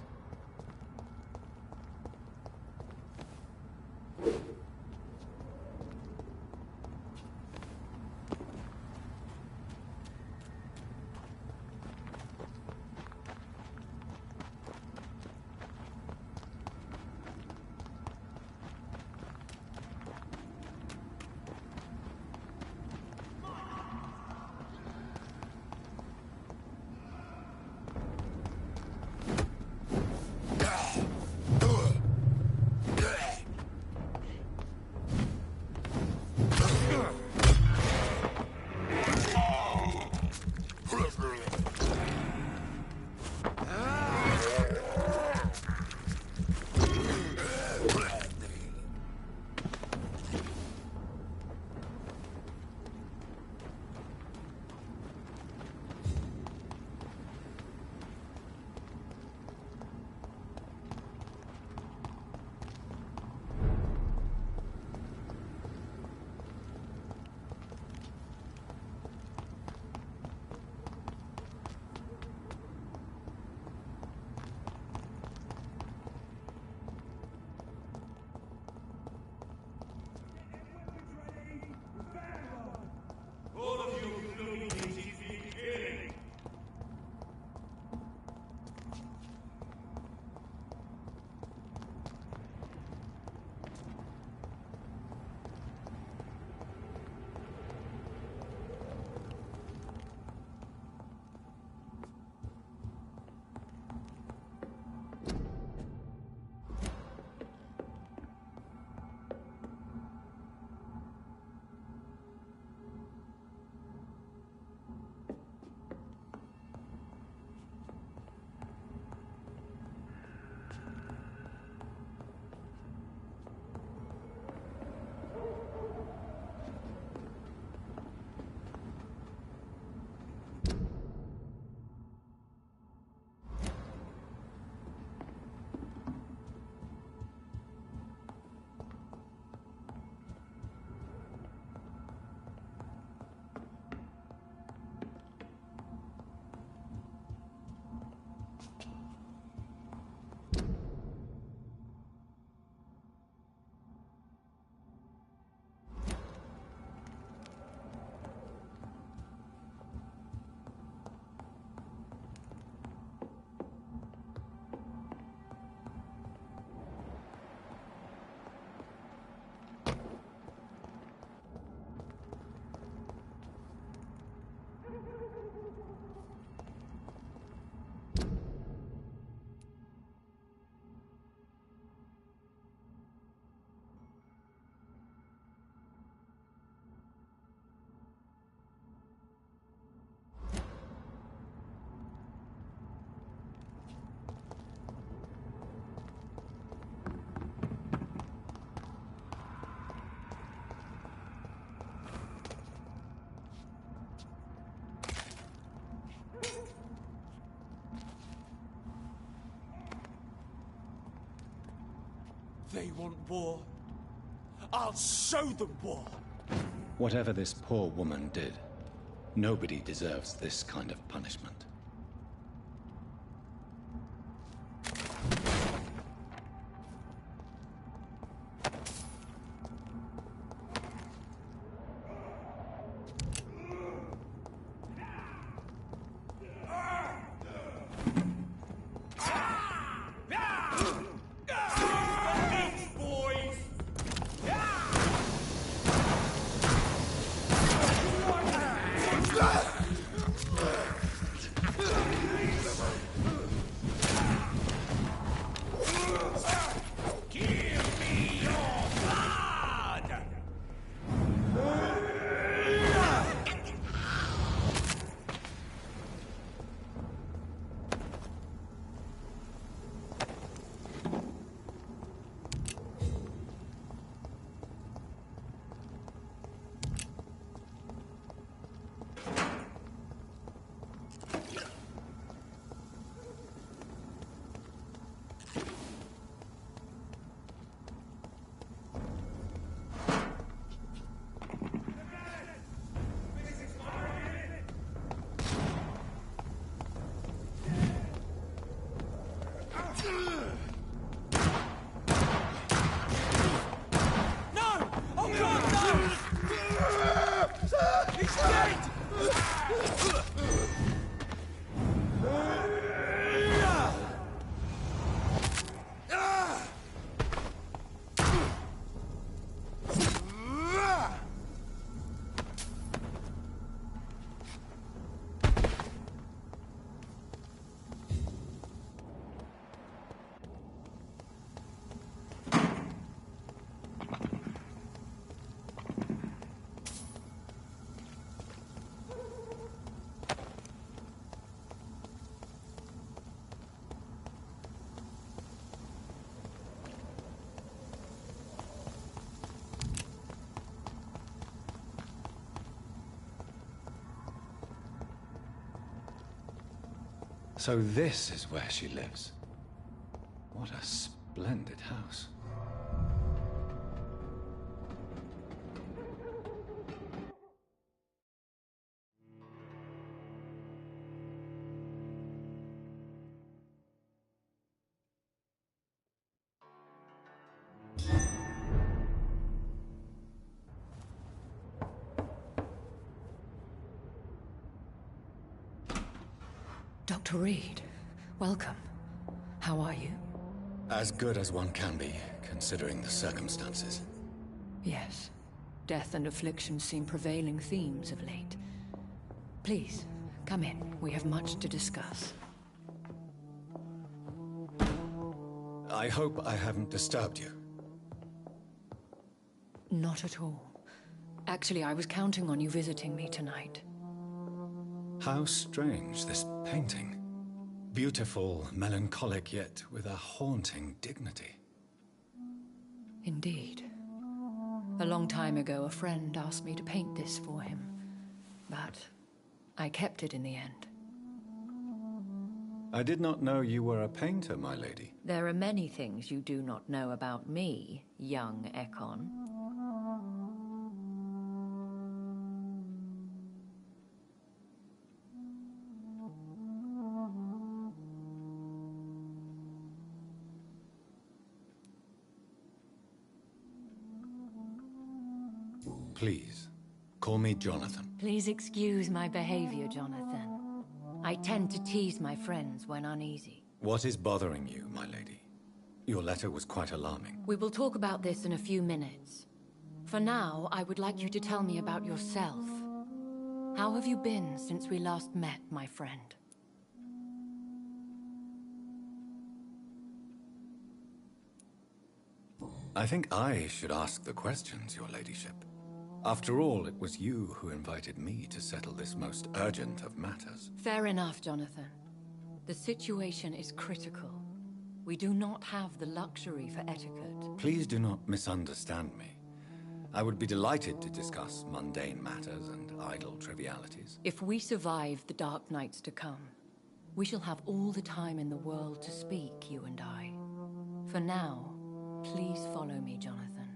S2: They want war. I'll show them war.
S17: Whatever this poor woman did, nobody deserves this kind of punishment. So this is where she lives. What a splendid house.
S18: Dr. Reed, welcome. How are you?
S17: As good as one can be, considering the circumstances.
S18: Yes. Death and affliction seem prevailing themes of late. Please, come in. We have much to discuss.
S17: I hope I haven't disturbed you.
S18: Not at all. Actually, I was counting on you visiting me tonight.
S17: How strange, this painting. Beautiful, melancholic, yet with a haunting dignity.
S18: Indeed. A long time ago, a friend asked me to paint this for him, but I kept it in the end.
S17: I did not know you were a painter, my lady.
S18: There are many things you do not know about me, young Ekon.
S17: Please, call me Jonathan.
S18: Please excuse my behavior, Jonathan. I tend to tease my friends when uneasy.
S17: What is bothering you, my lady? Your letter was quite alarming.
S18: We will talk about this in a few minutes. For now, I would like you to tell me about yourself. How have you been since we last met, my friend?
S17: I think I should ask the questions, your ladyship. After all, it was you who invited me to settle this most urgent of matters.
S18: Fair enough, Jonathan. The situation is critical. We do not have the luxury for etiquette.
S17: Please do not misunderstand me. I would be delighted to discuss mundane matters and idle trivialities.
S18: If we survive the dark nights to come, we shall have all the time in the world to speak, you and I. For now, Please follow me, Jonathan.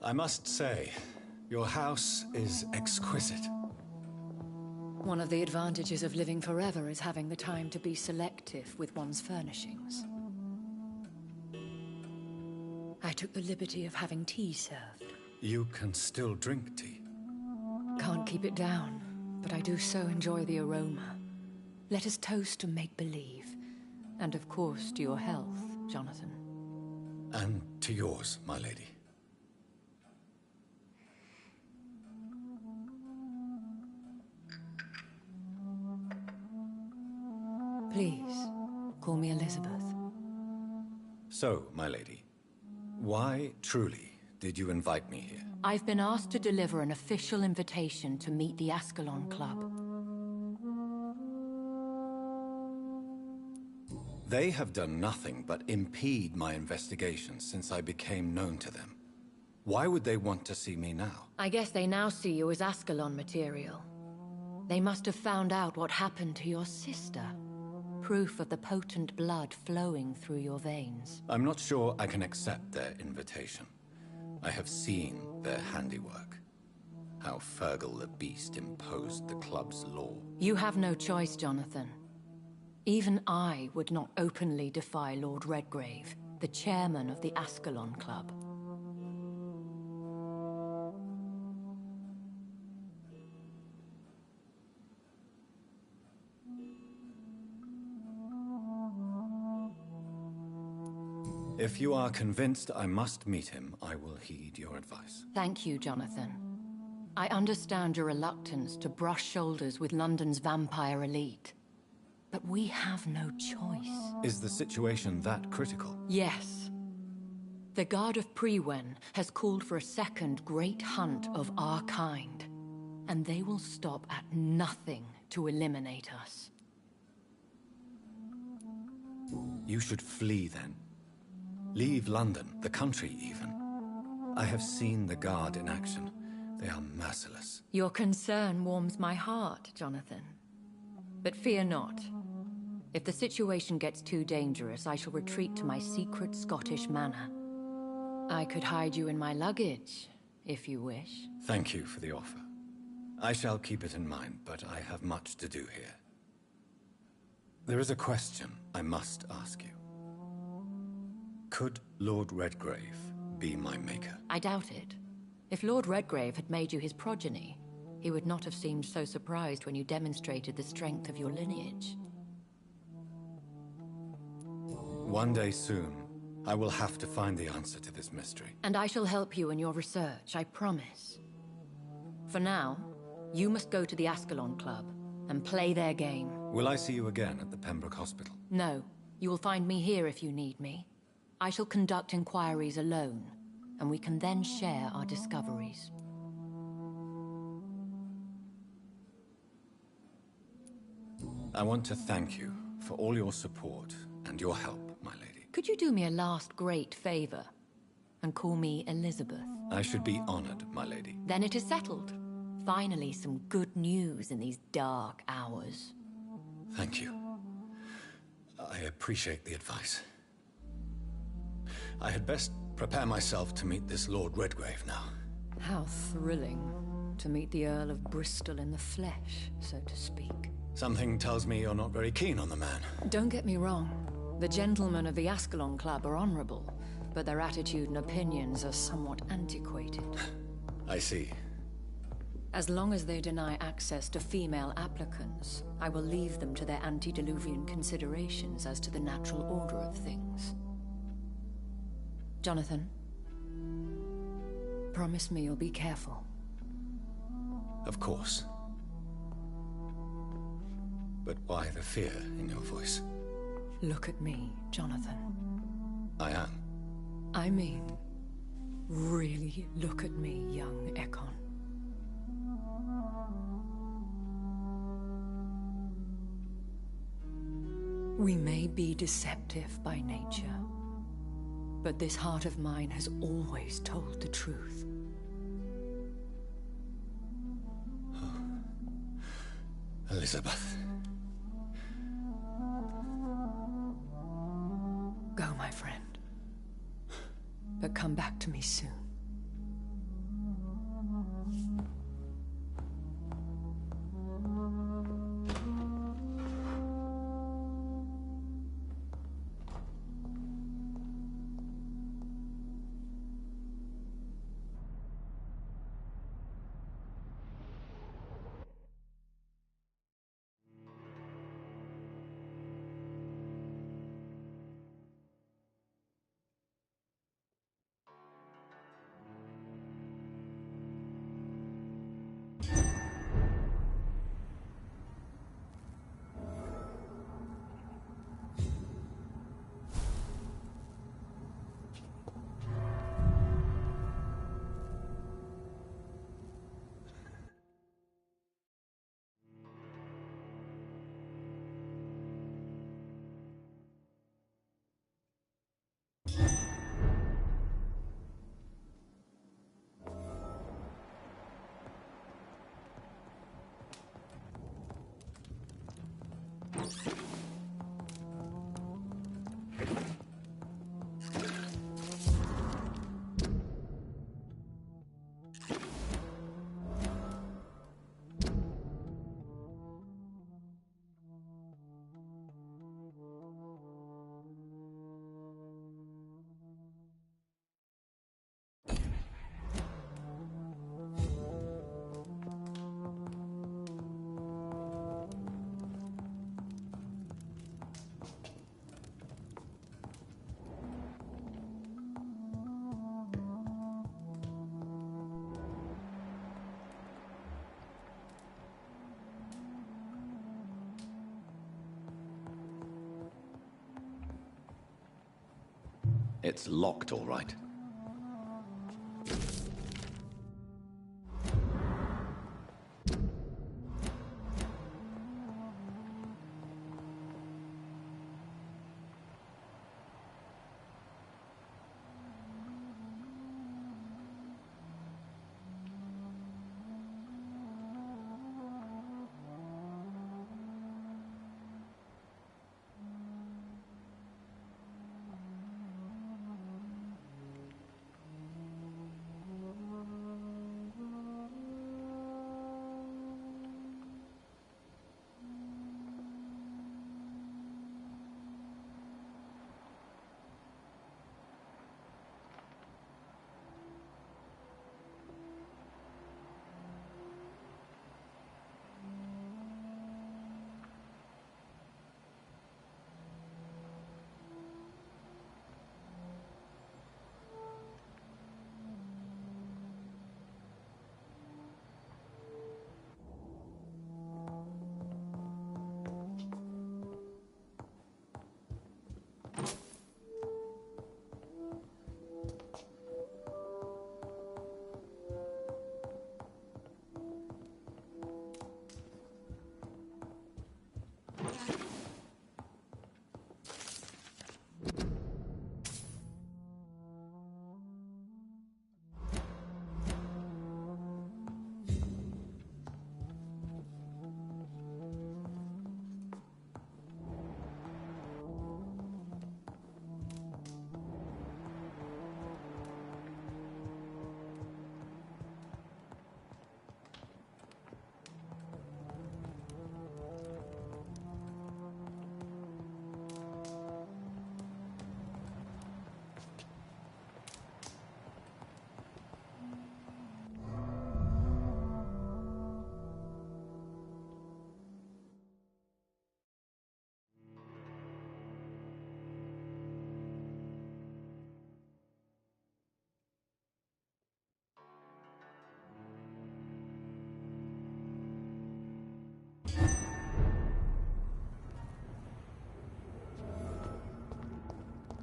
S17: I must say, your house is exquisite.
S18: One of the advantages of living forever is having the time to be selective with one's furnishings. I took the liberty of having tea served.
S17: You can still drink tea.
S18: Can't keep it down, but I do so enjoy the aroma. Let us toast to make-believe. And of course to your health, Jonathan.
S17: And to yours, my lady.
S18: Please, call me Elizabeth.
S17: So, my lady, why truly did you invite me here?
S18: I've been asked to deliver an official invitation to meet the Ascalon Club.
S17: They have done nothing but impede my investigations since I became known to them. Why would they want to see me now?
S18: I guess they now see you as Ascalon material. They must have found out what happened to your sister. Proof of the potent blood flowing through your veins.
S17: I'm not sure I can accept their invitation. I have seen their handiwork. How Fergal the Beast imposed the club's law.
S18: You have no choice, Jonathan. Even I would not openly defy Lord Redgrave, the chairman of the Ascalon Club.
S17: If you are convinced I must meet him, I will heed your advice.
S18: Thank you, Jonathan. I understand your reluctance to brush shoulders with London's vampire elite. But we have no choice.
S17: Is the situation that critical?
S18: Yes. The Guard of Prewen has called for a second great hunt of our kind. And they will stop at nothing to eliminate us.
S17: You should flee then. Leave London, the country even. I have seen the Guard in action. They are merciless.
S18: Your concern warms my heart, Jonathan. But fear not. If the situation gets too dangerous, I shall retreat to my secret Scottish manor. I could hide you in my luggage, if you wish.
S17: Thank you for the offer. I shall keep it in mind, but I have much to do here. There is a question I must ask you. Could Lord Redgrave be my maker?
S18: I doubt it. If Lord Redgrave had made you his progeny, he would not have seemed so surprised when you demonstrated the strength of your lineage.
S17: One day soon, I will have to find the answer to this mystery.
S18: And I shall help you in your research, I promise. For now, you must go to the Ascalon Club and play their game.
S17: Will I see you again at the Pembroke Hospital?
S18: No. You will find me here if you need me. I shall conduct inquiries alone, and we can then share our discoveries.
S17: I want to thank you for all your support and your help, my lady.
S18: Could you do me a last great favor and call me Elizabeth?
S17: I should be honored, my lady.
S18: Then it is settled. Finally, some good news in these dark hours.
S17: Thank you. I appreciate the advice. I had best prepare myself to meet this Lord Redgrave now.
S18: How thrilling to meet the Earl of Bristol in the flesh, so to speak.
S17: Something tells me you're not very keen on the man.
S18: Don't get me wrong. The gentlemen of the Ascalon Club are honorable, but their attitude and opinions are somewhat antiquated.
S17: I see.
S18: As long as they deny access to female applicants, I will leave them to their antediluvian considerations as to the natural order of things. Jonathan, promise me you'll be careful.
S17: Of course. But why the fear in your voice?
S18: Look at me, Jonathan.
S17: I am.
S18: I mean, really look at me, young Ekon. We may be deceptive by nature, but this heart of mine has always told the truth.
S17: Elizabeth.
S18: But come back to me soon.
S19: It's locked, all right.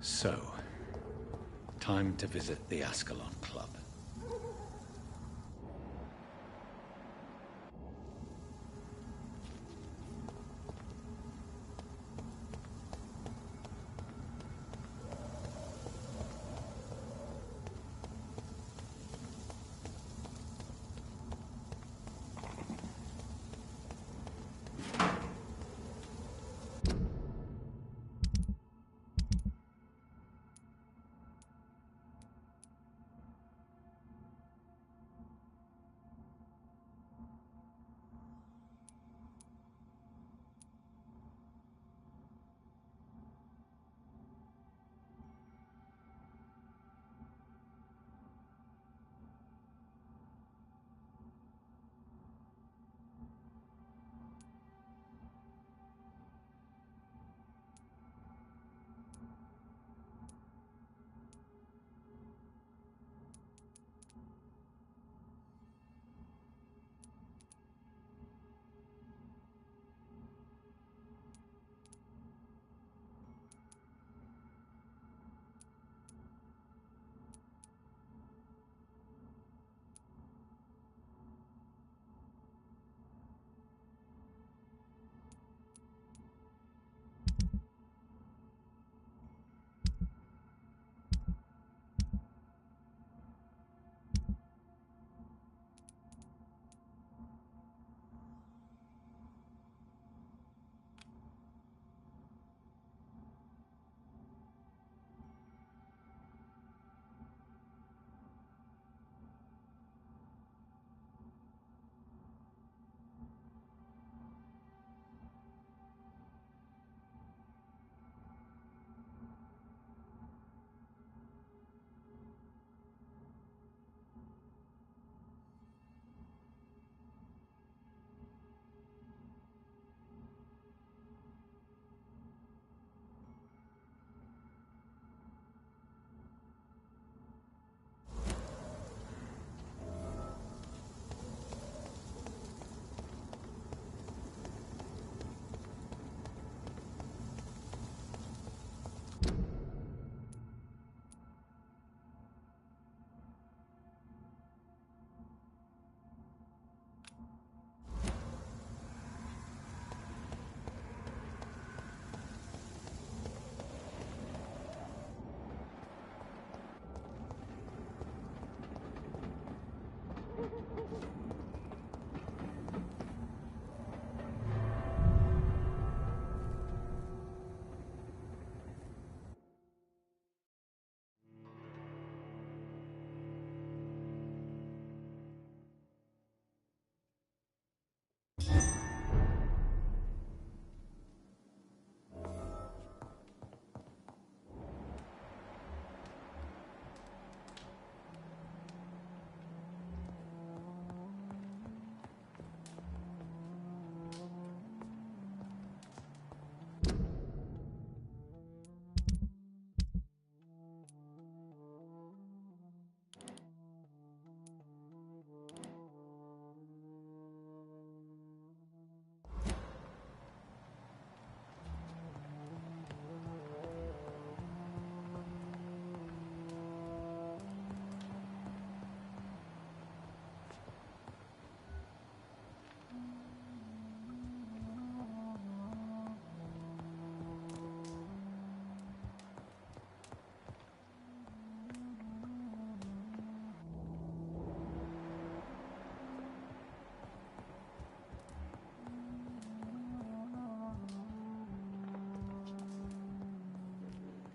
S17: So, time to visit the Ascalon Club.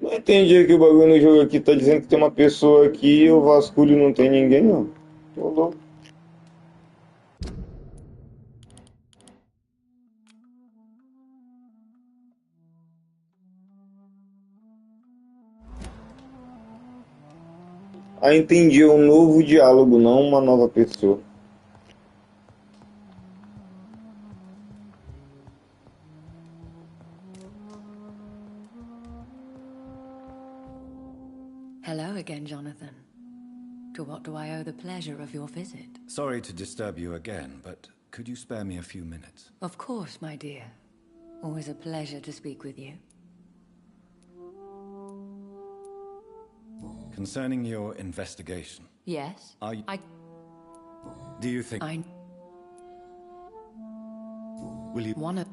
S11: Não entendi aqui o bagulho no jogo aqui. Tá dizendo que tem uma pessoa aqui e eu vasculho e não tem ninguém, não. Tô louco. Ah, entendi. É um novo diálogo, não uma nova pessoa.
S10: Hello again, Jonathan. To what do I owe the pleasure of your visit?
S17: Sorry to disturb you again, but could you spare me a few minutes?
S10: Of course, my dear. Always a pleasure to speak with you.
S17: Concerning your investigation.
S10: Yes?
S17: Are you... Do you think... Will you...
S10: Wanna...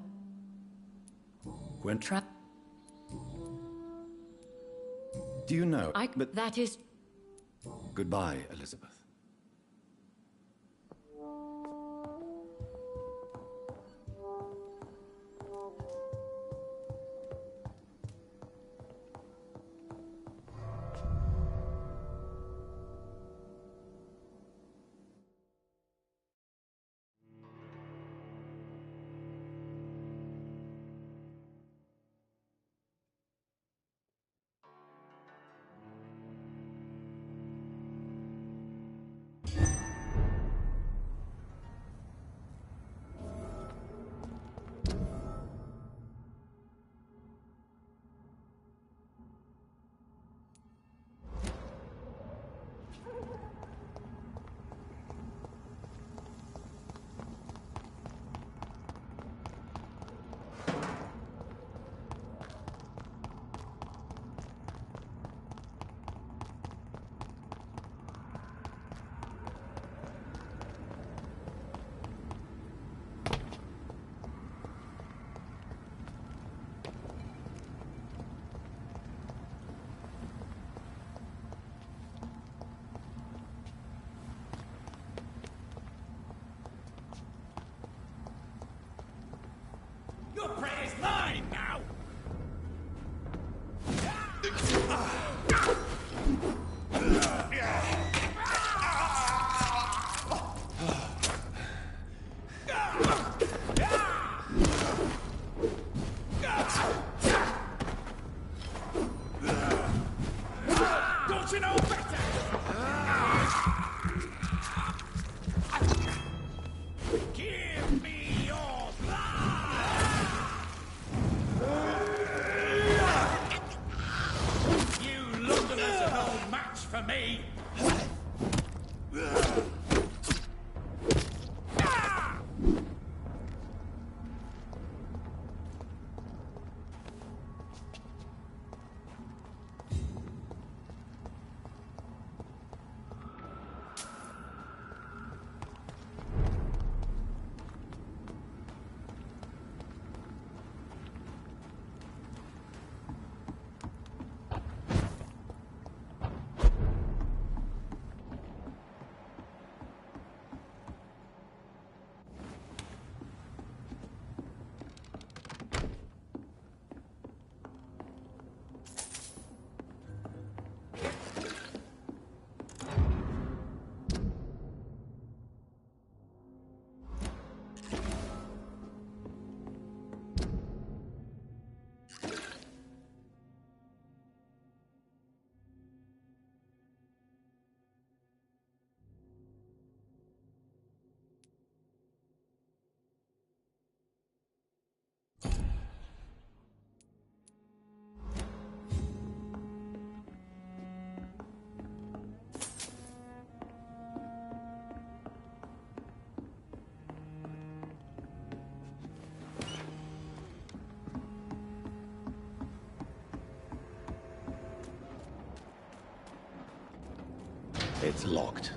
S17: When... Do you know...
S10: But that is...
S17: Goodbye, Elizabeth.
S2: Your prey is mine now! Don't you know better? Give me your You Londoners are no match for me!
S19: It's locked.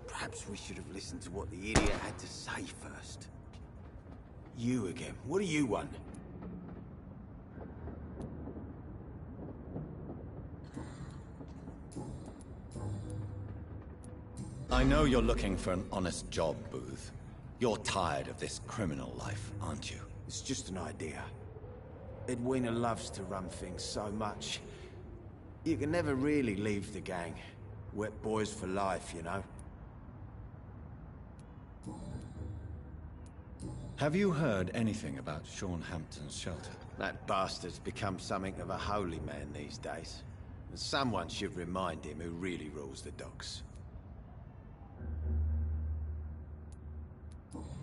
S8: Perhaps we should have listened to what the idiot had to say first. You again. What do you want?
S1: I know you're looking for an honest job, Booth. You're tired of this criminal life, aren't you?
S8: It's just an idea. Edwina loves to run things so much. You can never really leave the gang. Wet boys for life, you know?
S1: Have you heard anything about Sean Hampton's shelter?
S8: That bastard's become something of a holy man these days. And someone should remind him who really rules the docks.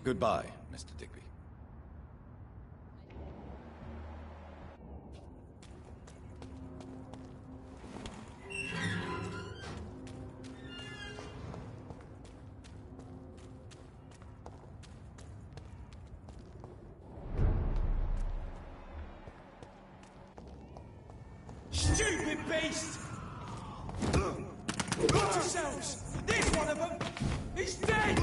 S1: Goodbye, Mr. Digby.
S3: Stupid beast! Watch yourselves! There's one of them! He's dead!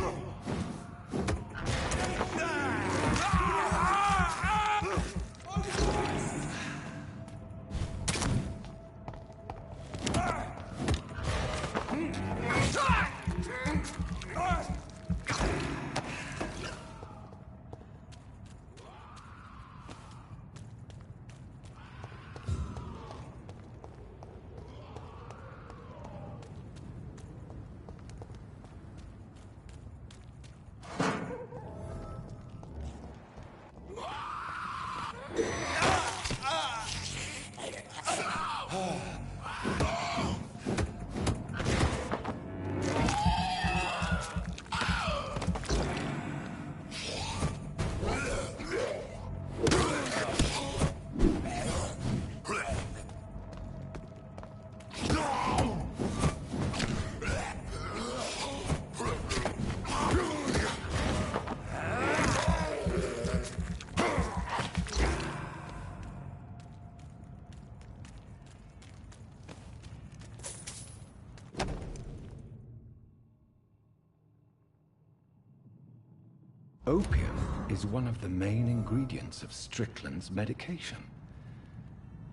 S17: Opium is one of the main ingredients of Strickland's medication.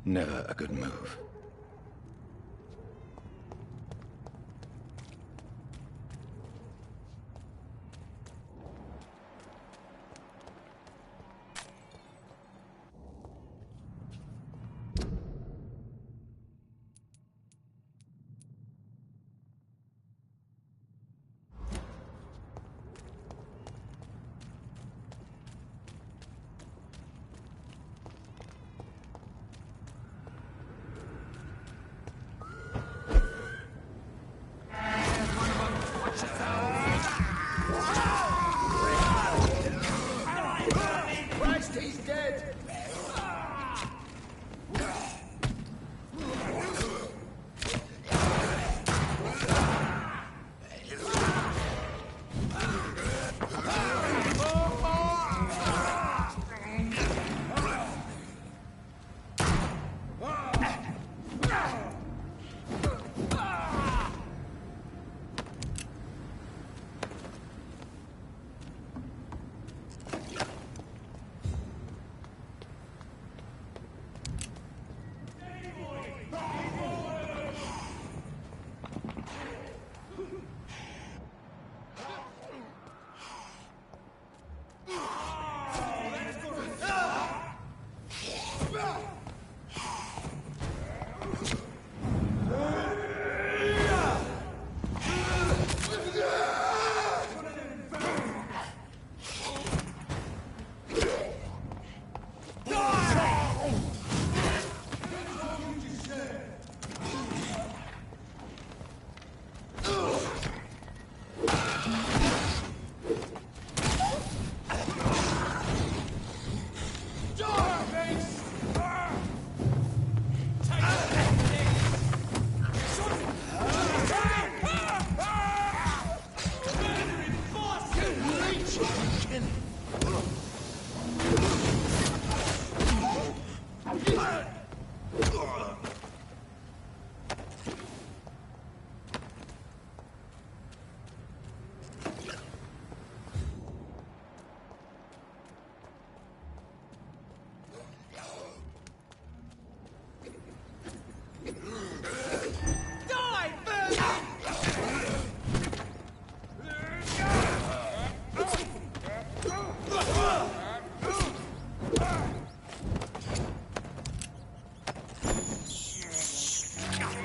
S17: Never a good move.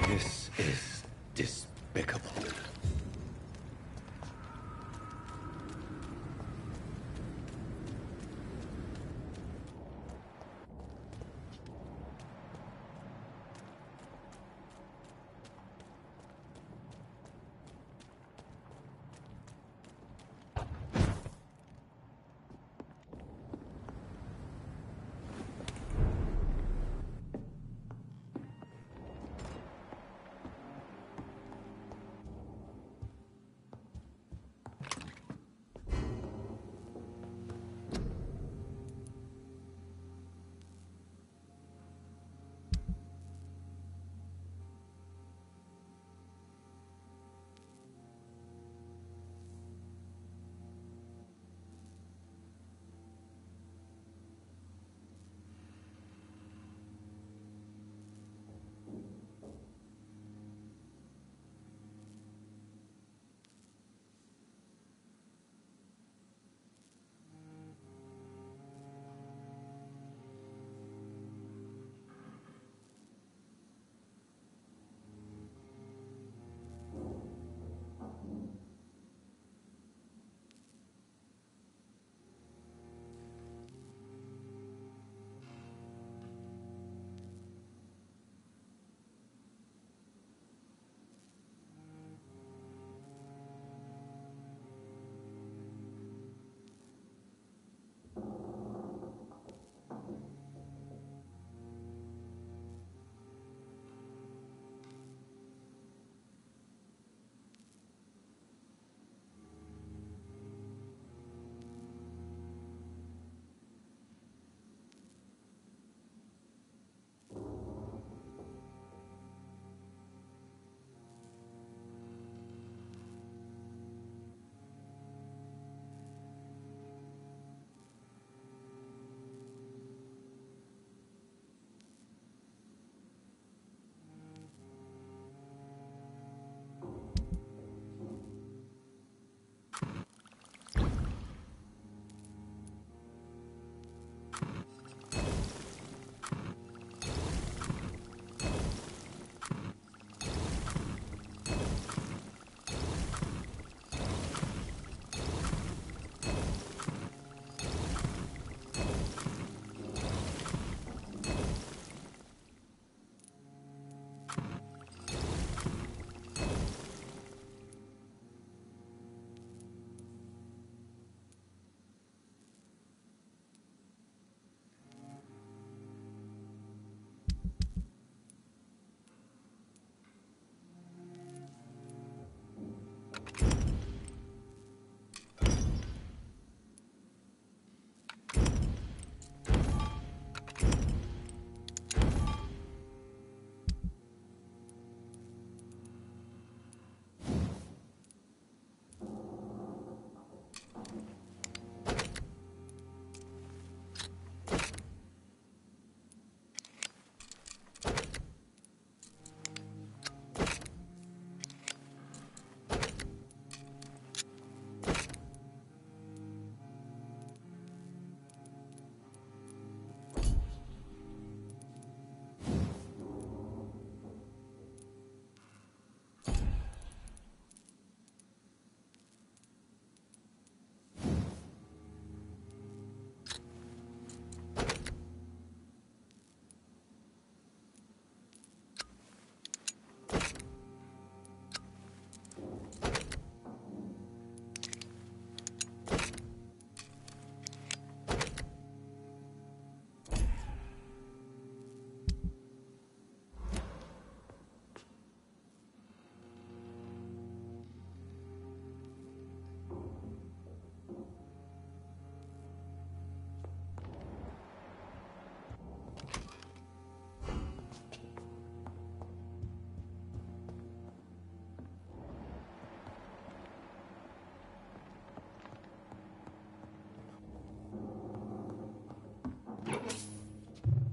S19: This is despicable.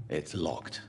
S19: It's locked.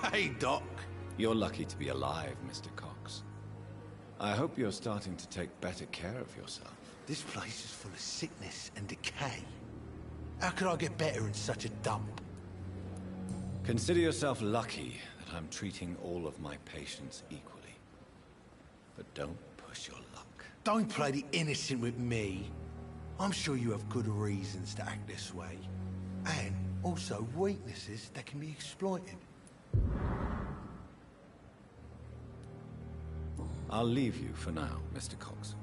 S3: Hey, Doc.
S17: You're lucky to be alive, Mr. Cox. I hope you're starting to take better care of yourself.
S3: This place is full of sickness and decay. How could I get better in such a dump?
S17: Consider yourself lucky that I'm treating all of my patients equally. But don't push your luck.
S3: Don't play the innocent with me. I'm sure you have good reasons to act this way. And also weaknesses that can be exploited.
S17: I'll leave you for now, Mr. Cox.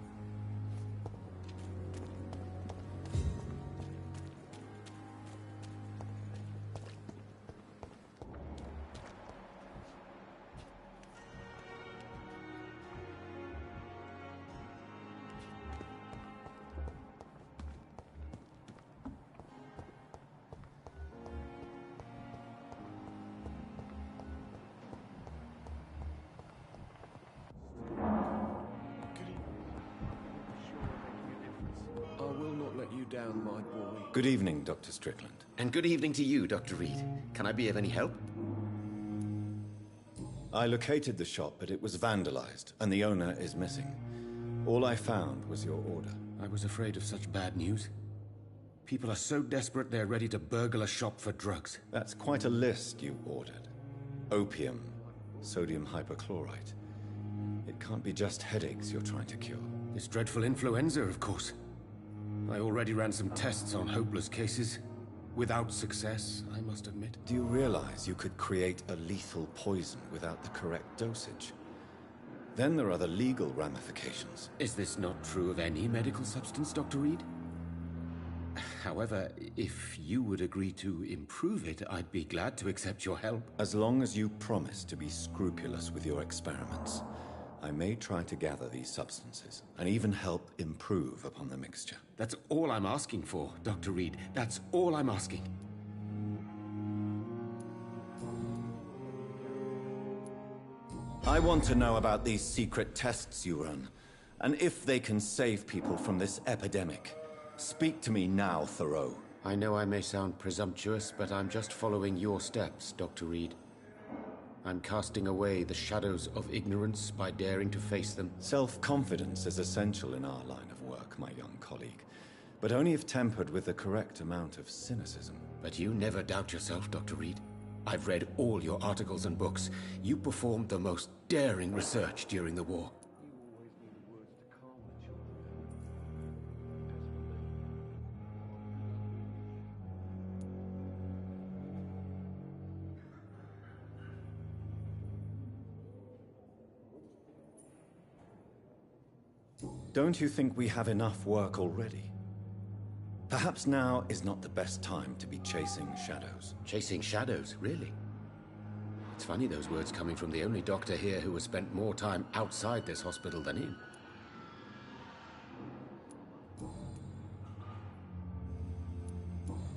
S9: Down, my boy.
S17: Good evening, Dr. Strickland.
S13: And good evening to you, Dr. Reed. Can I be of any help?
S17: I located the shop, but it was vandalized, and the owner is missing. All I found was your order.
S9: I was afraid of such bad news. People are so desperate they're ready to burgle a shop for drugs.
S17: That's quite a list you ordered. Opium, sodium hypochlorite. It can't be just headaches you're trying to cure.
S9: This dreadful influenza, of course. I already ran some tests on hopeless cases. Without success, I must admit.
S17: Do you realize you could create a lethal poison without the correct dosage? Then there are the legal ramifications.
S9: Is this not true of any medical substance, Dr. Reed? However, if you would agree to improve it, I'd be glad to accept your help.
S17: As long as you promise to be scrupulous with your experiments, I may try to gather these substances, and even help improve upon the mixture.
S9: That's all I'm asking for, Dr. Reed. That's all I'm asking.
S17: I want to know about these secret tests you run, and if they can save people from this epidemic. Speak to me now, Thoreau.
S9: I know I may sound presumptuous, but I'm just following your steps, Dr. Reed. I'm casting away the shadows of ignorance by daring to face them.
S17: Self-confidence is essential in our line of work, my young colleague, but only if tempered with the correct amount of cynicism.
S9: But you never doubt yourself, Dr. Reed. I've read all your articles and books. You performed the most daring research during the war.
S17: Don't you think we have enough work already? Perhaps now is not the best time to be chasing shadows.
S9: Chasing shadows, really? It's funny those words coming from the only doctor here who has spent more time outside this hospital than in.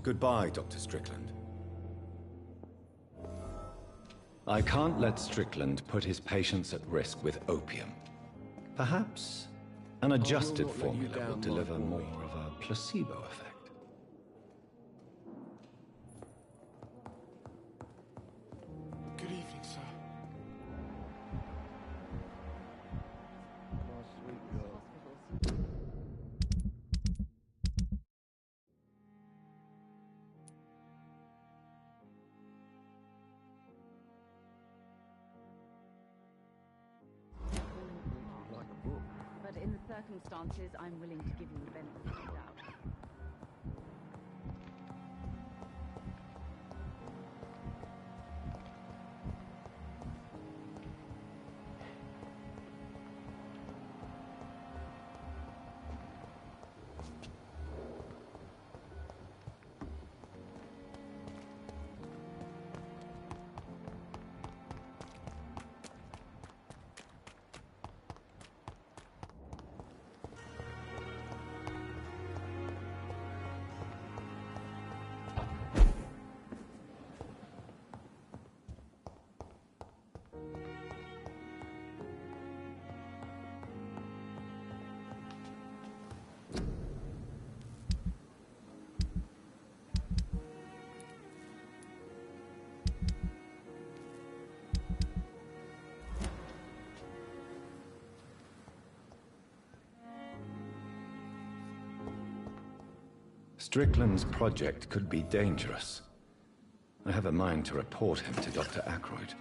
S17: Goodbye, Dr. Strickland. I can't let Strickland put his patients at risk with opium. Perhaps an adjusted formula will deliver more of a placebo effect.
S22: Good evening, sir.
S14: But in the circumstances, I'm willing to give you the benefit of the doubt.
S17: Strickland's project could be dangerous. I have a mind to report him to Dr. Ackroyd.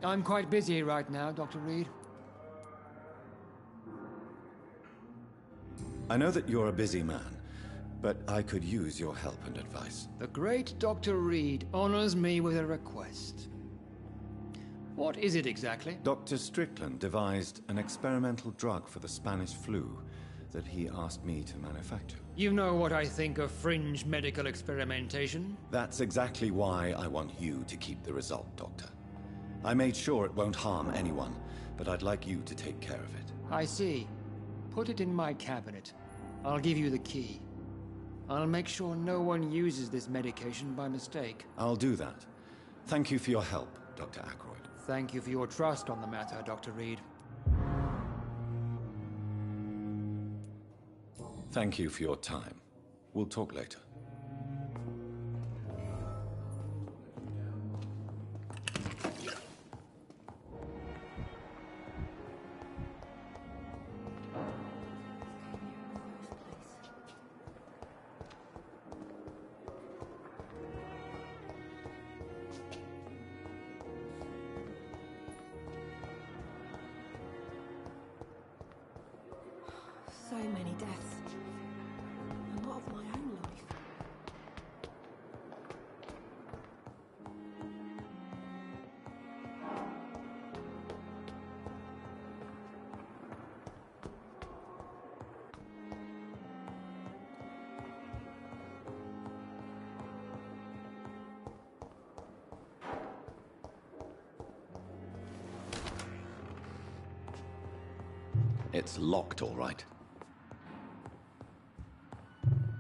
S21: I'm quite busy right now, Dr. Reed.
S17: I know that you're a busy man, but I could use your help and advice.
S21: The great Dr. Reed honors me with a request. What is it exactly?
S17: Dr. Strickland devised an experimental drug for the Spanish flu that he asked me to manufacture.
S21: You know what I think of fringe medical experimentation?
S17: That's exactly why I want you to keep the result, Doctor. I made sure it won't harm anyone, but I'd like you to take care of it.
S21: I see. Put it in my cabinet. I'll give you the key. I'll make sure no one uses this medication by mistake.
S17: I'll do that. Thank you for your help, Dr. Ackroyd.
S21: Thank you for your trust on the matter, Dr. Reed.
S17: Thank you for your time. We'll talk later.
S5: So many deaths. A lot of my own life.
S19: It's locked, all right.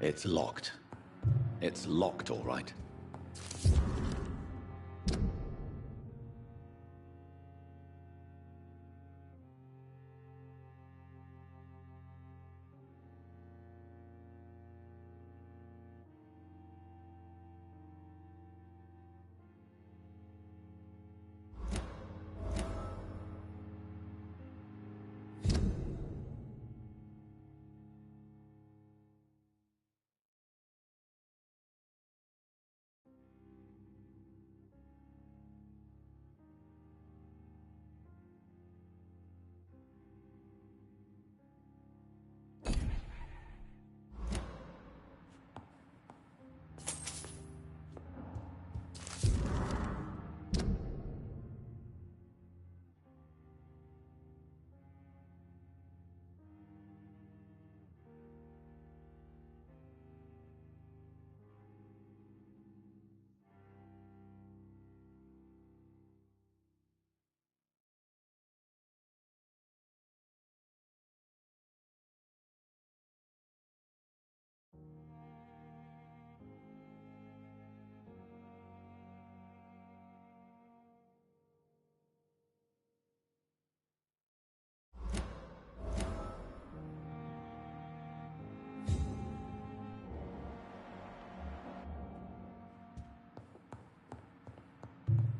S19: It's locked. It's locked, all right.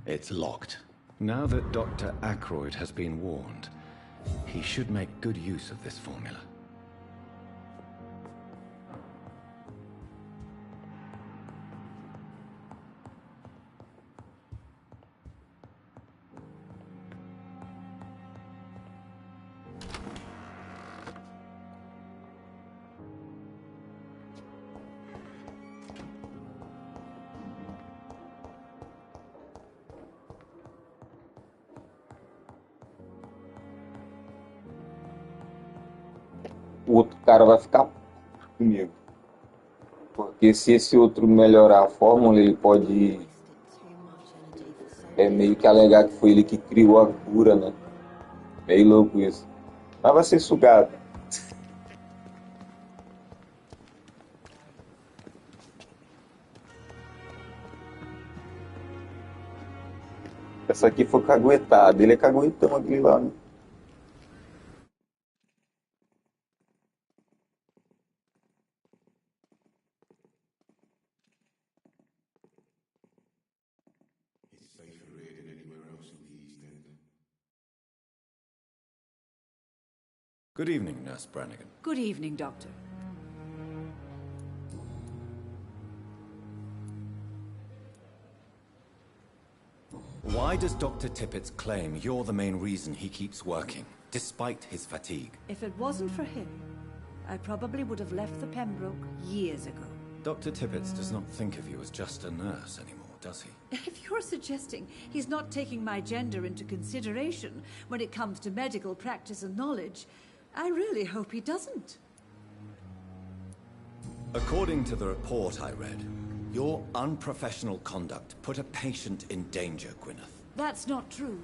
S19: It's locked.
S17: Now that Dr. Ackroyd has been warned, he should make good use of this formula.
S11: o outro cara vai ficar comigo. Porque se esse outro melhorar a fórmula, ele pode meio que alegar que foi ele que criou a cura, né? Meio louco isso. Mas vai ser sugado. Essa aqui foi caguetada. Ele é caguetão aquele lá, né?
S17: Good evening, Nurse Brannigan.
S6: Good evening, Doctor.
S17: Why does Dr. Tippett's claim you're the main reason he keeps working, despite his fatigue?
S6: If it wasn't for him, I probably would have left the Pembroke years ago.
S17: Dr. Tippett does not think of you as just a nurse anymore, does he?
S6: If you're suggesting he's not taking my gender into consideration when it comes to medical practice and knowledge, I really hope he doesn't.
S17: According to the report I read, your unprofessional conduct put a patient in danger, Gwyneth.
S6: That's not true.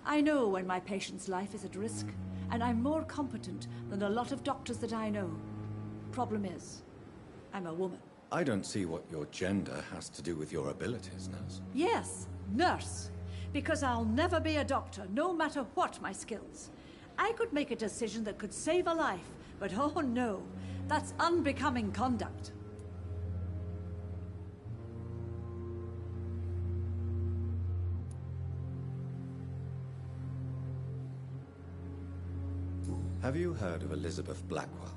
S6: I know when my patient's life is at risk, and I'm more competent than a lot of doctors that I know. Problem is, I'm a woman.
S17: I don't see what your gender has to do with your abilities, nurse.
S6: Yes, nurse. Because I'll never be a doctor, no matter what my skills. I could make a decision that could save a life, but oh no, that's unbecoming conduct.
S17: Have you heard of Elizabeth Blackwell?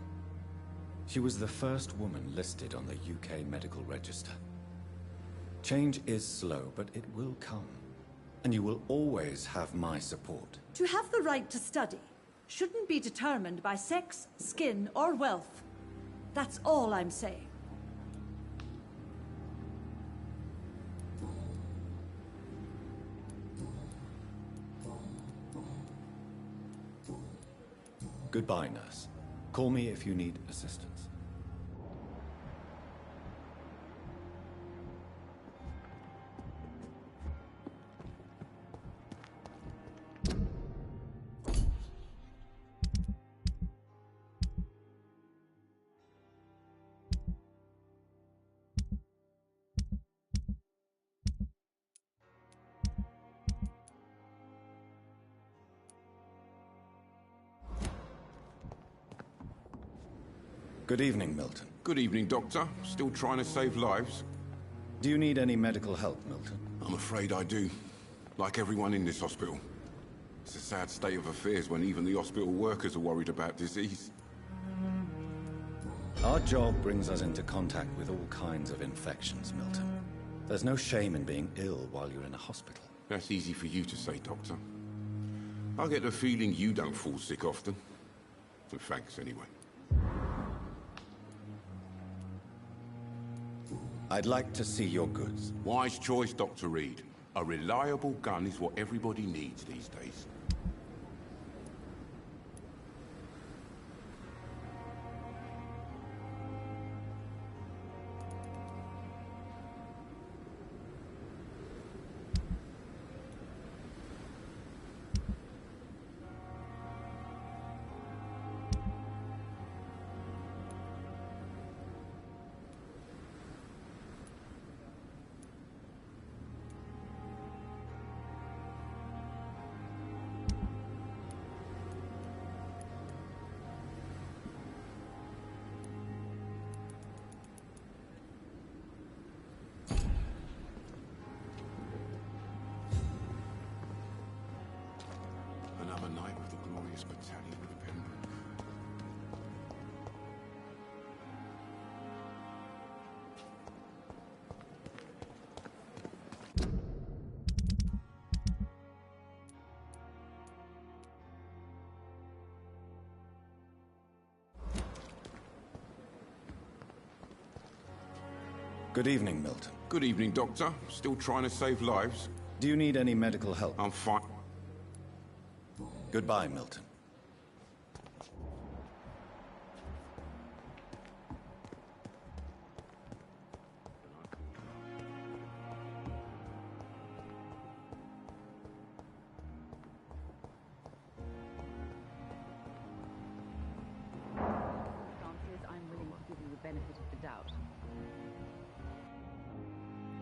S17: She was the first woman listed on the UK Medical Register. Change is slow, but it will come. And you will always have my support.
S6: To have the right to study shouldn't be determined by sex, skin, or wealth. That's all I'm saying.
S17: Goodbye, nurse. Call me if you need assistance. Good evening, Milton.
S16: Good evening, Doctor. Still trying to save lives?
S17: Do you need any medical help, Milton?
S16: I'm afraid I do. Like everyone in this hospital. It's a sad state of affairs when even the hospital workers are worried about disease.
S17: Our job brings us into contact with all kinds of infections, Milton. There's no shame in being ill while you're in a hospital.
S16: That's easy for you to say, Doctor. I get the feeling you don't fall sick often. So thanks, anyway.
S17: I'd like to see your goods.
S16: Wise choice, Dr. Reed. A reliable gun is what everybody needs these days. Another night with the glorious battalion of Pembroke.
S17: Good evening, Milton.
S16: Good evening, Doctor. Still trying to save lives?
S17: Do you need any medical help?
S16: I'm fine.
S17: Goodbye, Milton.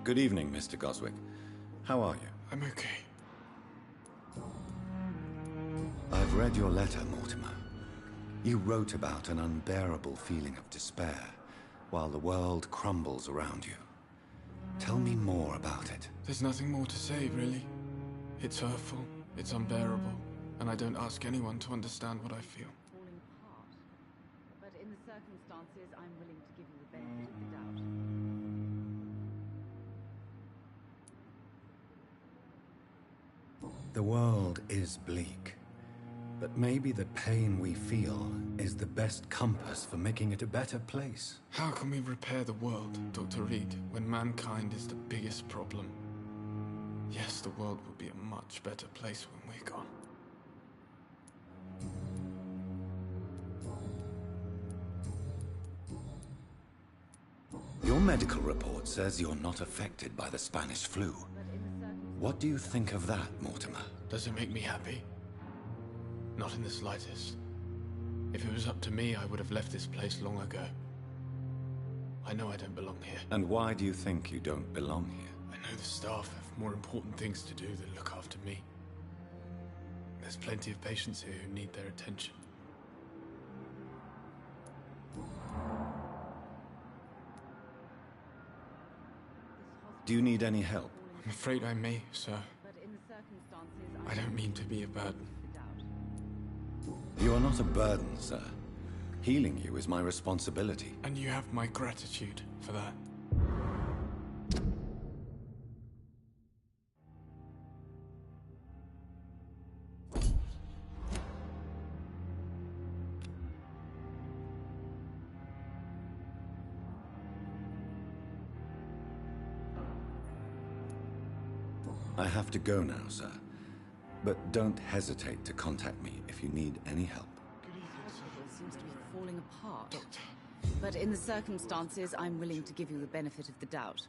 S17: Good evening, Mr. Goswick. How are you?
S22: I'm okay.
S17: I've read your letter, Mortimer. You wrote about an unbearable feeling of despair, while the world crumbles around you. Tell me more about it.
S22: There's nothing more to say, really. It's hurtful, it's unbearable, and I don't ask anyone to understand what I feel.
S14: Falling apart. But in the circumstances, I'm willing to give you the benefit of the doubt.
S17: The world is bleak, but maybe the pain we feel is the best compass for making it a better place.
S22: How can we repair the world, Dr. Reed, when mankind is the biggest problem? Yes, the world will be a much better place when we're gone.
S17: Your medical report says you're not affected by the Spanish flu. What do you think of that, Mortimer?
S22: Does it make me happy? Not in the slightest. If it was up to me, I would have left this place long ago. I know I don't belong here.
S17: And why do you think you don't belong here?
S22: I know the staff have more important things to do than look after me. There's plenty of patients here who need their attention.
S17: Do you need any help?
S22: I'm afraid I may, sir. I don't mean to be a burden.
S17: You are not a burden, sir. Healing you is my responsibility.
S22: And you have my gratitude for that.
S17: I have to go now, sir. But don't hesitate to contact me if you need any help.
S14: Seems to be falling apart. But in the circumstances, I'm willing to give you the benefit of the doubt.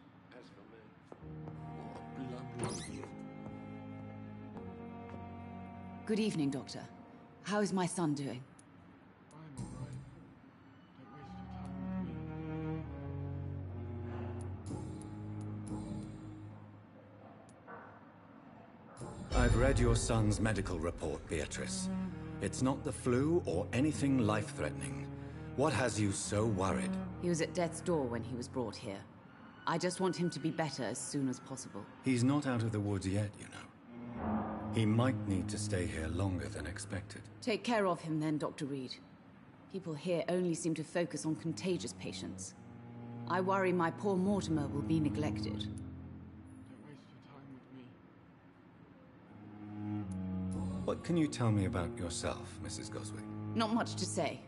S14: Good evening, Doctor. How is my son doing?
S17: I've read your son's medical report, Beatrice. It's not the flu or anything life-threatening. What has you so worried?
S14: He was at death's door when he was brought here. I just want him to be better as soon as possible.
S17: He's not out of the woods yet, you know. He might need to stay here longer than expected.
S14: Take care of him then, Dr. Reed. People here only seem to focus on contagious patients. I worry my poor Mortimer will be neglected.
S17: What can you tell me about yourself, Mrs. Goswick?
S14: Not much to say.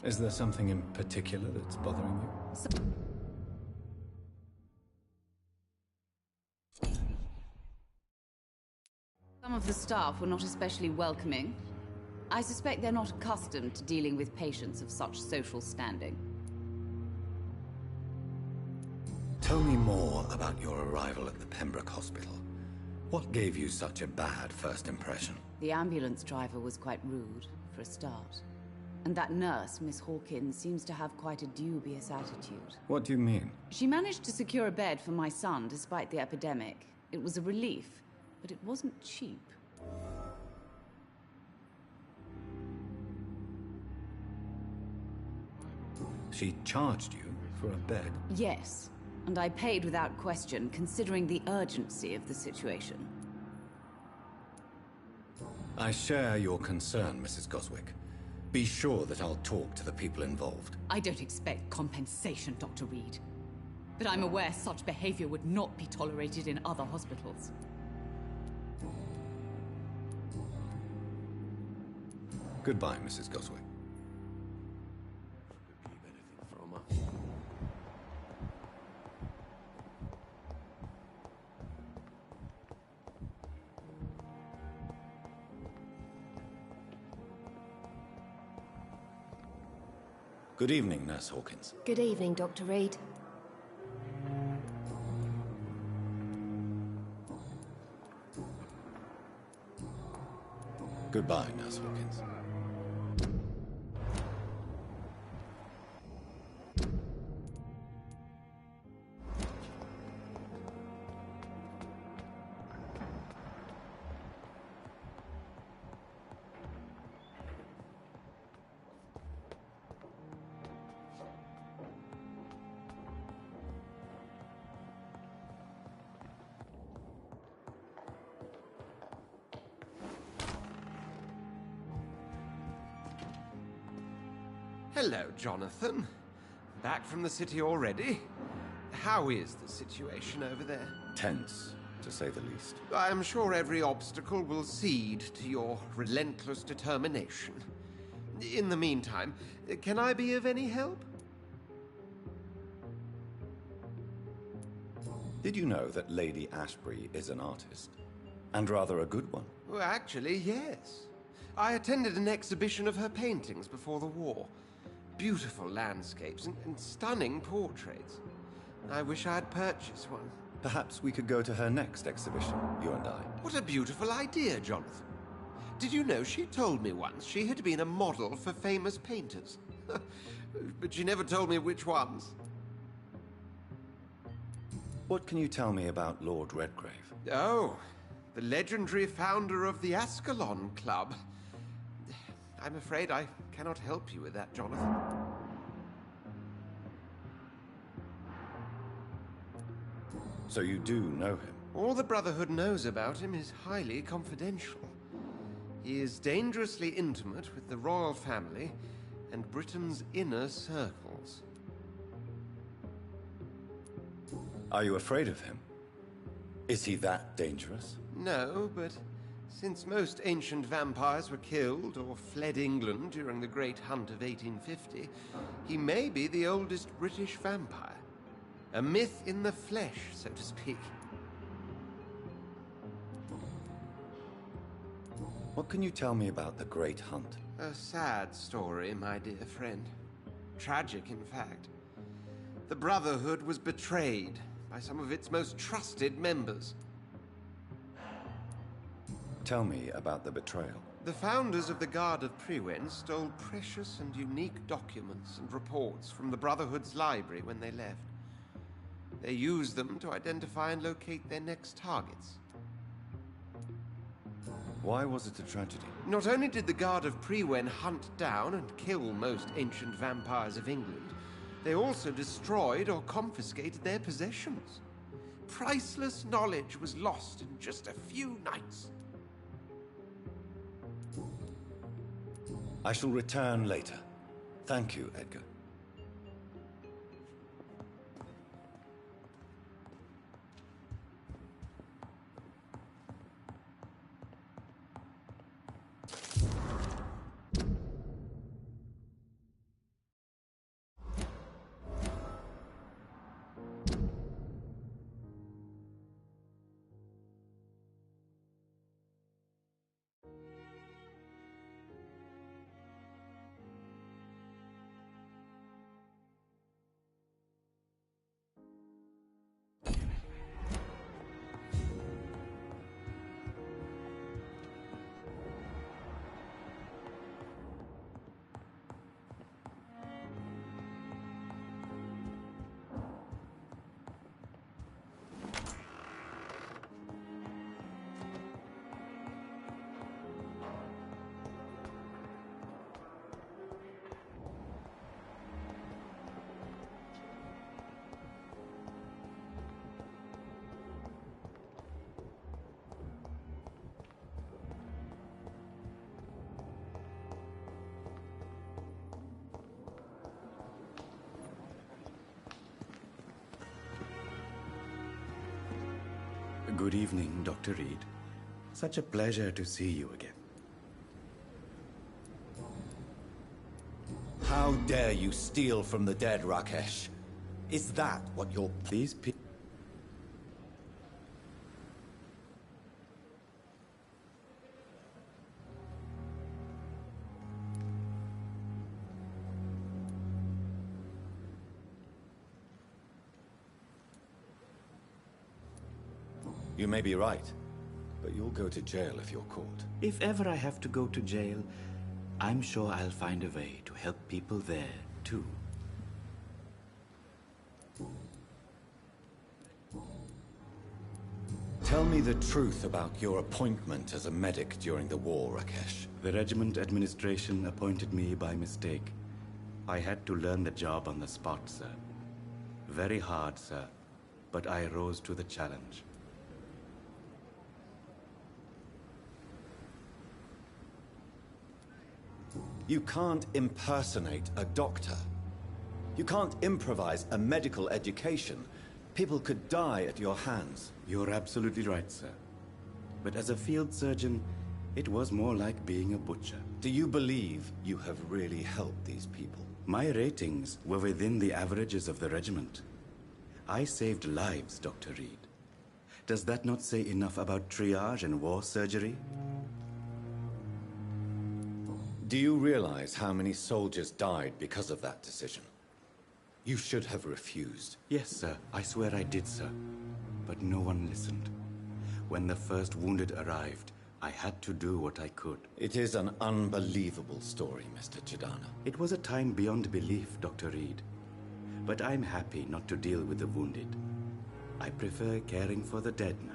S17: Is there something in particular that's bothering you?
S14: Some of the staff were not especially welcoming. I suspect they're not accustomed to dealing with patients of such social standing.
S17: Tell me more about your arrival at the Pembroke Hospital. What gave you such a bad first impression?
S14: The ambulance driver was quite rude, for a start. And that nurse, Miss Hawkins, seems to have quite a dubious attitude.
S17: What do you mean?
S14: She managed to secure a bed for my son despite the epidemic. It was a relief, but it wasn't cheap.
S17: She charged you for a bed?
S14: Yes. And I paid without question, considering the urgency of the situation.
S17: I share your concern, Mrs. Goswick. Be sure that I'll talk to the people involved.
S14: I don't expect compensation, Dr. Reed. But I'm aware such behavior would not be tolerated in other hospitals.
S17: Goodbye, Mrs. Goswick. Good evening, Nurse Hawkins.
S5: Good evening, Dr. Reed.
S17: Goodbye, Nurse
S9: Hello, Jonathan. Back from the city already? How is the situation over there?
S17: Tense, to say the least.
S9: I am sure every obstacle will cede to your relentless determination. In the meantime, can I be of any help?
S17: Did you know that Lady Ashbury is an artist? And rather a good one.
S9: Well, actually, yes. I attended an exhibition of her paintings before the war. Beautiful landscapes and stunning portraits. I wish I had purchased one.
S17: Perhaps we could go to her next exhibition, you and I.
S9: What a beautiful idea, Jonathan. Did you know she told me once she had been a model for famous painters? But she never told me which ones.
S17: What can you tell me about Lord Redgrave?
S9: Oh, the legendary founder of the Ascalon Club. I'm afraid I cannot help you with that, Jonathan.
S17: So you do know him?
S9: All the Brotherhood knows about him is highly confidential. He is dangerously intimate with the royal family and Britain's inner circles.
S17: Are you afraid of him? Is he that dangerous?
S9: No, but since most ancient vampires were killed or fled England during the Great Hunt of 1850, he may be the oldest British vampire. A myth in the flesh, so to speak.
S17: What can you tell me about the Great Hunt?
S9: A sad story, my dear friend. Tragic, in fact. The Brotherhood was betrayed by some of its most trusted members.
S17: Tell me about the betrayal.
S9: The founders of the Guard of Priwen stole precious and unique documents and reports from the Brotherhood's library when they left. They used them to identify and locate their next targets.
S17: Why was it a tragedy?
S9: Not only did the Guard of Priwen hunt down and kill most ancient vampires of England, they also destroyed or confiscated their possessions. Priceless knowledge was lost in just a few nights.
S17: I shall return later. Thank you, Edgar.
S4: Good evening, Dr. Reed. Such a pleasure to see you again.
S1: How dare you steal from the dead, Rakesh? Is that what you're...
S4: These people...
S17: You may be right, but you'll go to jail if you're caught.
S4: If ever I have to go to jail, I'm sure I'll find a way to help people there, too.
S17: Tell me the truth about your appointment as a medic during the war, Rakesh.
S4: The regiment administration appointed me by mistake. I had to learn the job on the spot, sir. Very hard, sir, but I rose to the challenge.
S17: You can't impersonate a doctor. You can't improvise a medical education. People could die at your hands.
S4: You're absolutely right, sir. But as a field surgeon, it was more like being a butcher.
S17: Do you believe you have really helped these people?
S4: My ratings were within the averages of the regiment. I saved lives, Dr. Reed. Does that not say enough about triage and war surgery?
S17: Do you realize how many soldiers died because of that decision? You should have refused.
S4: Yes, sir. I swear I did, sir. But no one listened. When the first wounded arrived, I had to do what I could.
S17: It is an unbelievable story, Mr. Chidana.
S4: It was a time beyond belief, Dr. Reed. But I'm happy not to deal with the wounded. I prefer caring for the dead now.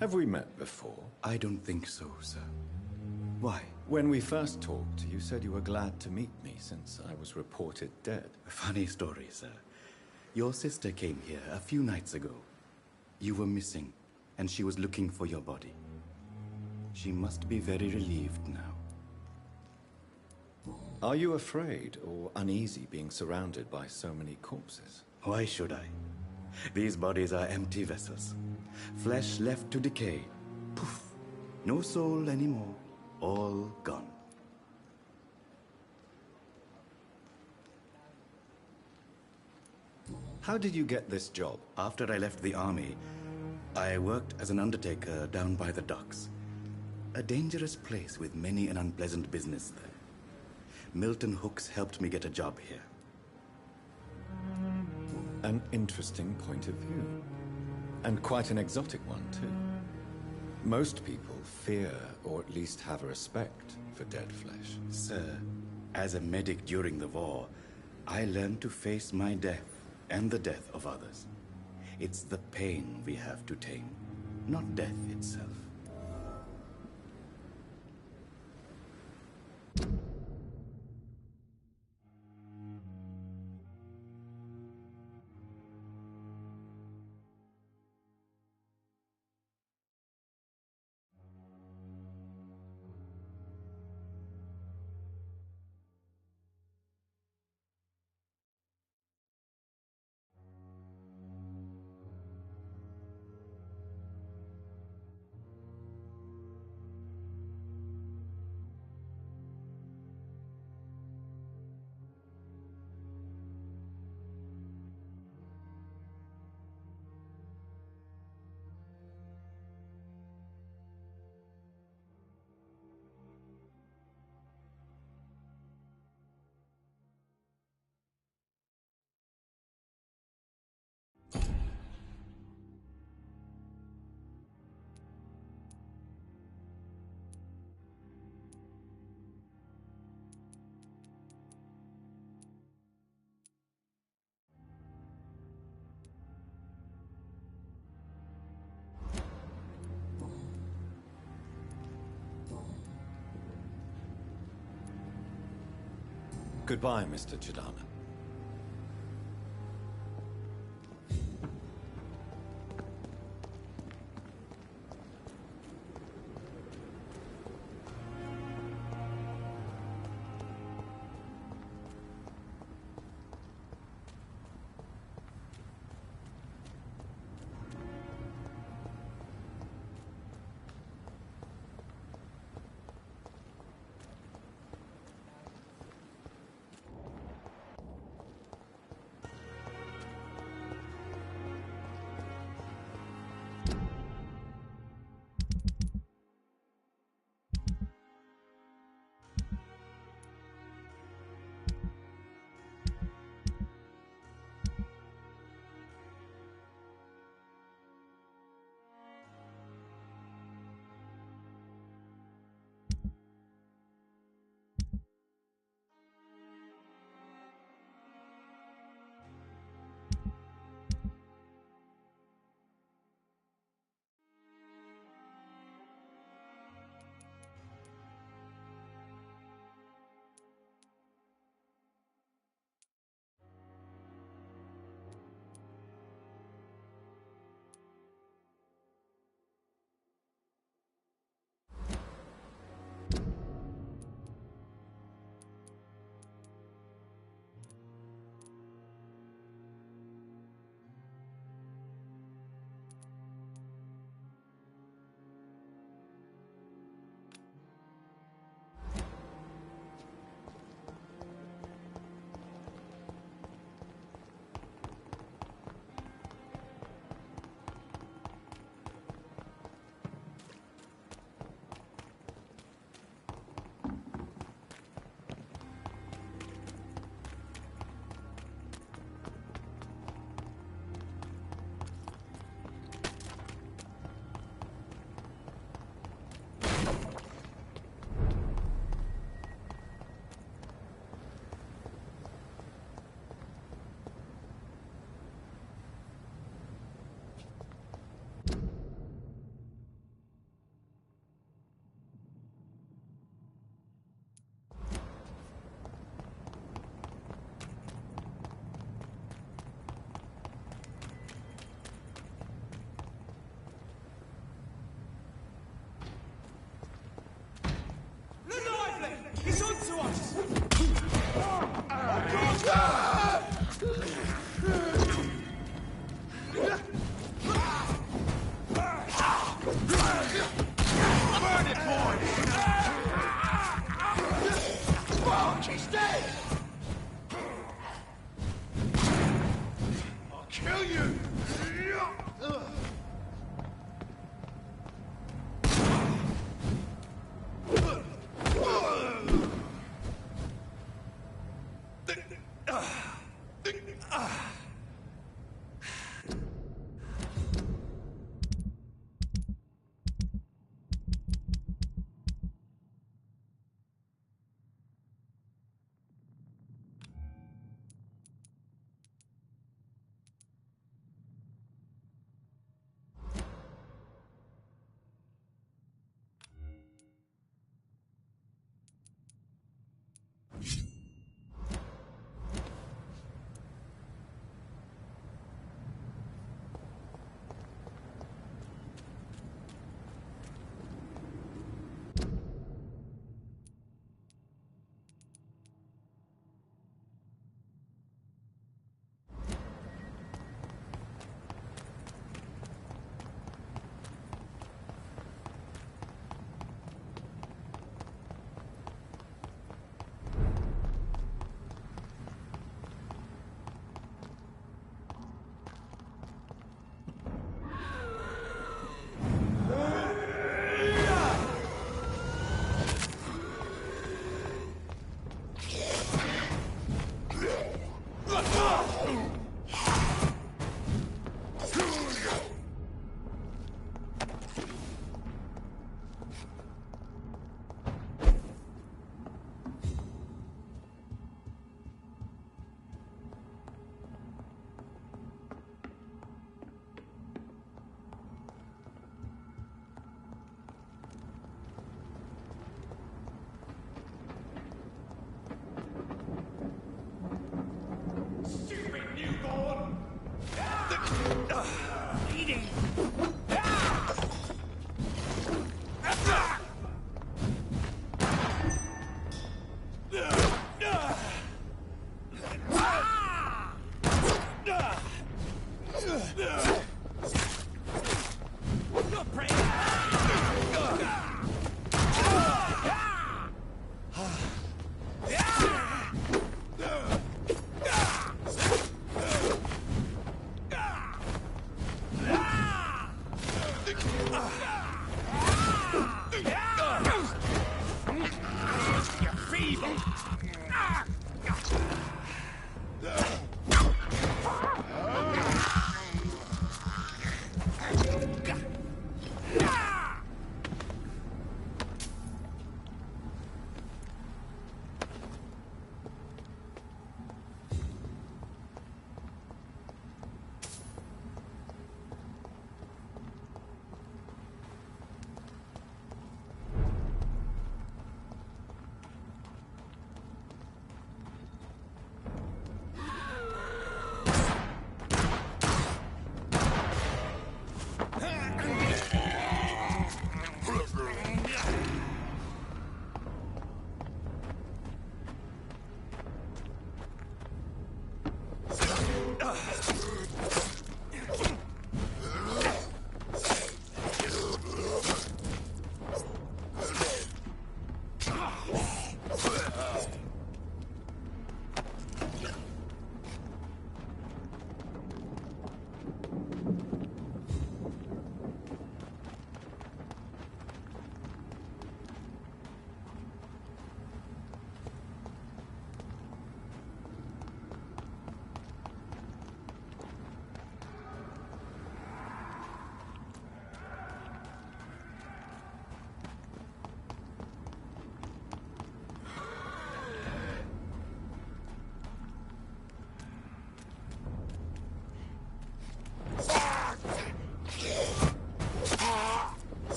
S17: Have we met before?
S4: I don't think so, sir. Why?
S17: When we first talked, you said you were glad to meet me since I was reported dead.
S4: A funny story, sir. Your sister came here a few nights ago. You were missing, and she was looking for your body. She must be very relieved now.
S17: Are you afraid or uneasy being surrounded by so many corpses?
S4: Why should I? These bodies are empty vessels. Flesh left to decay. Poof. No soul anymore. All gone.
S17: How did you get this job?
S4: After I left the army, I worked as an undertaker down by the docks. A dangerous place with many an unpleasant business there. Milton Hooks helped me get a job here.
S17: An interesting point of view. And quite an exotic one, too. Most people fear, or at least have a respect, for dead flesh.
S4: Sir, as a medic during the war, I learned to face my death and the death of others. It's the pain we have to tame, not death itself.
S17: Goodbye, Mr. Chidana.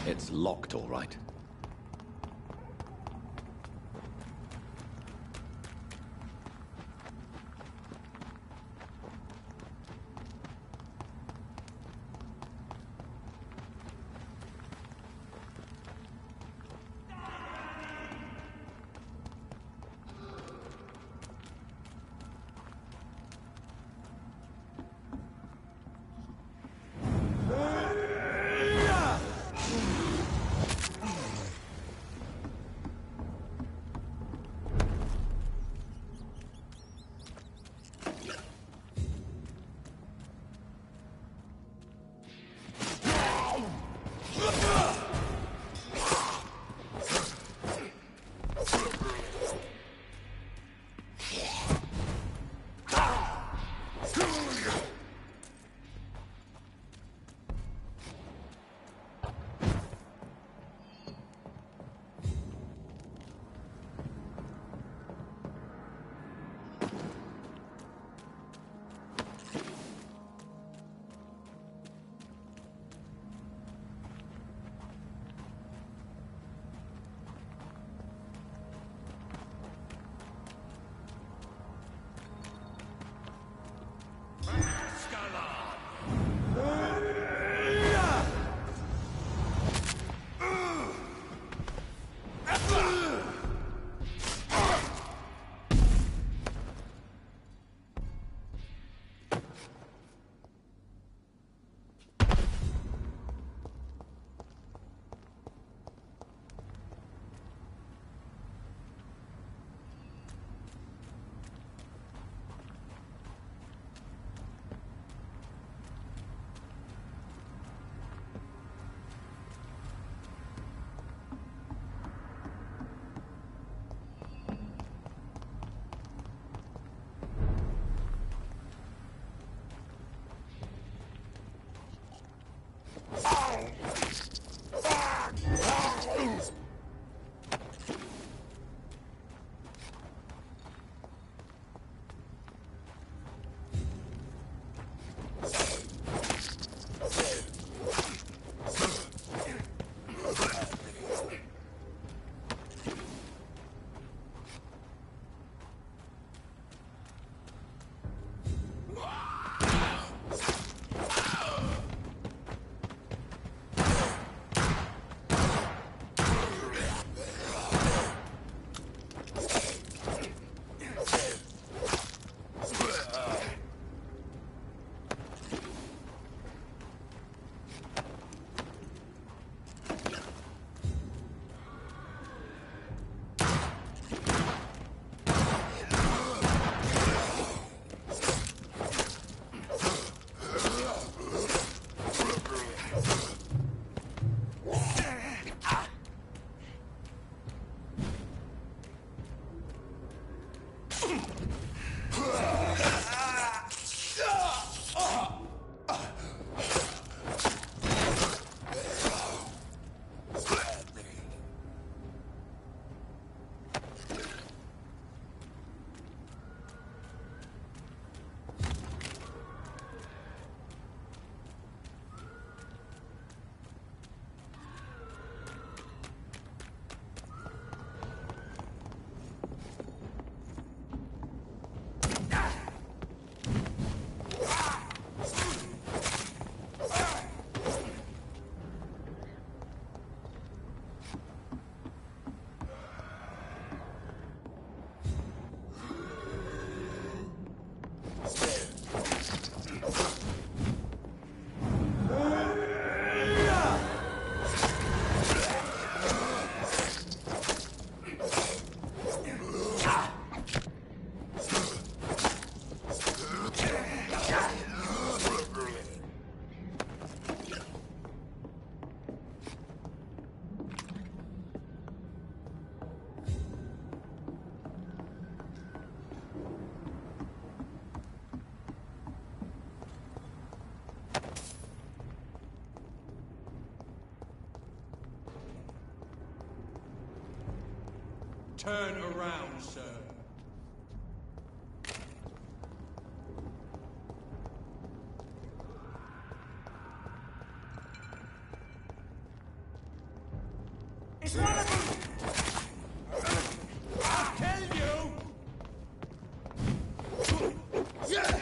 S19: It's locked, all right.
S3: Turn around, sir.
S2: It's one of them! I'll kill you! Yeah!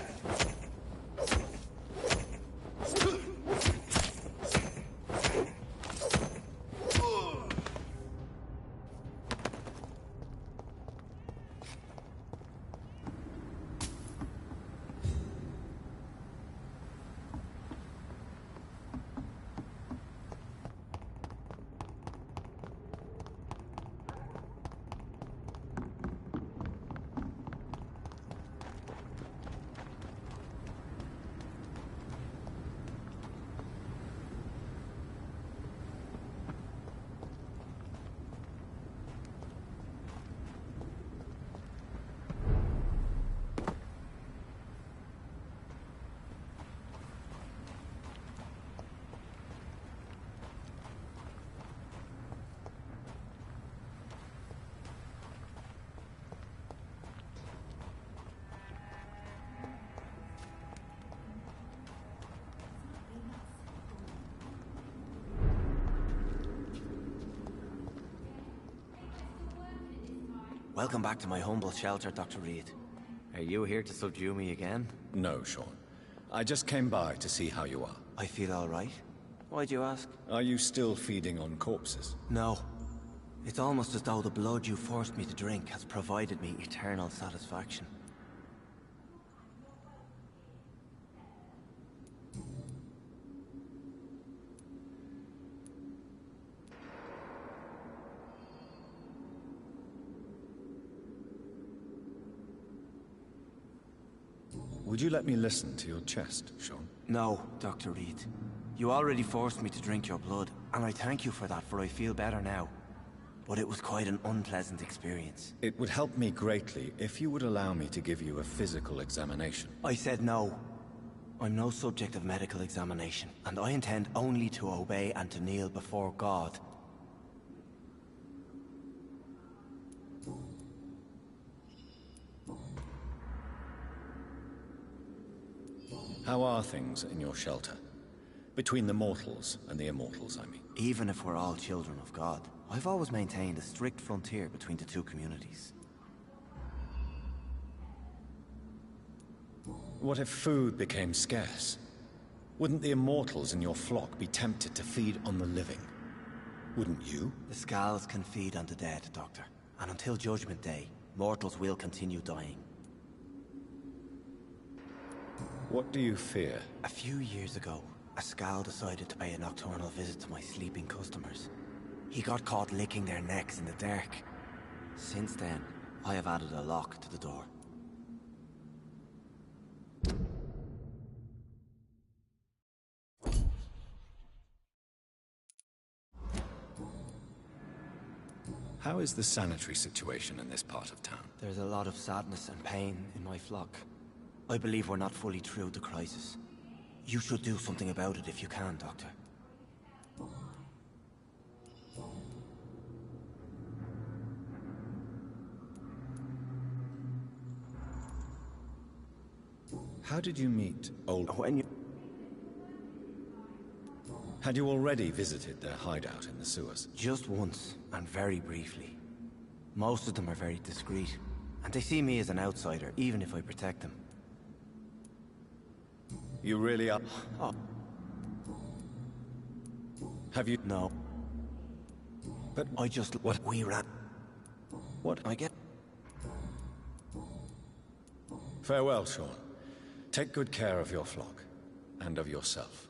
S8: Welcome back to my humble shelter, Dr. Reed. Are you here to subdue me again?
S17: No, Sean. I just came by to see how you are.
S8: I feel all right. Why'd you ask?
S17: Are you still feeding on corpses?
S8: No. It's almost as though the blood you forced me to drink has provided me eternal satisfaction.
S17: Would you let me listen to your chest, Sean?
S8: No, Dr. Reed. You already forced me to drink your blood, and I thank you for that, for I feel better now. But it was quite an unpleasant experience.
S17: It would help me greatly if you would allow me to give you a physical examination.
S8: I said no. I'm no subject of medical examination, and I intend only to obey and to kneel before God.
S17: How are things in your shelter? Between the mortals and the immortals, I mean.
S8: Even if we're all children of God, I've always maintained a strict frontier between the two communities.
S17: What if food became scarce? Wouldn't the immortals in your flock be tempted to feed on the living? Wouldn't you?
S8: The Scals can feed on the dead, Doctor. And until Judgment Day, mortals will continue dying.
S17: What do you fear?
S8: A few years ago, a Skal decided to pay a nocturnal visit to my sleeping customers. He got caught licking their necks in the dark. Since then, I have added a lock to the door.
S17: How is the sanitary situation in this part of town?
S8: There's a lot of sadness and pain in my flock. I believe we're not fully through the crisis. You should do something about it if you can, Doctor.
S17: How did you meet old...
S8: When you...
S17: Had you already visited their hideout in the sewers?
S8: Just once, and very briefly. Most of them are very discreet, and they see me as an outsider, even if I protect them.
S17: You really are...
S8: Oh.
S17: Have you...
S8: No.
S17: But...
S8: I just...
S17: What?
S8: We ran...
S17: What?
S8: I get...
S17: Farewell, Sean. Take good care of your flock, and of yourself.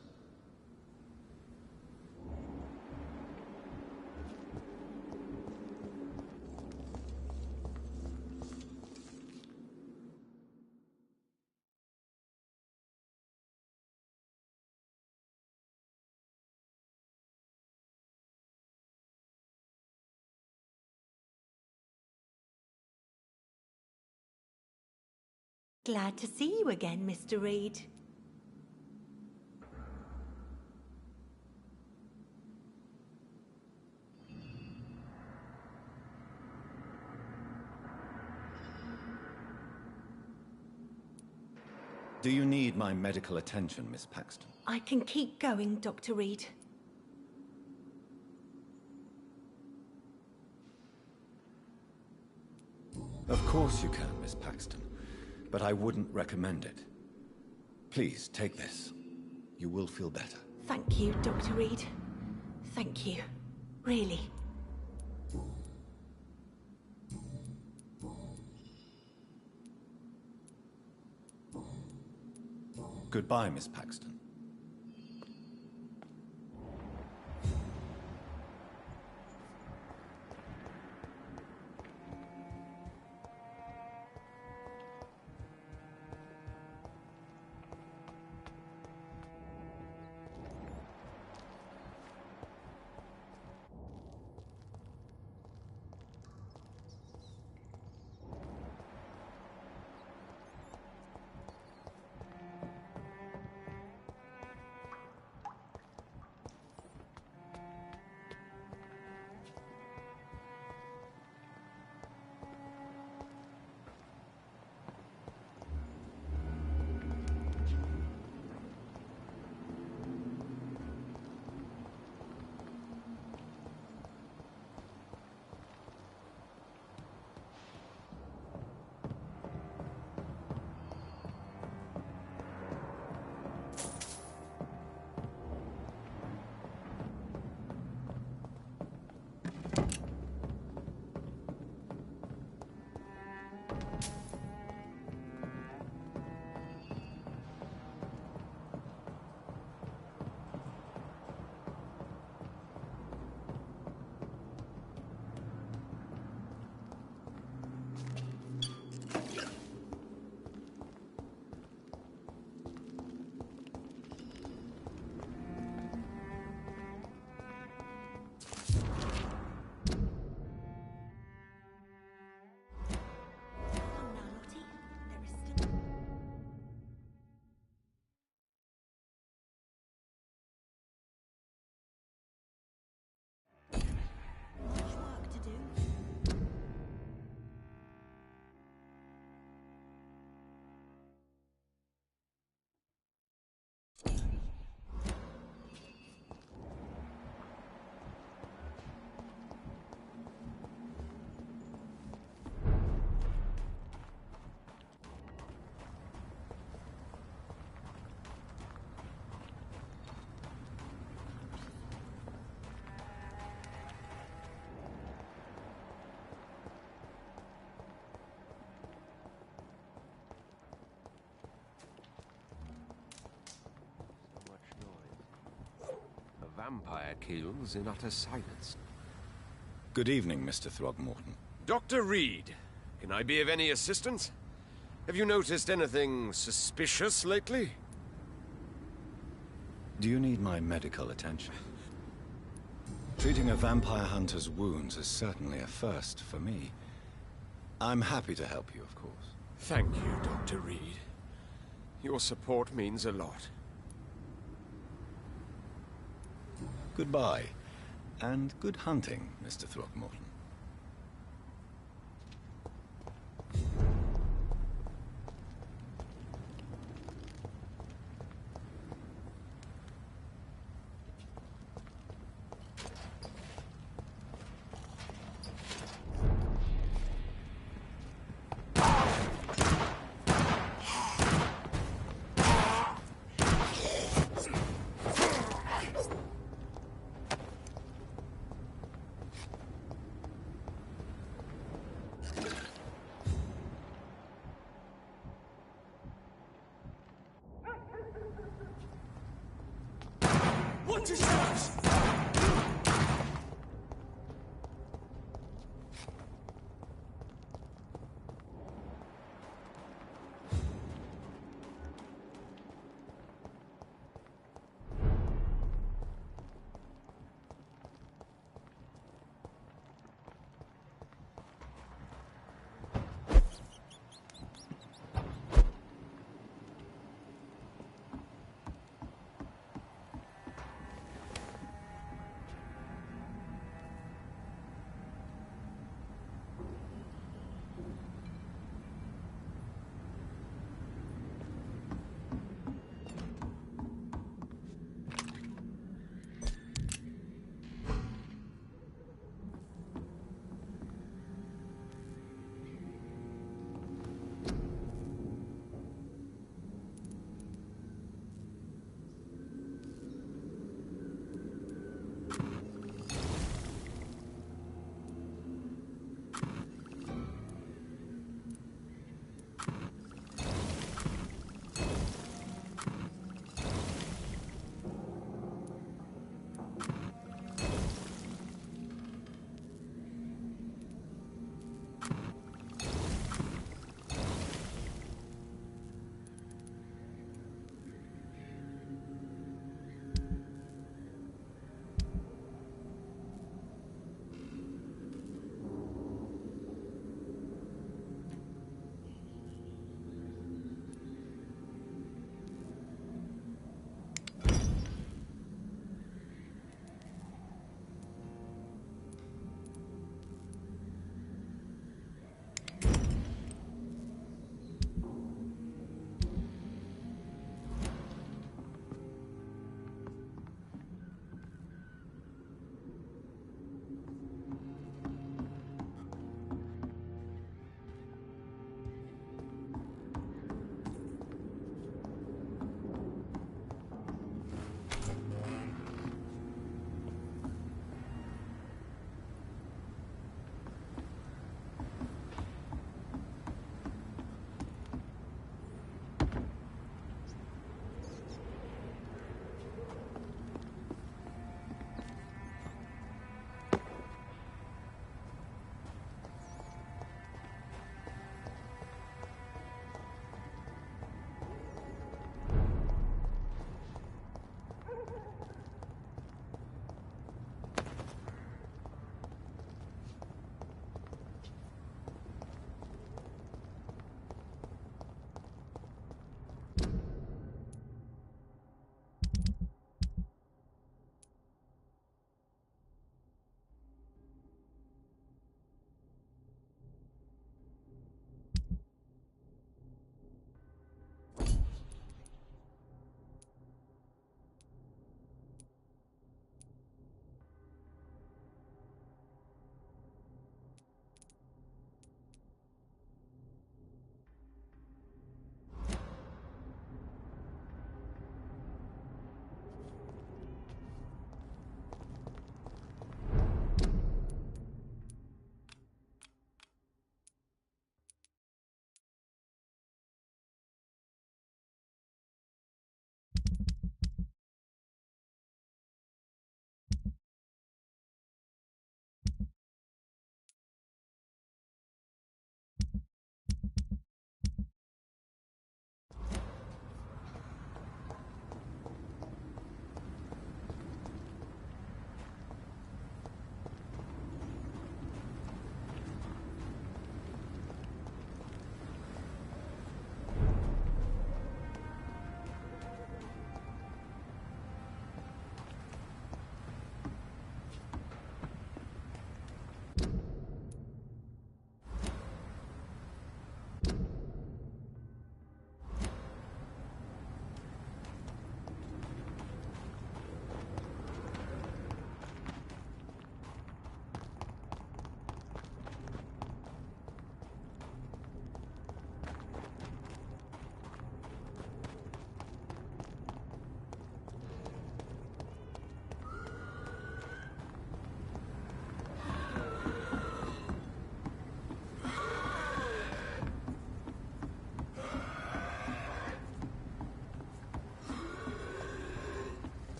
S12: Glad to see you again, Mr. Reed.
S17: Do you need my medical attention, Miss Paxton?
S12: I can keep going, Dr. Reed.
S17: Of course you can, Miss Paxton, but I wouldn't recommend it. Please, take this. You will feel better.
S12: Thank you, Dr. Reed. Thank you. Really.
S17: Goodbye, Miss Paxton.
S9: Vampire kills in utter silence.
S17: Good evening, Mr. Throgmorton.
S9: Dr. Reed, can I be of any assistance? Have you noticed anything suspicious lately?
S17: Do you need my medical attention? Treating a vampire hunter's wounds is certainly a first for me. I'm happy to help you, of course.
S9: Thank you, Dr. Reed. Your support means a lot.
S17: Goodbye, and good hunting, Mr. Throgmorton.
S2: What is that?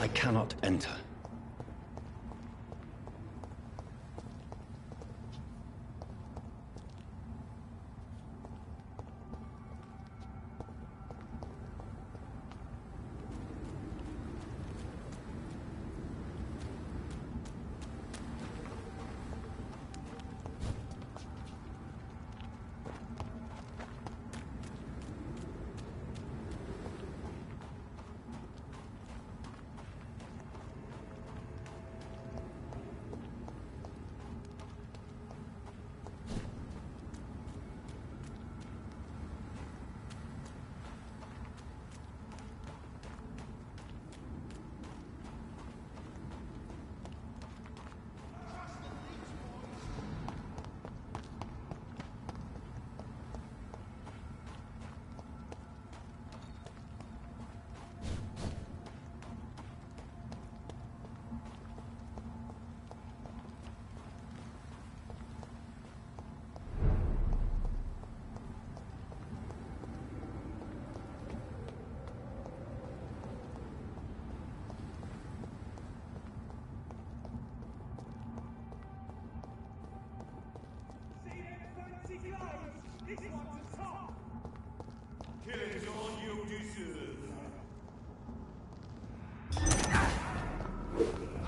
S17: I cannot enter.
S15: Killing's all you deserve.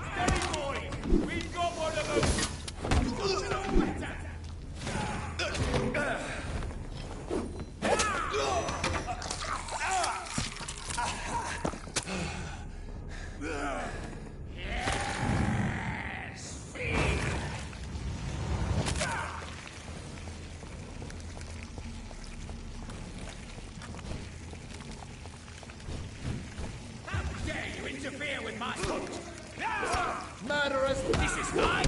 S15: Steady, boys! We've got one of them! Murderers! This is mine!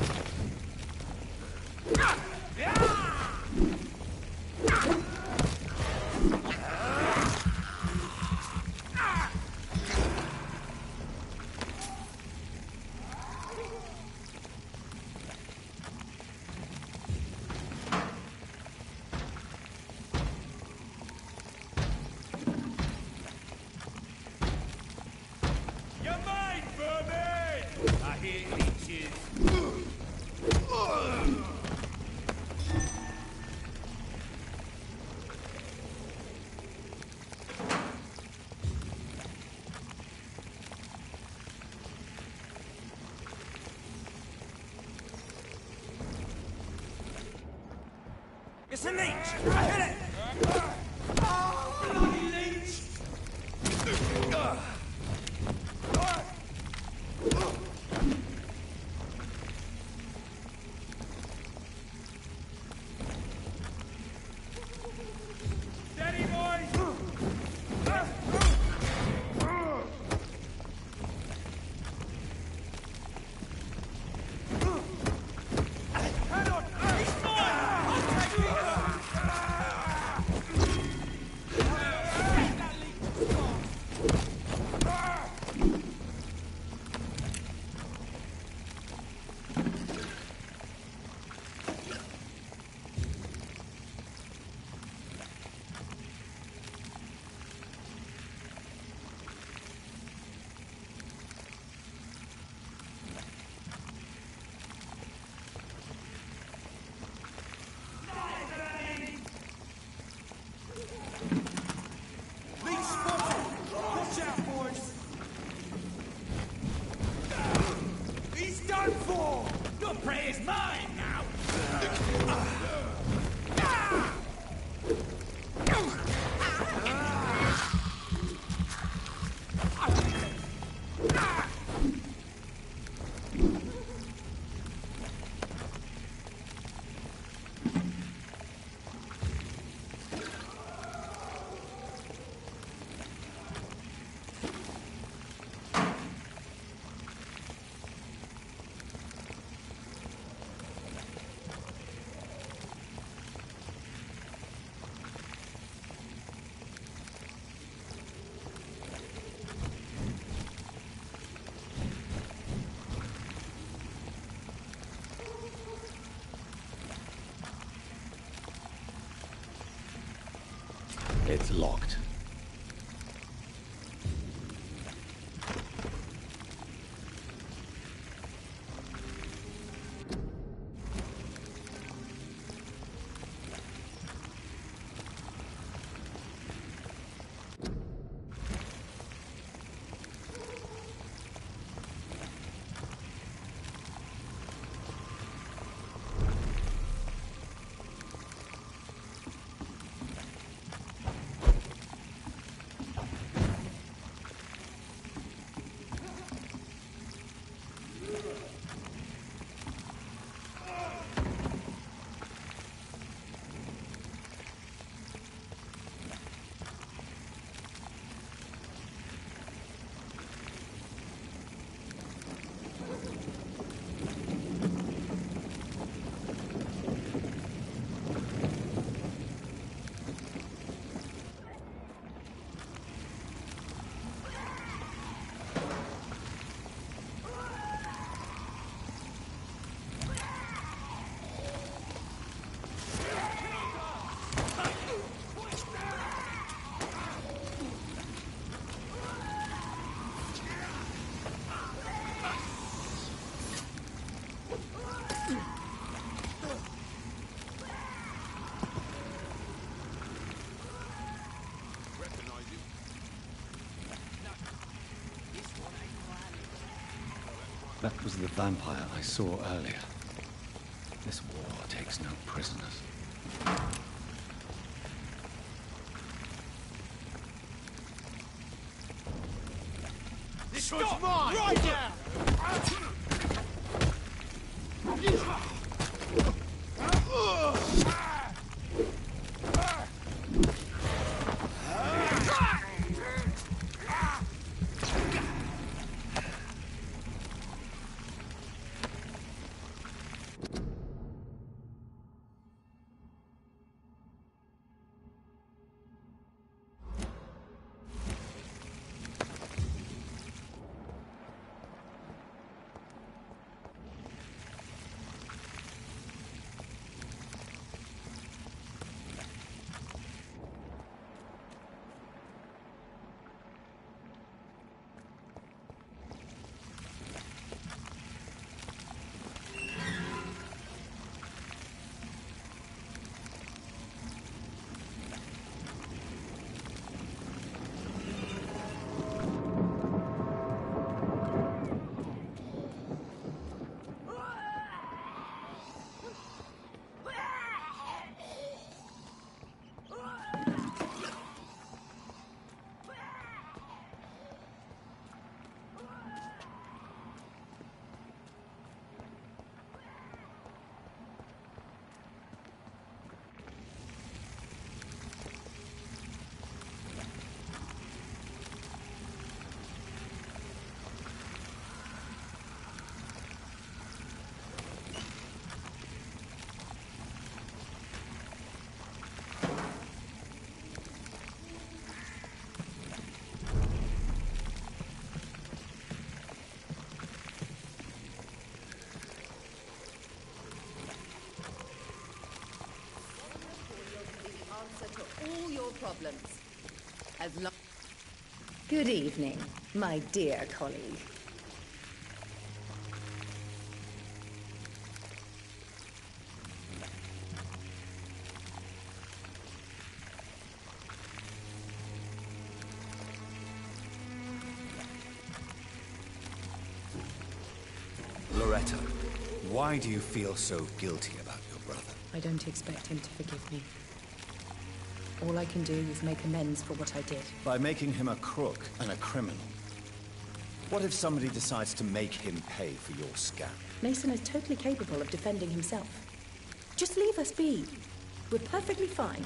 S15: You're mine, vermin! I hear leeches. It's a leech! I hit it! Bloody leech! Steady, boys! Head on! He's mine! I'll take it! Leech spotted! Watch out, boys! He's done for! Your prey is mine now!
S17: It's locked. That was the vampire I saw earlier. This war takes no prisoners.
S15: This one's mine! Right now!
S7: All your problems. As long... Good evening, my dear colleague.
S17: Loretta, why do you feel so guilty about your brother?
S10: I don't expect him to forgive me. All I can do is make amends for what I did.
S17: By making him a crook and a criminal. What if somebody decides to make him pay for your scam?
S10: Mason is totally capable of defending himself. Just leave us be. We're perfectly fine.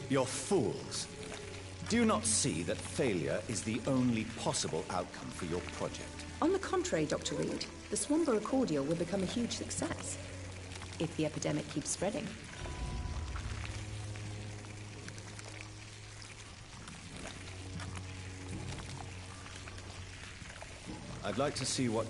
S17: You're fools. Do you not see that failure is the only possible outcome for your project?
S10: On the contrary, Dr. Reed, the Swanborough cordial will become a huge success. If the epidemic keeps spreading.
S17: I'd like to see what...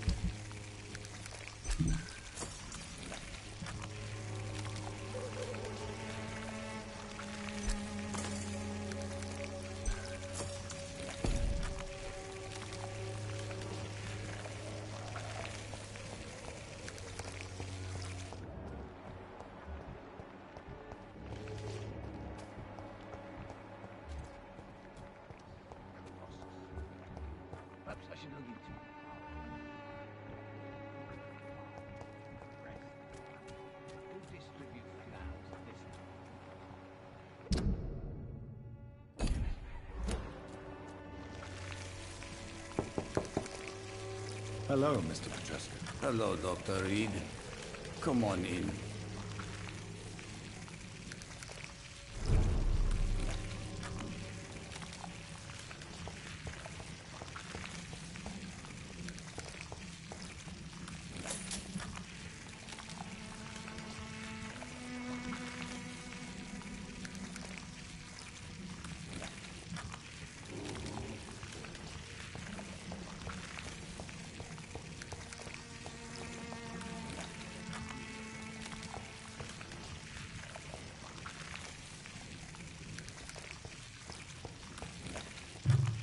S15: Perhaps I should look into it. Who distributes flowers this time?
S17: Hello, Mr. Petrescu.
S20: Hello, Dr. Reed. Come on in.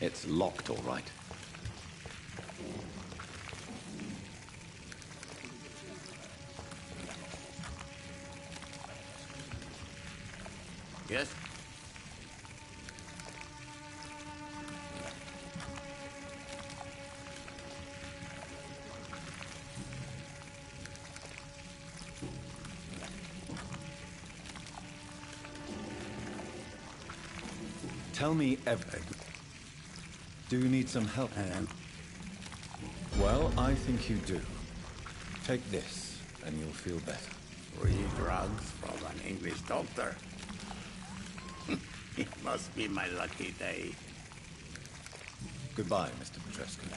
S17: It's locked, all right.
S20: Yes?
S17: Tell me everything. Do you need some help? Well, I think you do. Take this, and you'll feel better.
S20: 3 drugs from an English doctor. It must be my lucky day.
S17: Goodbye, Mr. Petrescu.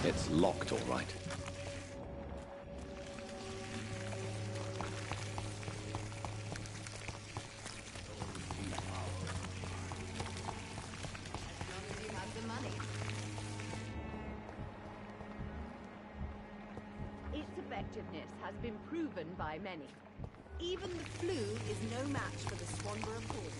S17: It's locked, all right.
S7: Its effectiveness has been proven by many. Even the flu is no match for the Swanborough cordial.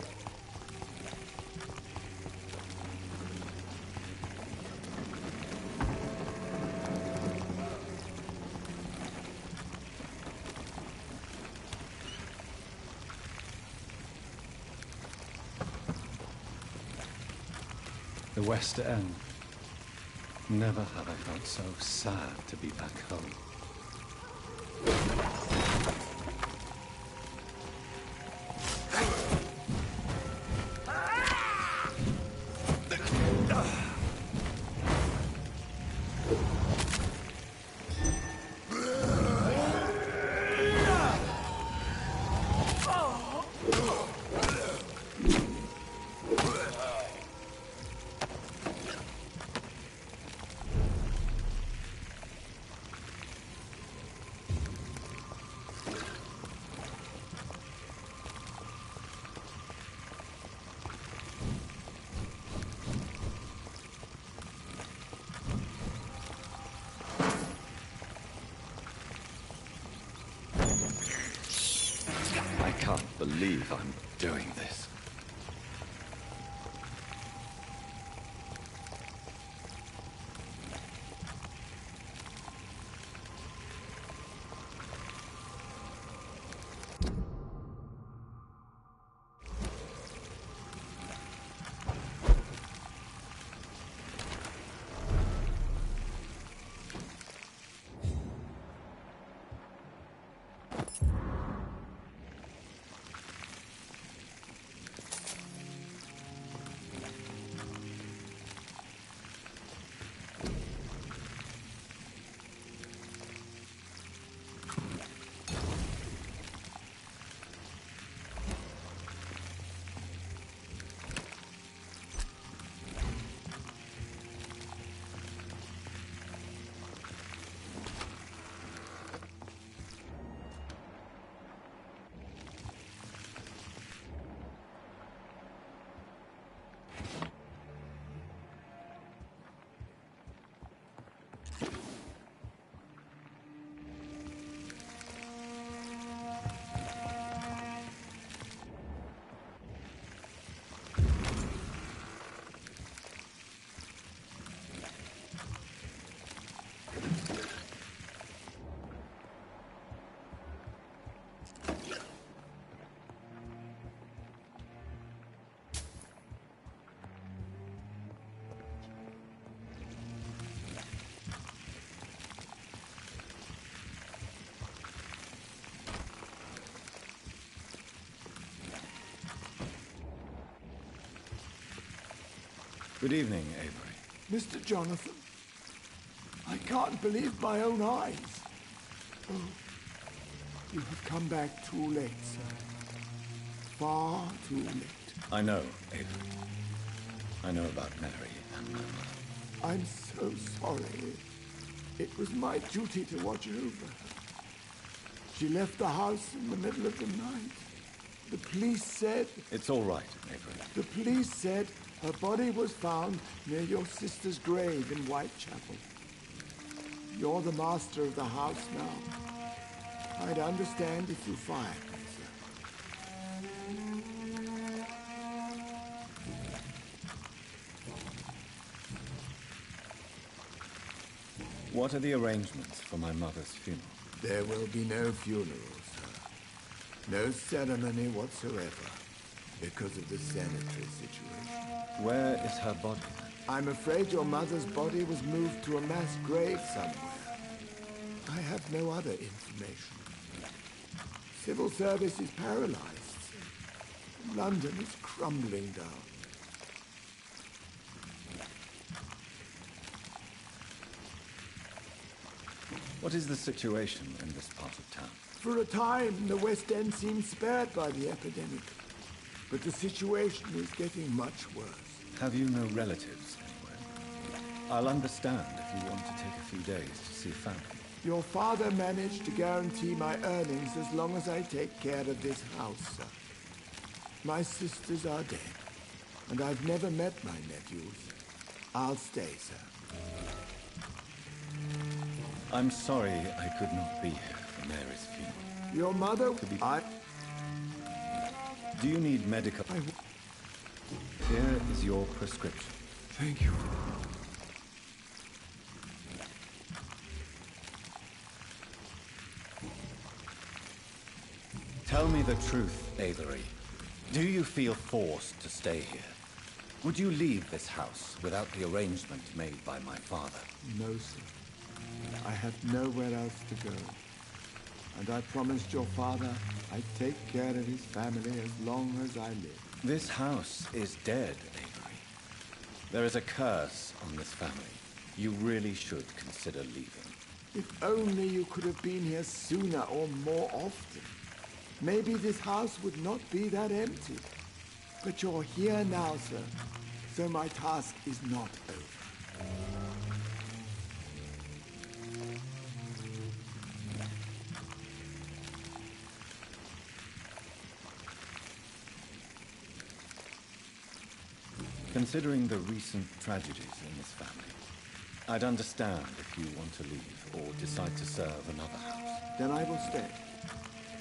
S17: The West End. Never have I felt so sad to be back home. I can't believe I'm doing this. Good evening, Avery.
S2: Mr. Jonathan, I can't believe my own eyes. Oh, you have come back too late, sir. Far too late.
S17: I know, Avery. I know about Mary and my mother.
S2: I'm so sorry. It was my duty to watch over her. She left the house in the middle of the night. The police said...
S17: It's all right, Avery.
S2: The police said her body was found near your sister's grave in Whitechapel. You're the master of the house now. I'd understand if you fired me, sir.
S17: What are the arrangements for my mother's funeral?
S2: There will be no funeral, sir. No ceremony whatsoever, because of the sanitary situation.
S17: Where is her body, then?
S2: I'm afraid your mother's body was moved to a mass grave somewhere. I have no other information. Civil service is paralyzed, sir. London is crumbling down.
S17: What is the situation in this part of town?
S2: For a time, the West End seemed spared by the epidemic. But the situation is getting much worse.
S17: Have you no relatives anywhere? I'll understand if you want to take a few days to see family.
S2: Your father managed to guarantee my earnings as long as I take care of this house, sir. My sisters are dead, and I've never met my nephews. I'll stay, sir.
S17: I'm sorry I could not be here for Mary's funeral.
S2: Your mother...
S17: Do you need medical... Here is your prescription.
S2: Thank you.
S17: Tell me the truth, Avery. Do you feel forced to stay here? Would you leave this house without the arrangement made by my father?
S2: No, sir. I have nowhere else to go. And I promised your father I'd take care of his family as long as I live.
S17: This house is dead, Avery. There is a curse on this family. You really should consider leaving.
S2: If only you could have been here sooner or more often. Maybe this house would not be that empty. But you're here now, sir. So my task is not over.
S17: Considering the recent tragedies in this family, I'd understand if you want to leave or decide to serve another house.
S2: Then I will stay.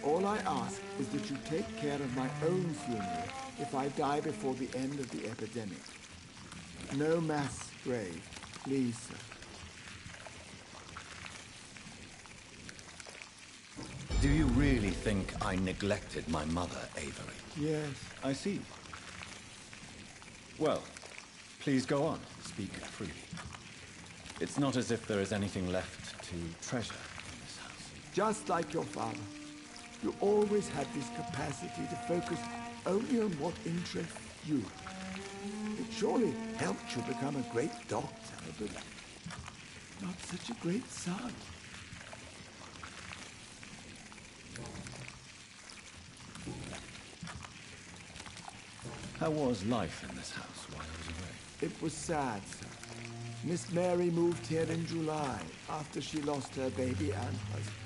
S2: All I ask is that you take care of my own funeral if I die before the end of the epidemic. No mass grave, please, sir.
S17: Do you really think I neglected my mother, Avery?
S2: Yes.
S17: I see. Well, please go on. Speak freely. It's not as if there is anything left to treasure in this house.
S2: Just like your father, you always had this capacity to focus only on what interests you. It surely helped you become a great doctor, but not such a great son.
S17: How was life in this house while I was away?
S2: It was sad, sir. Miss Mary moved here in July, after she lost her baby and husband.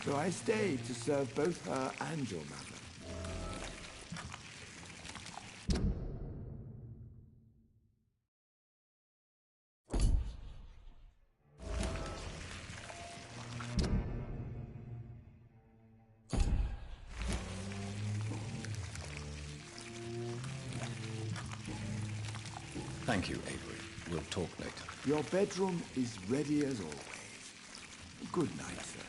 S2: So I stayed to serve both her and your mother.
S17: Thank you, Avery. We'll talk later.
S2: Your bedroom is ready as always. Good night, sir.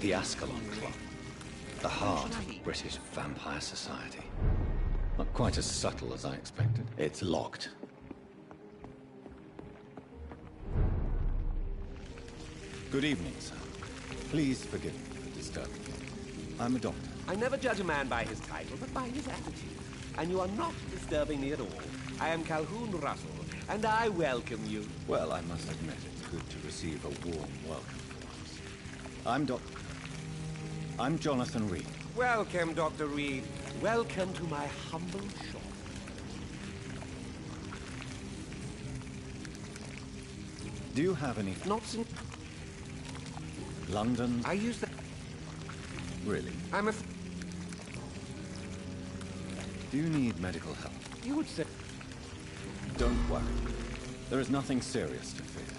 S17: the Ascalon Club, the heart of British vampire society. Not quite as subtle as I expected. It's locked. Good evening, sir. Please forgive me for disturbing you. I'm a doctor.
S13: I never judge a man by his title, but by his attitude. And you are not disturbing me at all. I am Calhoun Russell, and I welcome you.
S17: Well, I must admit it's good to receive a warm welcome for once. I'm Jonathan Reed.
S13: Welcome, Dr. Reed. Welcome to my humble shop.
S17: Do you have any...
S13: Not since...
S17: London?
S13: I use that...
S17: Really?
S13: I'm a...
S17: Do you need medical help?
S13: You would say...
S17: Don't worry. There is nothing serious to fear.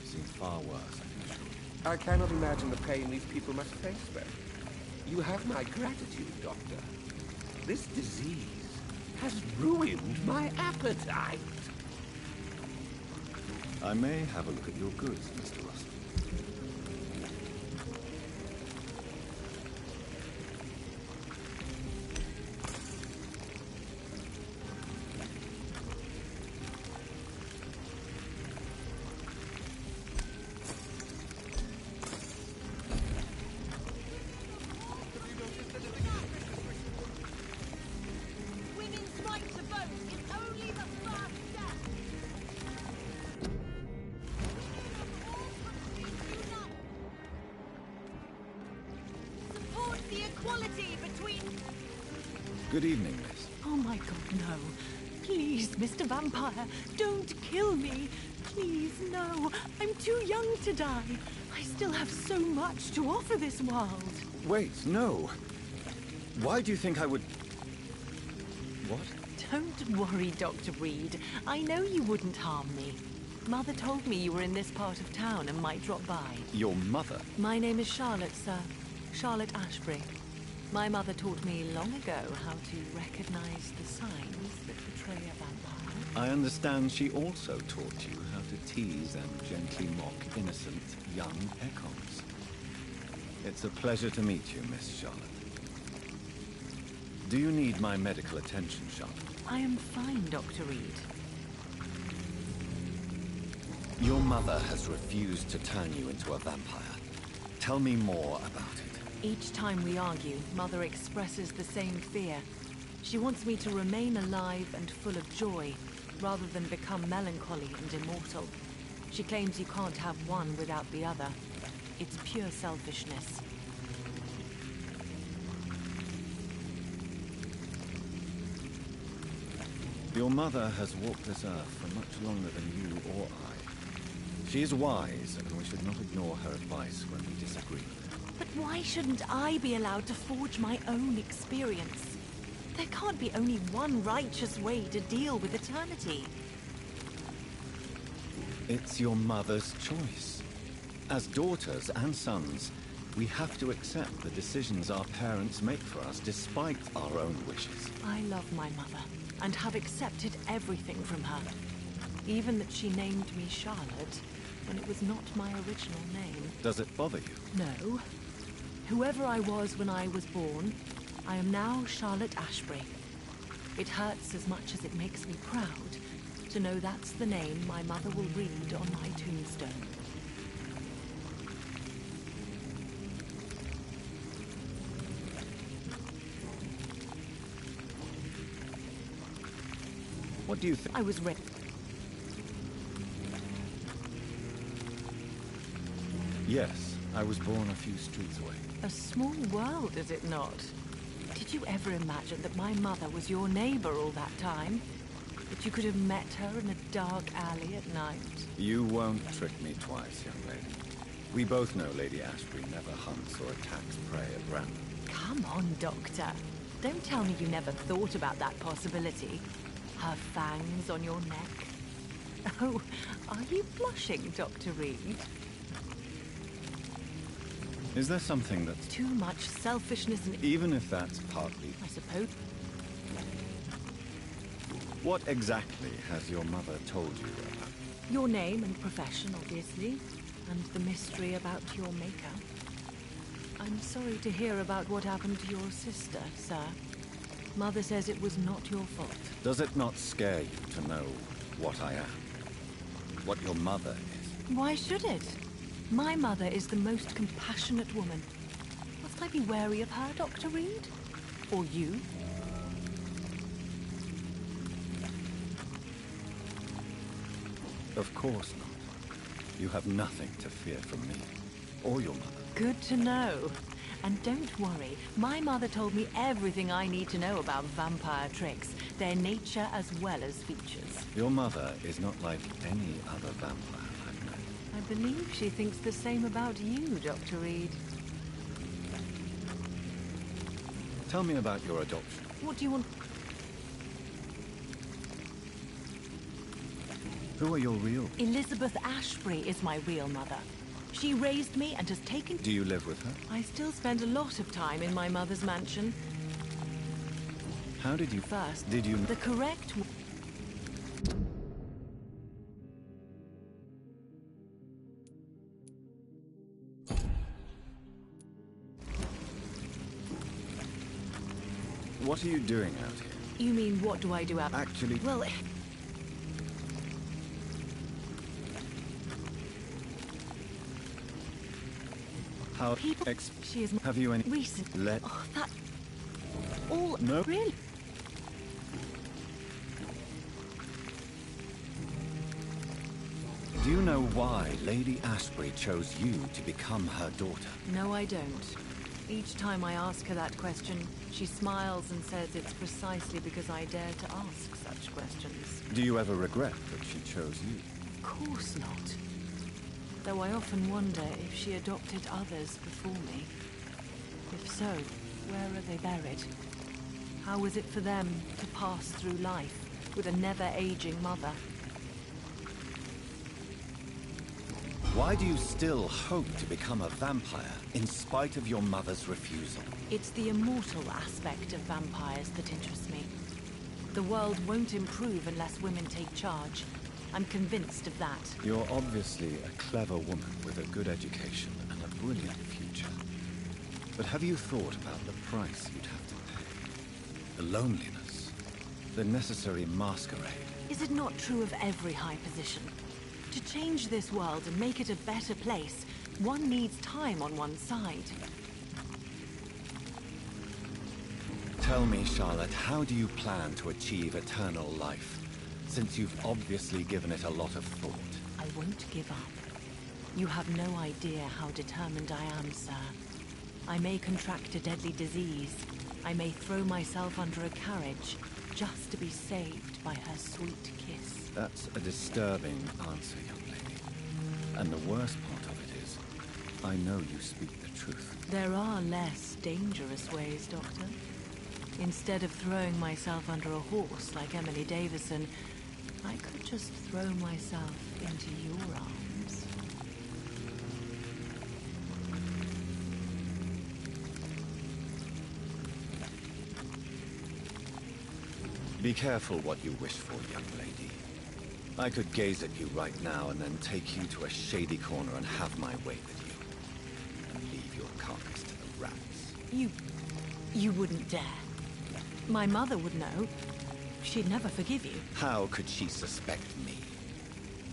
S17: I've seen far worse, I can assure you.
S13: I cannot imagine the pain these people must face, then. You have my gratitude, Doctor. This disease has ruined my appetite.
S17: I may have a look at your goods, Mr. Russell. Good evening, miss.
S12: Oh my god, no. Please, Mr. Vampire, don't kill me. Please, no. I'm too young to die. I still have so much to offer this world.
S17: Wait, no. Why do you think I would... What?
S12: Don't worry, Dr. Reed. I know you wouldn't harm me. Mother told me you were in this part of town and might drop by.
S17: Your mother?
S12: My name is Charlotte, sir. Charlotte Ashbury. My mother taught me long ago how to recognize the signs that betray a vampire.
S17: I understand she also taught you how to tease and gently mock innocent young echoes. It's a pleasure to meet you, Miss Charlotte. Do you need my medical attention, Charlotte?
S12: I am fine, Dr. Reed.
S17: Your mother has refused to turn you into a vampire. Tell me more about it.
S12: Each time we argue, Mother expresses the same fear. She wants me to remain alive and full of joy, rather than become melancholy and immortal. She claims you can't have one without the other. It's pure selfishness.
S17: Your mother has walked this earth for much longer than you or I. She is wise, and we should not ignore her advice when we disagree.
S12: But why shouldn't I be allowed to forge my own experience? There can't be only one righteous way to deal with eternity.
S17: It's your mother's choice. As daughters and sons, we have to accept the decisions our parents make for us despite our own wishes.
S12: I love my mother, and have accepted everything from her. Even that she named me Charlotte, when it was not my original name.
S17: Does it bother you?
S12: No. Whoever I was when I was born, I am now Charlotte Ashbury. It hurts as much as it makes me proud to know that's the name my mother will read on my tombstone.
S17: What do you think?
S12: I was ready.
S17: Yes, I was born a few streets away.
S12: A small world, is it not? Did you ever imagine that my mother was your neighbor all that time? That you could have met her in a dark alley at night?
S17: You won't trick me twice, young lady. We both know Lady Ashbury never hunts or attacks prey at random.
S12: Come on, Doctor. Don't tell me you never thought about that possibility. Her fangs on your neck. Oh, are you blushing, Dr. Reed?
S17: Is there something that's...
S12: Too much selfishness and...
S17: Even if that's partly...
S12: I suppose...
S17: What exactly has your mother told you about?
S12: Your name and profession, obviously. And the mystery about your maker. I'm sorry to hear about what happened to your sister, sir. Mother says it was not your fault.
S17: Does it not scare you to know what I am? What your mother is?
S12: Why should it? My mother is the most compassionate woman. Must I be wary of her, Dr. Reed? Or you?
S17: Of course not. You have nothing to fear from me, or your mother.
S12: Good to know. And don't worry, my mother told me everything I need to know about vampire tricks, their nature as well as features.
S17: Your mother is not like any other vampire I've known.
S12: I believe she thinks the same about you, Dr. Reed.
S17: Tell me about your adoption.
S12: What do you want?
S17: Who are your real?
S12: Elizabeth Ashbury is my real mother. She raised me and has taken...
S17: Do you live with her?
S12: I still spend a lot of time in my mother's mansion.
S17: How did you...
S12: First,
S17: did you...
S12: The correct...
S17: What are you doing out here?
S12: You mean, what do I do out...
S17: Actually...
S12: Well...
S17: How...
S12: People... She is...
S17: Have you any...
S12: Recent...
S17: Let...
S12: Oh, that... All...
S17: No?
S12: Really?
S17: Do you know why Lady Ashbury chose you to become her daughter?
S12: No, I don't. Each time I ask her that question, she smiles and says it's precisely because I dare to ask such questions.
S17: Do you ever regret that she chose you?
S12: Of course not. Though I often wonder if she adopted others before me. If so, where are they buried? How was it for them to pass through life with a never-aging mother?
S17: Why do you still hope to become a vampire in spite of your mother's refusal?
S12: It's the immortal aspect of vampires that interests me. The world won't improve unless women take charge. I'm convinced of that.
S17: You're obviously a clever woman with a good education and a brilliant future. But have you thought about the price you'd have to pay? The loneliness, the necessary masquerade.
S12: Is it not true of every high position? To change this world and make it a better place, one needs time on one's side.
S17: Tell me, Charlotte, how do you plan to achieve eternal life? Since you've obviously given it a lot of thought.
S12: I won't give up. You have no idea how determined I am, sir. I may contract a deadly disease. I may throw myself under a carriage, just to be saved by her sweet kiss.
S17: That's a disturbing answer, young lady. And the worst part of it is, I know you speak the truth.
S12: There are less dangerous ways, Doctor. Instead of throwing myself under a horse like Emily Davison, I could just throw myself into your arms.
S17: Be careful what you wish for, young lady. I could gaze at you right now and then take you to a shady corner and have my way with you. And leave your carcass to the rats.
S12: You wouldn't dare. My mother would know. She'd never forgive you.
S17: How could she suspect me?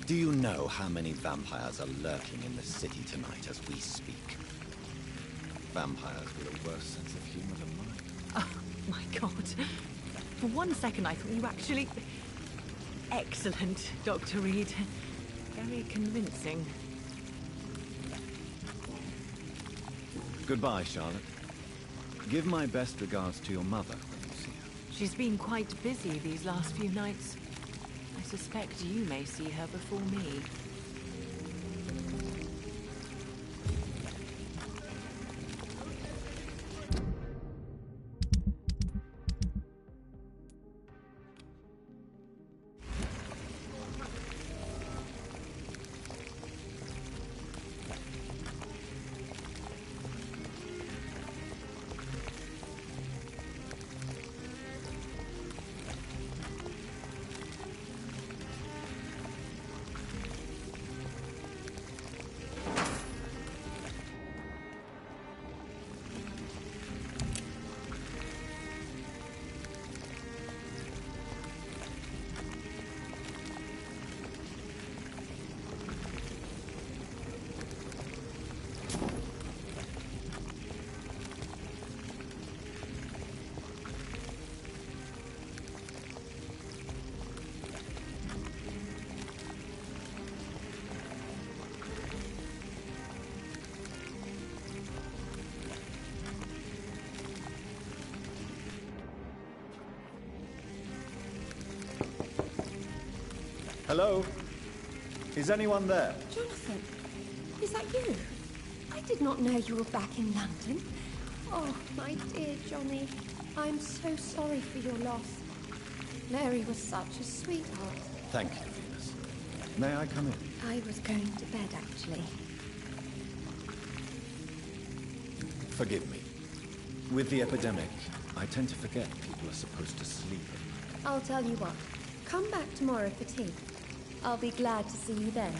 S17: Do you know how many vampires are lurking in the city tonight as we speak? Vampires with a worse sense of humor than mine.
S12: Oh, my God. For one second I thought you actually... Excellent, Dr. Reed. Very convincing.
S17: Goodbye, Charlotte. Give my best regards to your mother when you see her.
S12: She's been quite busy these last few nights. I suspect you may see her before me.
S18: Hello? Is anyone there?
S5: Jonathan, is that you? I did not know you were back in London. Oh, my dear Johnny. I'm so sorry for your loss. Mary was such a sweetheart.
S17: Thank you, Venus. May I come in?
S5: I was going to bed, actually.
S17: Forgive me. With the epidemic, I tend to forget people are supposed to sleep.
S5: I'll tell you what. Come back tomorrow for tea. I'll be glad to see you then.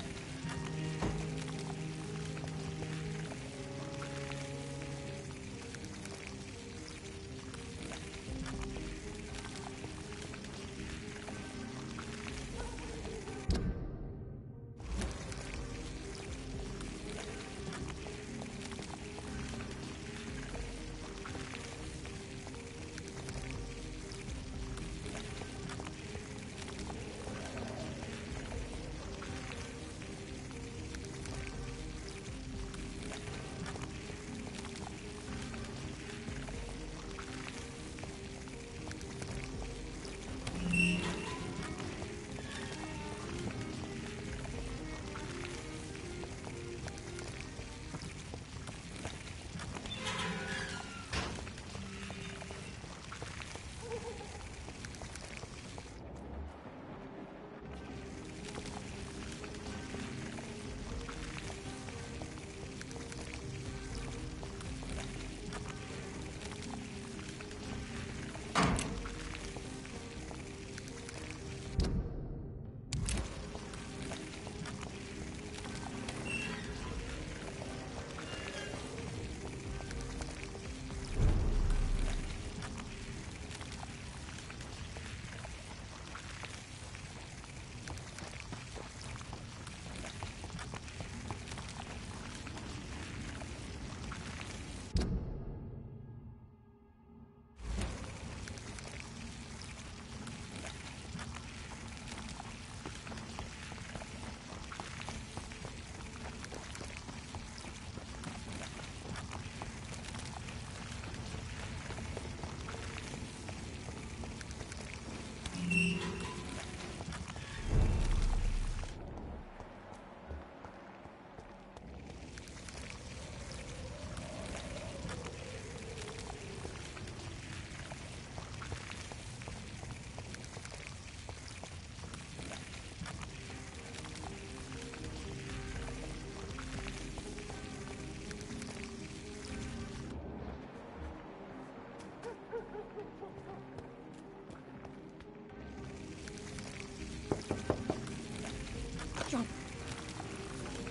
S5: John.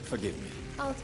S17: Forgive me.
S5: I'll...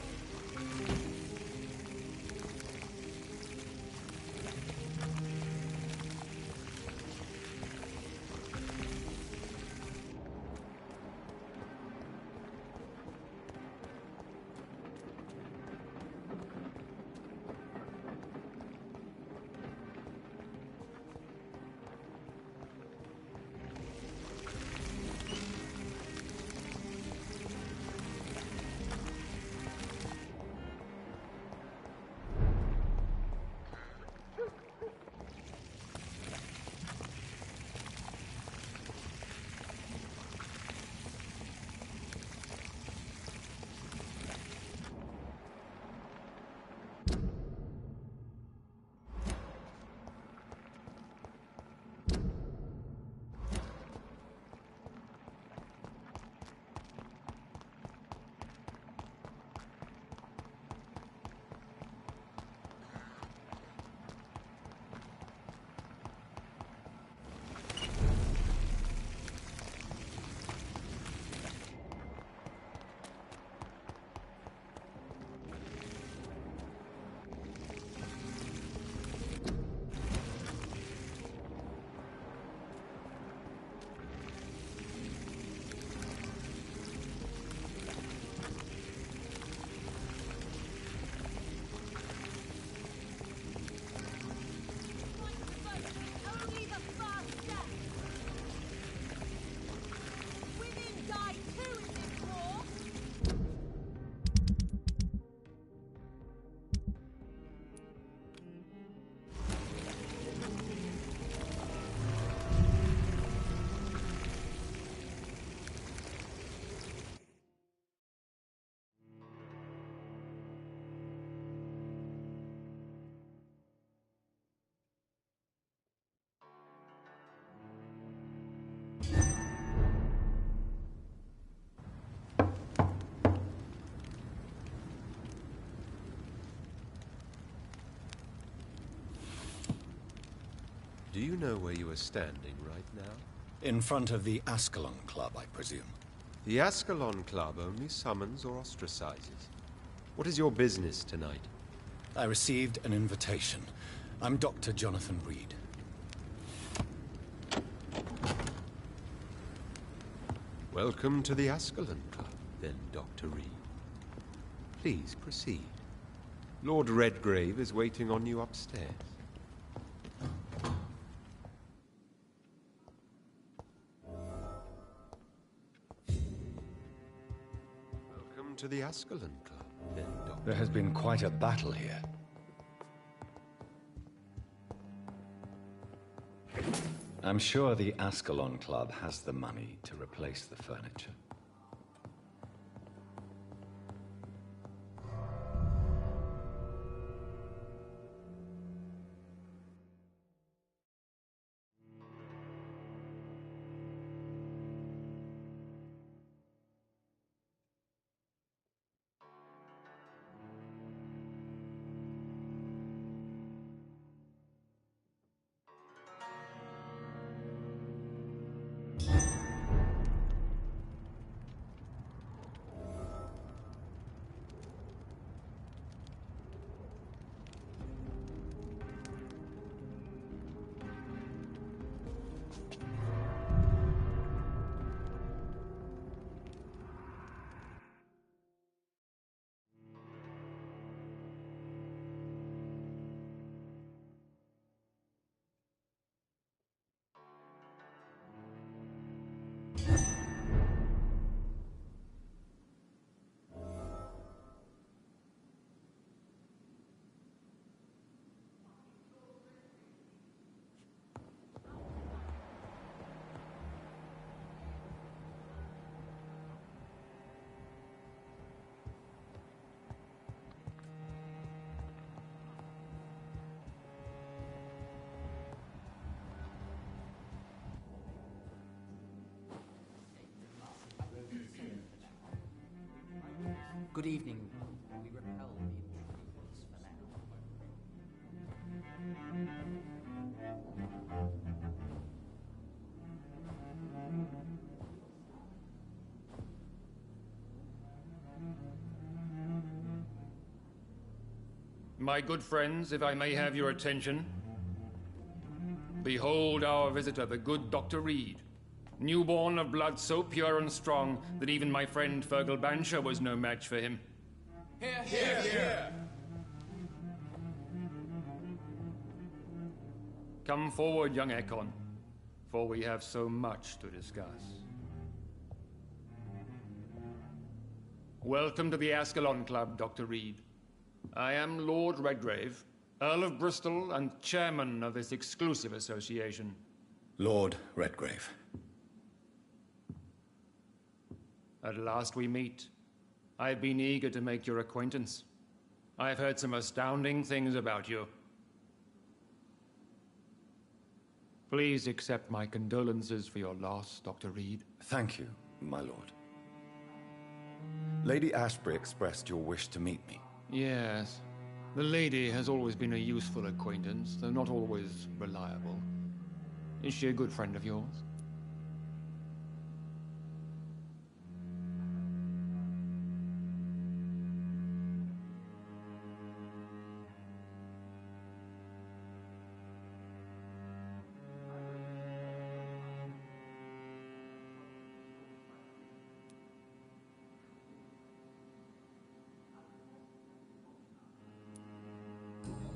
S9: Do you know where you are standing right now?
S17: In front of the Ascalon Club, I presume.
S9: The Ascalon Club only summons or ostracizes. What is your business tonight?
S17: I received an invitation. I'm Dr. Jonathan Reed.
S9: Welcome to the Ascalon Club, then, Dr. Reed. Please proceed. Lord Redgrave is waiting on you upstairs. Welcome to the Ascalon Club, then, Dr.
S17: There has been quite a battle here. I'm sure the Ascalon Club has the money to replace the furniture.
S11: Good evening. We repel the intruders for now.
S21: My good friends, if I may have your attention. Behold our visitor, the good Dr. Reed. Newborn of blood so pure and strong that even my friend Fergal Bansher was no match for him.
S15: Here, here, here!
S21: Come forward, young Ekon, for we have so much to discuss. Welcome to the Ascalon Club, Dr. Reed. I am Lord Redgrave, Earl of Bristol and chairman of this exclusive association.
S17: Lord Redgrave.
S21: At last we meet. I've been eager to make your acquaintance. I've heard some astounding things about you. Please accept my condolences for your loss, Dr. Reed.
S17: Thank you, my lord. Lady Ashbury expressed your wish to meet me.
S21: Yes. The lady has always been a useful acquaintance, though not always reliable. Is she a good friend of yours?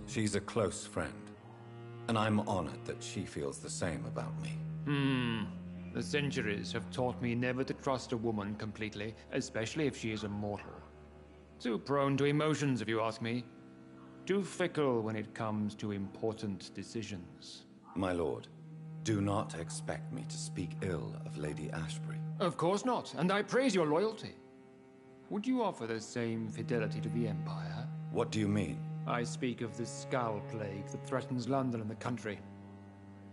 S17: She's a close friend, and I'm honored that she feels the same about me.
S21: The centuries have taught me never to trust a woman completely, especially if she is a mortal. Too prone to emotions, if you ask me. Too fickle when it comes to important decisions.
S17: My lord, do not expect me to speak ill of Lady Ashbury.
S21: Of course not, and I praise your loyalty. Would you offer the same fidelity to the Empire?
S17: What do you mean?
S21: I speak of the Skull Plague that threatens London and the country.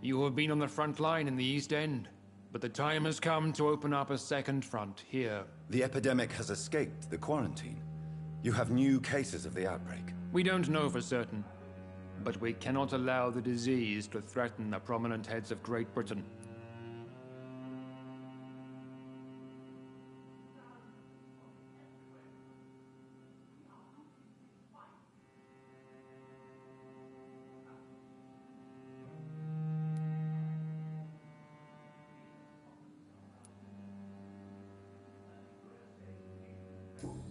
S21: You have been on the front line in the East End. But the time has come to open up a second front here.
S17: The epidemic has escaped the quarantine. You have new cases of the outbreak.
S21: We don't know for certain, but we cannot allow the disease to threaten the prominent heads of Great Britain.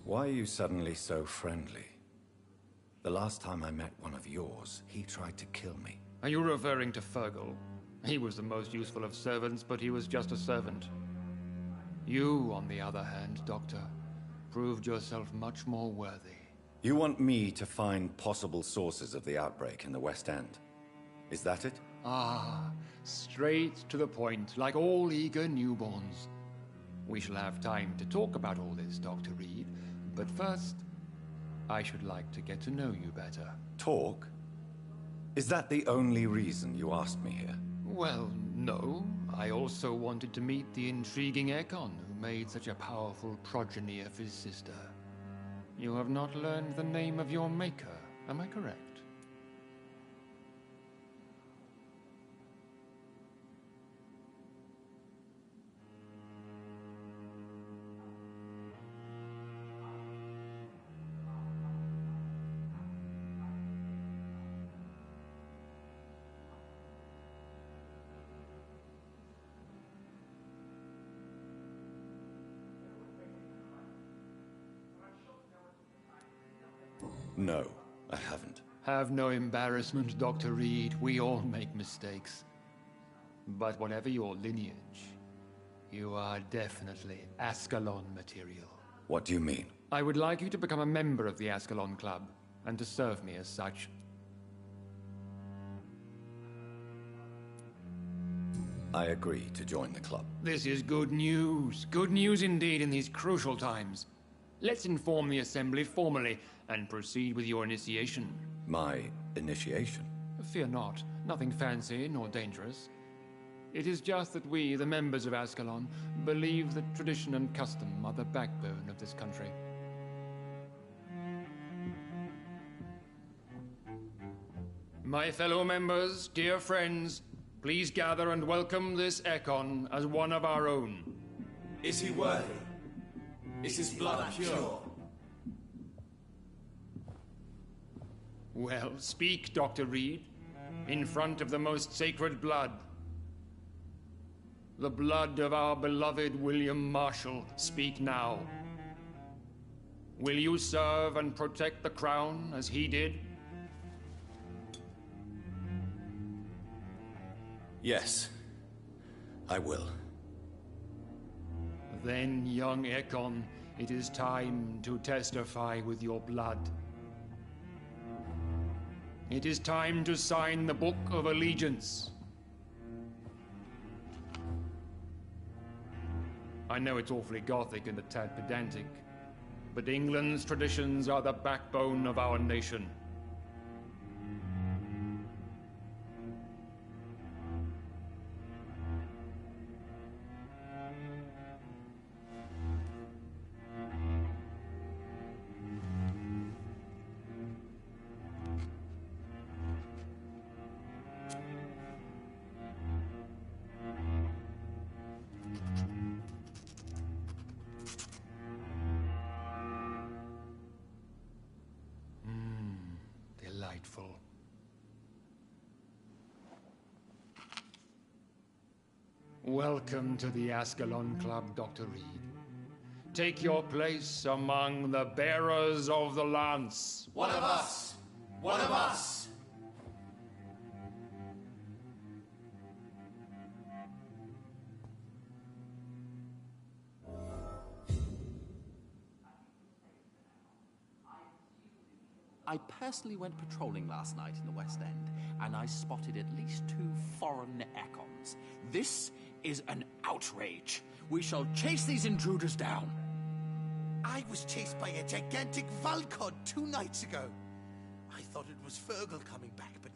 S17: Why are you suddenly so friendly? The last time I met one of yours, he tried to kill me.
S21: Are you referring to Fergal? He was the most useful of servants, but he was just a servant. You, on the other hand, Doctor, proved yourself much more worthy.
S17: You want me to find possible sources of the outbreak in the West End? Is that it?
S21: Ah, straight to the point, like all eager newborns. We shall have time to talk about all this, Dr. Reed, but first, I should like to get to know you better.
S17: Talk? Is that the only reason you asked me here?
S21: Well, no. I also wanted to meet the intriguing Ekon, who made such a powerful progeny of his sister. You have not learned the name of your maker, am I correct?
S17: No, I haven't.
S21: Have no embarrassment, Dr. Reed. We all make mistakes. But whatever your lineage, you are definitely Ascalon material.
S17: What do you mean?
S21: I would like you to become a member of the Ascalon Club, and to serve me as such.
S17: I agree to join the club.
S21: This is good news. Good news indeed in these crucial times. Let's inform the Assembly formally and proceed with your initiation.
S17: My initiation?
S21: Fear not. Nothing fancy nor dangerous. It is just that we, the members of Ascalon, believe that tradition and custom are the backbone of this country. My fellow members, dear friends, please gather and welcome this Ekon as one of our own.
S15: Is he worthy? Is his blood pure?
S21: Well, speak, Dr. Reed, in front of the most sacred blood. The blood of our beloved William Marshall. Speak now. Will you serve and protect the crown as he did?
S17: Yes, I will.
S21: Then, young Ekon, it is time to testify with your blood. It is time to sign the Book of Allegiance. I know it's awfully gothic and a tad pedantic, but England's traditions are the backbone of our nation. Delightful. Welcome to the Ascalon Club, Dr. Reed. Take your place among the bearers of the lance.
S15: One of us! One of us!
S11: I personally went patrolling last night in the West End, and I spotted at least 2 foreign Ekons. This is an outrage. We shall chase these intruders down.
S3: I was chased by a gigantic Valcod 2 nights ago. I thought it was Fergal coming back, but